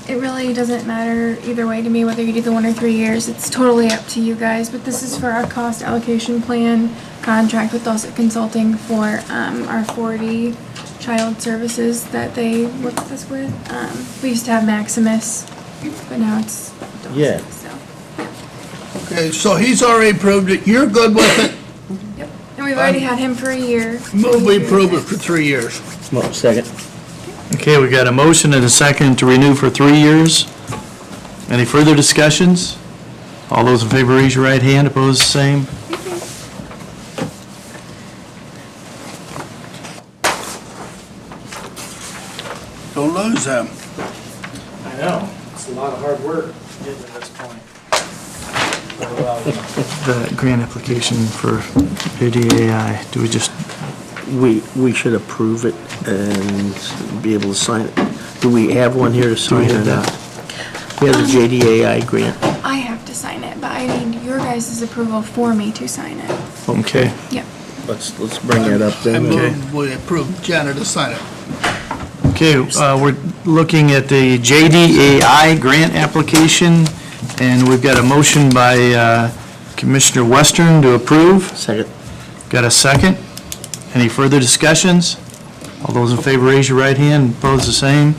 It really doesn't matter either way to me whether you do the 1 or 3 years. It's totally up to you guys, but this is for our cost allocation plan contract with Dulcet Consulting for our 4D child services that they work with us with. We used to have Maximus, but now it's Dulcet, Yeah. so. Okay, so he's already approved it, you're good with it? Yep, and we've already had him for a year. Move we approve it for 3 years. Well, second. Okay, we got a motion and a second to renew for 3 years. Any further discussions? All those in favor, raise your right hand. Opposed, the same. Don't lose them. I know, it's a lot of hard work getting to this point. The grant application for JDAI, do we just, We should approve it and be able to sign it. Do we have one here to sign or not? We have the JDAI grant. I have to sign it, but I need your guys' approval for me to sign it. okay. Yep. Let's bring that up I then. move we approve Janet to sign it. Okay, we're looking at the JDAI grant application, and we've got a motion by Commissioner Western to approve. Second. Got a second? Any further discussions? All those in favor, raise your right hand. Opposed, the same.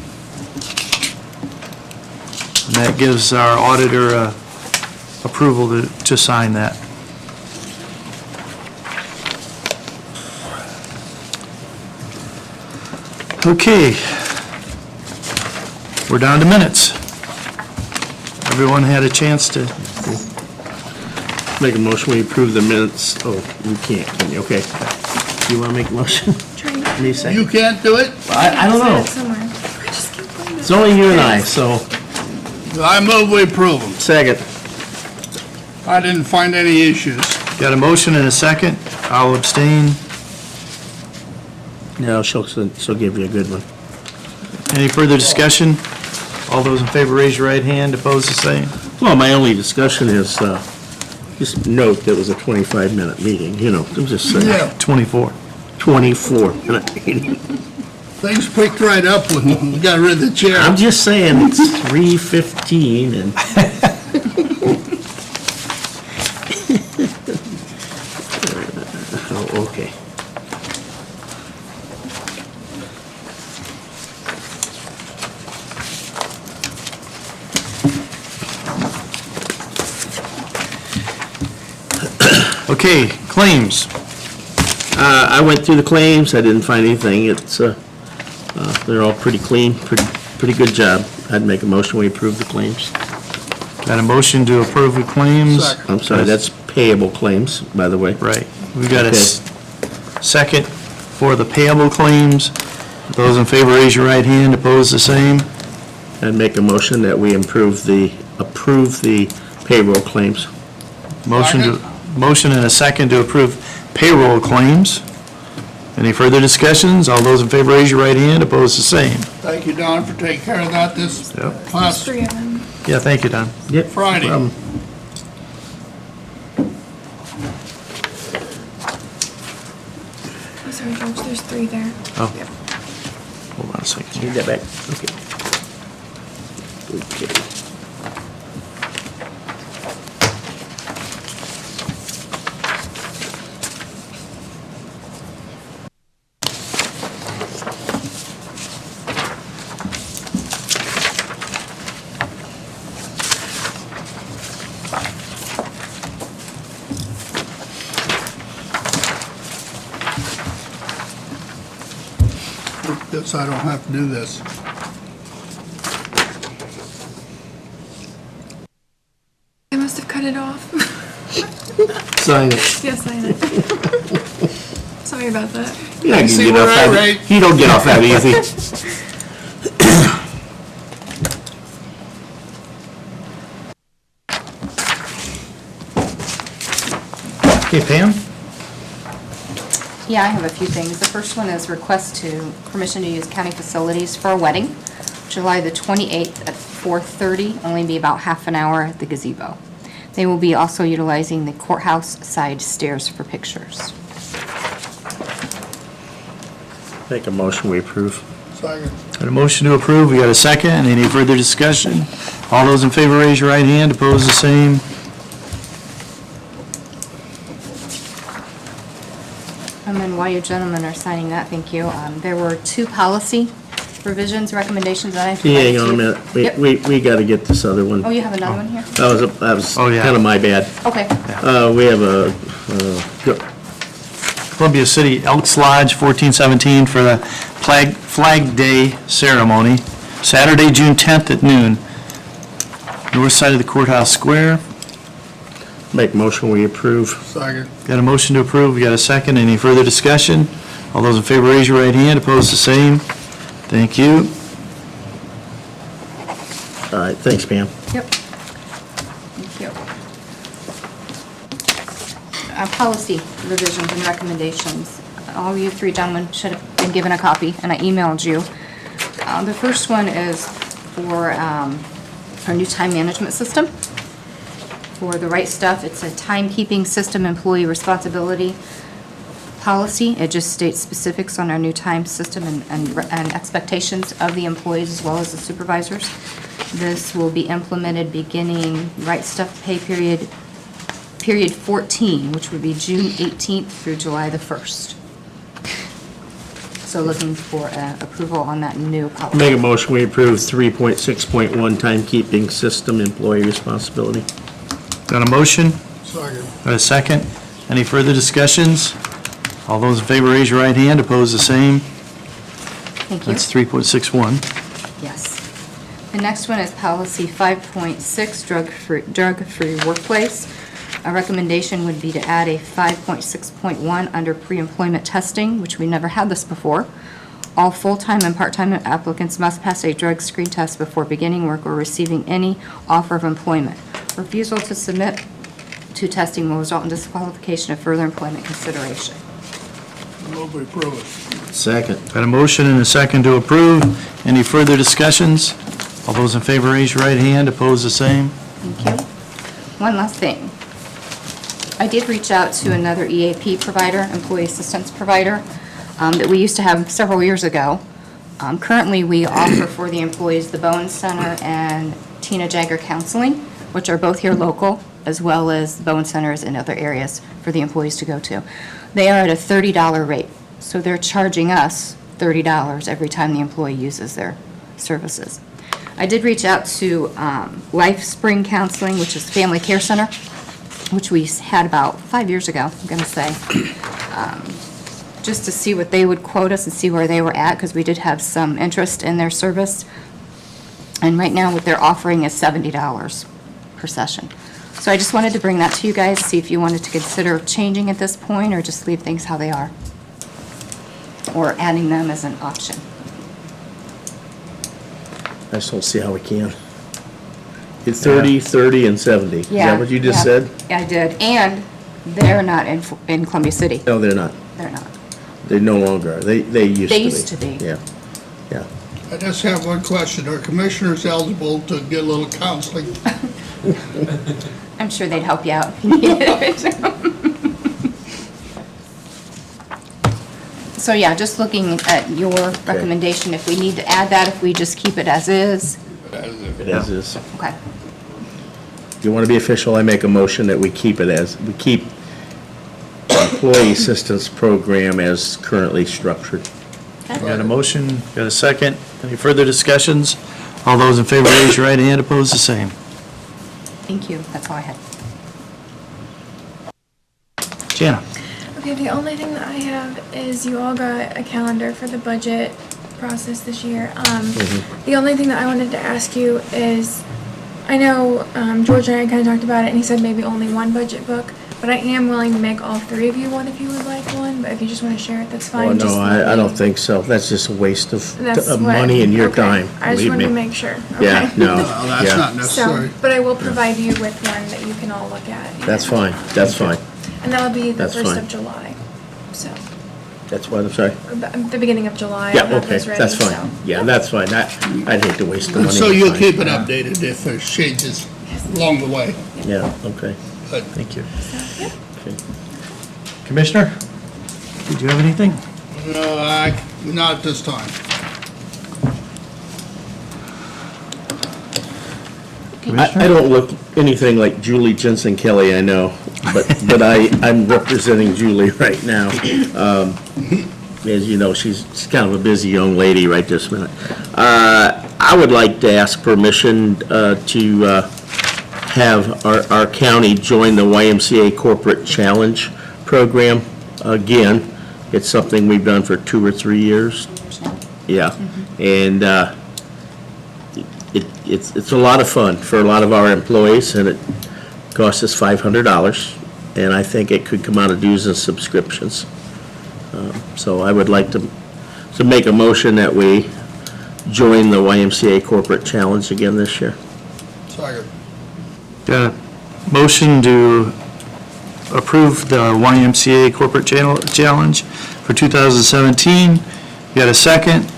And that gives our auditor approval to sign that. Okay. We're down to minutes. Everyone had a chance to, Make a motion, we approve the minutes. Oh, you can't, can you? Okay. You want to make a motion? Any second? You can't do it? I don't know. Somewhere. I just keep putting it. It's only you and I, so. I move we approve them. Second. I didn't find any issues. got a motion and a second. I'll abstain. No, she'll give you a good one. Any further discussion? All those in favor, raise your right hand. Opposed, the same. Well, my only discussion is, just note that it was a 25-minute meeting, I'm just saying. Yeah. 24. 24-minute meeting. Things picked right up when we got rid of the chair. I'm just saying, it's 3:15 and. Oh, okay. Okay, claims. I went through the claims, I didn't find anything, they're all pretty clean, pretty good job. I'd make a motion, we approve the claims. Got a motion to approve the claims? I'm sorry, that's payable claims, by the way. Right. We got a Okay. second for the payable claims. Those in favor, raise your right hand. Opposed, the same. I'd make a motion that we approve the payroll claims. Motion and a second to approve payroll claims. Any further discussions? All those in favor, raise your right hand. Opposed, the same. Thank you, Don, for taking care of that this Yep. past 3 of them. Yeah, thank you, Don. Yep. Friday. Oh, sorry, George, there's 3 there. Oh. Hold on a second. Need that back, okay. Okay. Guess I don't have to do this. I must have cut it off. Sign it. Yes, I know. Sorry about that. Yeah, I can See get where off I that, rate? you don't get off that easy. Okay, Pam? Yeah, I have a few things. The first one is request to, permission to use county facilities for a wedding, July the 28th at 4:30, only be about half an hour at the gazebo. They will be also utilizing the courthouse side stairs for pictures. Make a motion, we approve. Second. Got a motion to approve. We got a second. Any further discussion? All those in favor, raise your right hand. Opposed, the same. And then while you gentlemen are signing that, thank you, there were 2 policy revisions, recommendations that I have to Hang write on a to. minute, Yep. we gotta get this other one. Oh, you have another one here? That was Oh, yeah. kinda my bad. Okay. We have a, Columbia City Elks Lodge, 1417, for the Flag Day ceremony, Saturday, June 10th at noon, north side of the courthouse square. make motion, we approve. Second. Got a motion to approve. We got a second. Any further discussion? All those in favor, raise your right hand. Opposed, the same. Thank you. All right, thanks, Pam. Yep. Thank you. Policy revisions and recommendations. All you 3 gentlemen should have been given a copy, and I emailed you. The first one is for our new time management system. For the right stuff, it's a timekeeping system employee responsibility policy. It just states specifics on our new time system and expectations of the employees as well as the supervisors. This will be implemented beginning right stuff pay period 14, which would be June 18th through July the 1st. So looking for approval on that new policy. Make a motion, we approve 3.6.1 timekeeping system employee responsibility. Got a motion? Second. Got a second? Any further discussions? All those in favor, raise your right hand. Opposed, the same. Thank you. That's 3.61. Yes. The next one is policy 5.6, drug-free workplace. A recommendation would be to add a 5.6.1 under pre-employment testing, which we never had this before. All full-time and part-time applicants must pass a drug screen test before beginning work or receiving any offer of employment. Refusal to submit to testing will result in disqualification of further employment consideration. Move we approve it. Second. Got a motion and a second to approve. Any further discussions? All those in favor, raise your right hand. Opposed, the same. Thank you. One last thing. I did reach out to another EAP provider, employee assistance provider, that we used to have several years ago. Currently, we offer for the employees the Bowen Center and Tina Jagger Counseling, which are both here local, as well as the Bowen Centers in other areas for the employees to go to. They are at a $30 rate, so they're charging us $30 every time the employee uses their services. I did reach out to Life Spring Counseling, which is Family Care Center, which we had about 5 years ago, I'm going to say, just to see what they would quote us and see where they were at, because we did have some interest in their service. And right now, what they're offering is $70 per session. So I just wanted to bring that to you guys, see if you wanted to consider changing at this point, or just leave things how they are, or adding them as an option. I just don't see how we can. It's 30, 30, and 70. Is that what you just Yeah. said? Yeah, I did. And they're not in Columbia City. No, they're not. They're not. They no longer are. They used to be. They used to be. Yeah, yeah. I just have one question. Are commissioners eligible to get a little counseling? I'm sure they'd help you out if you needed it. So yeah, just looking at your recommendation, if we need to add that, if we just keep it as is. It as is. Okay. If you want to be official, I make a motion that we keep it as, we keep employee assistance program as currently structured. Got a motion, got a second. Any further discussions? All those in favor, raise your right hand, opposed, the same. Thank you. That's all I had. Jana? Okay, the only thing that I have is you all got a calendar for the budget process this year. The only thing that I wanted to ask you is, I know George and I kind of talked about it, and he said maybe only one budget book, but I am willing to make all three of you one if you would like one, but if you just want to share it, that's fine. Oh, Just no, let I me- don't think so. That's just a waste That's of what- money and your okay. time. I just believe wanted to me. make sure. Yeah, Okay. no, No, that's yeah. not necessary. So, but I will provide you with one that you can all look at. That's fine, that's fine. And that'll be the That's 1st fine. of July, so, That's what, I'm sorry? the beginning of July. Yeah, I'll have okay, those ready, that's fine. so. Yeah, that's fine. I'd hate to waste the money. So on you'll fine. keep it updated if there's changes along the way. Yeah, okay. But Thank you. Yep. Okay. Commissioner, did you have anything? no, not at this time. I don't look anything like Julie Jensen Kelly, I know, but I'm representing Julie right now. As you know, she's kind of a busy young lady right this minute. I would like to ask permission to have our county join the YMCA Corporate Challenge Program again. It's something we've done for 2 or 3 years. Yeah, and it's a lot of fun for a lot of our employees, and it costs us $500, and I think it could come out of dues and subscriptions. So I would like to make a motion that we join the YMCA Corporate Challenge again this year. Second. Got a motion to approve the YMCA Corporate Challenge for 2017. Got a second?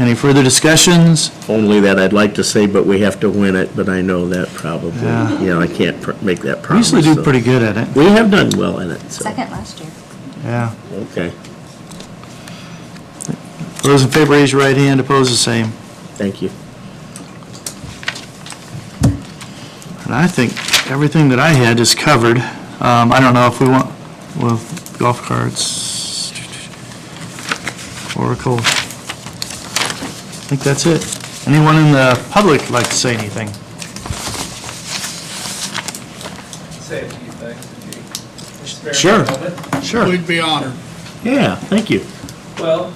Any further discussions? Only that I'd like to say, but we have to win it, but I know that probably, Yeah. I can't make that We promise. usually do so. pretty good at it. We have done well in it, so, Second last year. Yeah. okay, Those in favor, raise your right hand, opposed, the same. thank you. And I think everything that I had is covered. I don't know if we want, well, golf carts, Oracle. I think that's it. Anyone in the public like to say anything? Say a few things, if you spare me a Sure. moment. Sure. We'd be honored. Yeah, thank you. Well,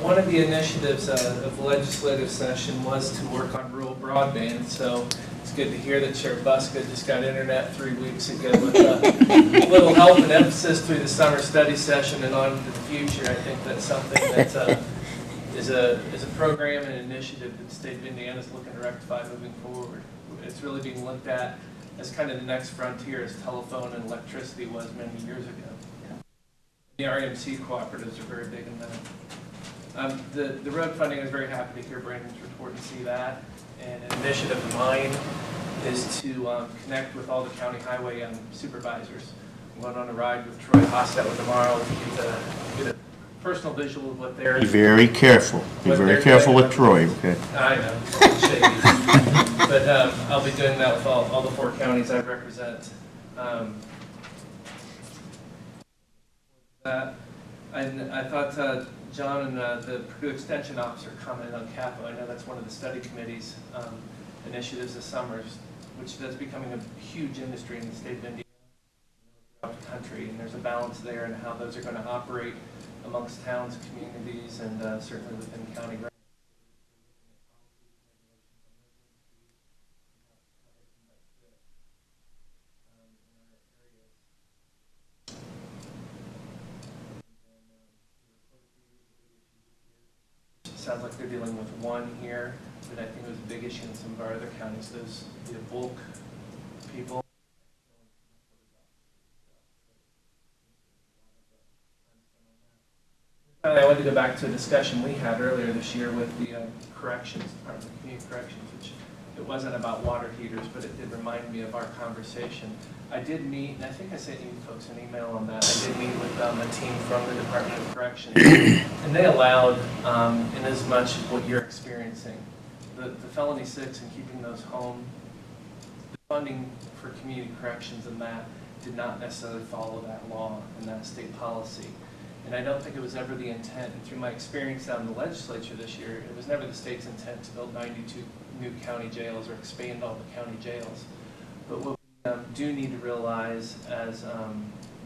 one of the initiatives of the legislative session was to work on rural broadband, so it's good to hear that Sheriff Buska just got internet 3 weeks ago with a little help and emphasis through the summer study session and on into the future. I think that's something that is a program and an initiative that the state of Indiana is looking to rectify moving forward. It's really being looked at as kind of the next frontier as telephone and electricity was many years ago. The RMC cooperatives are very big in that. The road funding, I was very happy to hear Brandon's report and see that. And an initiative of mine is to connect with all the county highway supervisors. I'm going on a ride with Troy Hostetler tomorrow to get a personal visual of what they're. Be very careful. Be What very they're careful doing. with Troy, okay? I know, it's shady. But I'll be doing that with all the 4 counties I represent. I thought John and the Purdue Extension Officer commented on CAPA. I know that's one of the study committee's initiatives this summer, which is becoming a huge industry in the state of Indiana, throughout the country, and there's a balance there in how those are going to operate amongst towns, communities, and certainly within county. Sounds like they're dealing with one here, but I think it was a big issue in some of our other counties, those, the bulk people. I wanted to go back to a discussion we had earlier this year with the corrections, Department of Community Corrections, which it wasn't about water heaters, but it did remind me of our conversation. I did meet, and I think I sent you folks an email on that, I did meet with a team from the Department of Corrections, and they allowed, in as much as what you're experiencing, the felony 6 and keeping those home, the funding for community corrections and that did not necessarily follow that law and that state policy. And I don't think it was ever the intent, and through my experience down in the legislature this year, it was never the state's intent to build 92 new county jails or expand all the county jails. But what we do need to realize as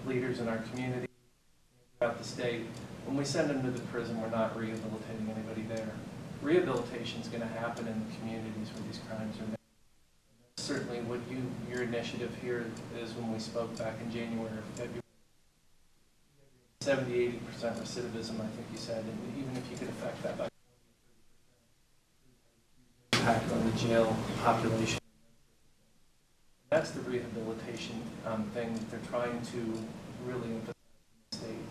leaders in our community, throughout the state, when we send them to the prison, we're not rehabilitating anybody there. Rehabilitation is going to happen in the communities where these crimes are made. Certainly what your initiative here is when we spoke back in January or February. 70–80% recidivism, I think you said, and even if you could affect that by impact on the jail population. That's the rehabilitation thing that they're trying to really emphasize in the state.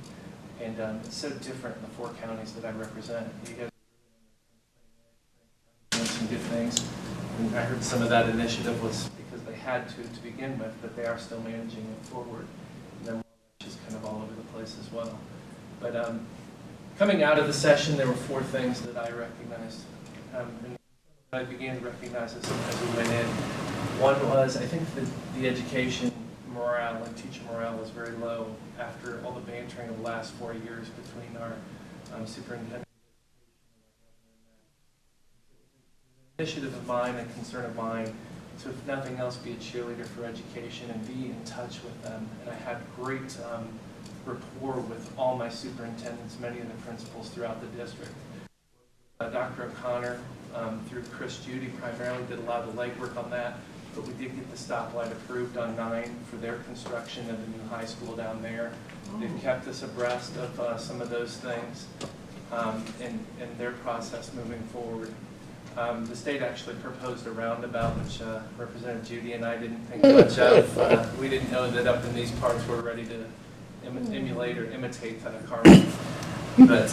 And it's so different in the 4 counties that I represent. You guys are doing some good things. And I heard some of that initiative was because they had to begin with, but they are still managing it forward. And then just kind of all over the place as well. But coming out of the session, there were 4 things that I recognized. And I began to recognize as we went in. One was, I think the education morale and teacher morale was very low after all the bantering of the last 4 years between our superintendent. Initiative of mine and concern of mine to, if nothing else, be a cheerleader for education and be in touch with them. And I had great rapport with all my superintendents, many of the principals throughout the district. Dr. O'Connor, through Chris Judy primarily, did a lot of the legwork on that, but we did get the stoplight approved on 9 for their construction of the new high school down there. They've kept us abreast of some of those things in their process moving forward. The state actually proposed a roundabout, which Representative Judy and I didn't think much of. We didn't know that up in these parts we're ready to emulate or imitate Carmen. But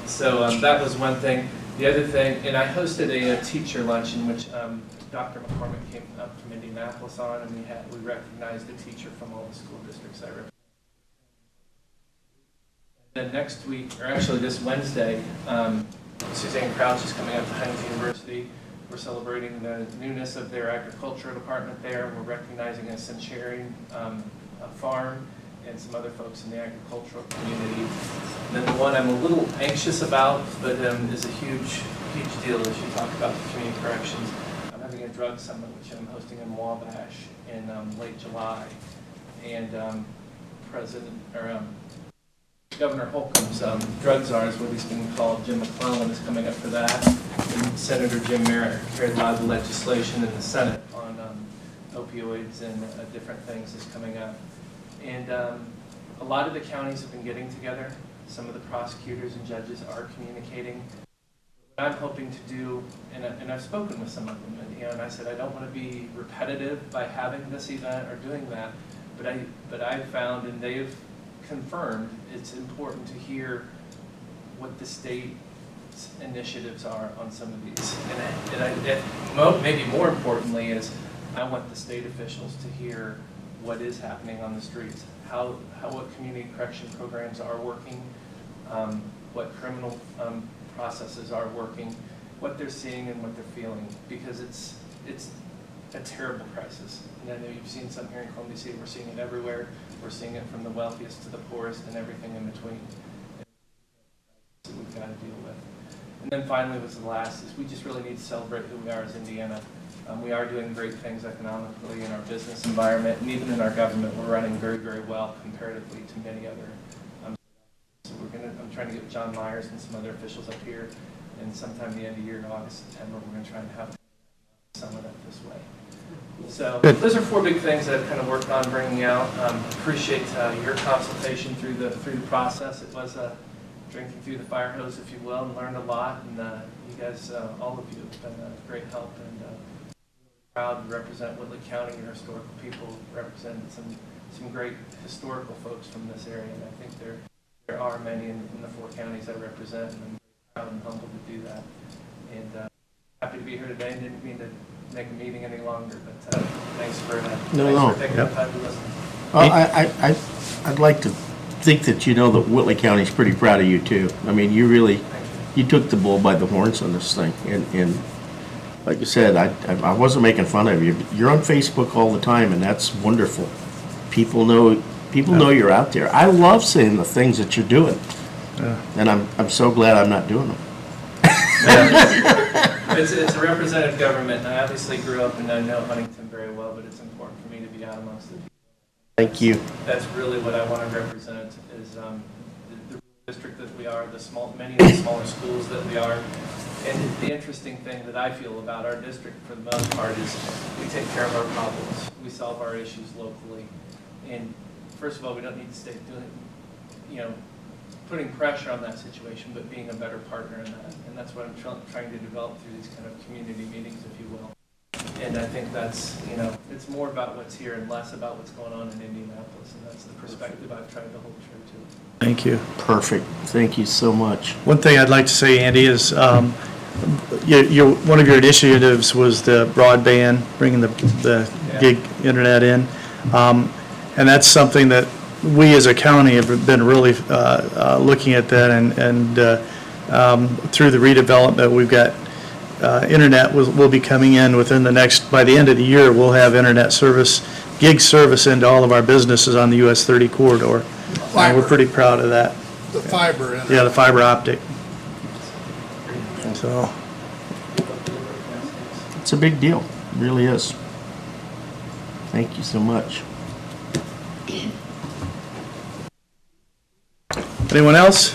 so that was one thing. The other thing, and I hosted a teacher luncheon, which Dr. McCormick came up from Indianapolis on, and we recognized a teacher from all the school districts I represent. Then next week, or actually this Wednesday, Suzanne Crouch is coming up to Hines University. We're celebrating the newness of their agricultural department there. We're recognizing a Centurion farm and some other folks in the agricultural community. And then the one I'm a little anxious about, but is a huge deal as you talk about the community corrections. I'm having a drug summit, which I'm hosting in Wabash in late July. And Governor Holcomb's drug czar is what he's being called. Jim McClellan is coming up for that. And Senator Jim Merritt carried a lot of the legislation in the Senate on opioids and different things is coming up. And a lot of the counties have been getting together. Some of the prosecutors and judges are communicating. What I'm hoping to do, and I've spoken with some of them, and I said I don't want to be repetitive by having this event or doing that, but I've found, and they've confirmed, it's important to hear what the state's initiatives are on some of these. And maybe more importantly is I want the state officials to hear what is happening on the streets, what community correction programs are working, what criminal processes are working, what they're seeing and what they're feeling, because it's a terrible crisis. And I know you've seen some here in Columbia City. We're seeing it everywhere. We're seeing it from the wealthiest to the poorest and everything in between. That we've got to deal with. And then finally, what's the last, is we just really need to celebrate who we are as Indiana. We are doing great things economically in our business environment, and even in our government, we're running very, very well comparatively to many other. So I'm trying to get John Myers and some other officials up here, and sometime the end of the year, August, September, we're going to try and have some of that this way. So those are 4 big things that I've kind of worked on bringing out. Appreciate your consultation through the process. It was drinking through the fire hose, if you will, and learned a lot. And you guys, all of you, have been a great help, and proud to represent Whitley County. Your historical people represented some great historical folks from this area, and I think there are many in the 4 counties I represent, and I'm proud and humbled to do that. And happy to be here today. Didn't mean to make a meeting any longer, but thanks for taking the time to listen. I'd like to think that you know that Whitley County's pretty proud of you too. I mean, you took the bull by the horns on this thing, and like you said, I wasn't making fun of you. You're on Facebook all the time, and that's wonderful. People know you're out there. I love seeing the things that you're doing, and I'm so glad I'm not doing them. It's a representative government, and I obviously grew up and I know Huntington very well, but it's important for me to be out amongst the people. Thank you. That's really what I want to represent, is the district that we are, many of the smaller schools that we are. And the interesting thing that I feel about our district, for the most part, is we take care of our problems. We solve our issues locally. And first of all, we don't need to stay doing, putting pressure on that situation, but being a better partner in that. And that's what I'm trying to develop through these kind of community meetings, if you will. And I think that's, it's more about what's here and less about what's going on in Indianapolis. And that's the perspective I've tried to hold true to. Thank you. Perfect. Thank you so much. One thing I'd like to say, Andy, is one of your initiatives was the broadband, bringing the gig internet in. And that's something that we as a county have been really looking at that, and through the redevelopment, we've got internet will be coming in within by the end of the year, we'll have internet service, gig service into all of our businesses on the US 30 corridor. And we're pretty proud of that. The fiber. Yeah, the fiber optic. So. It's a big deal. It really is. Thank you so much. Anyone else?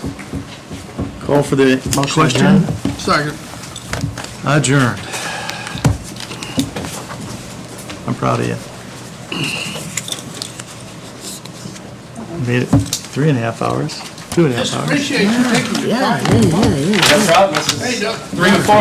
Call for the question. Second. Adjourned. I'm proud of you. Made it 3.5 hours, 2.5 hours. Appreciate you taking the time. No problem. This is 3 to 4.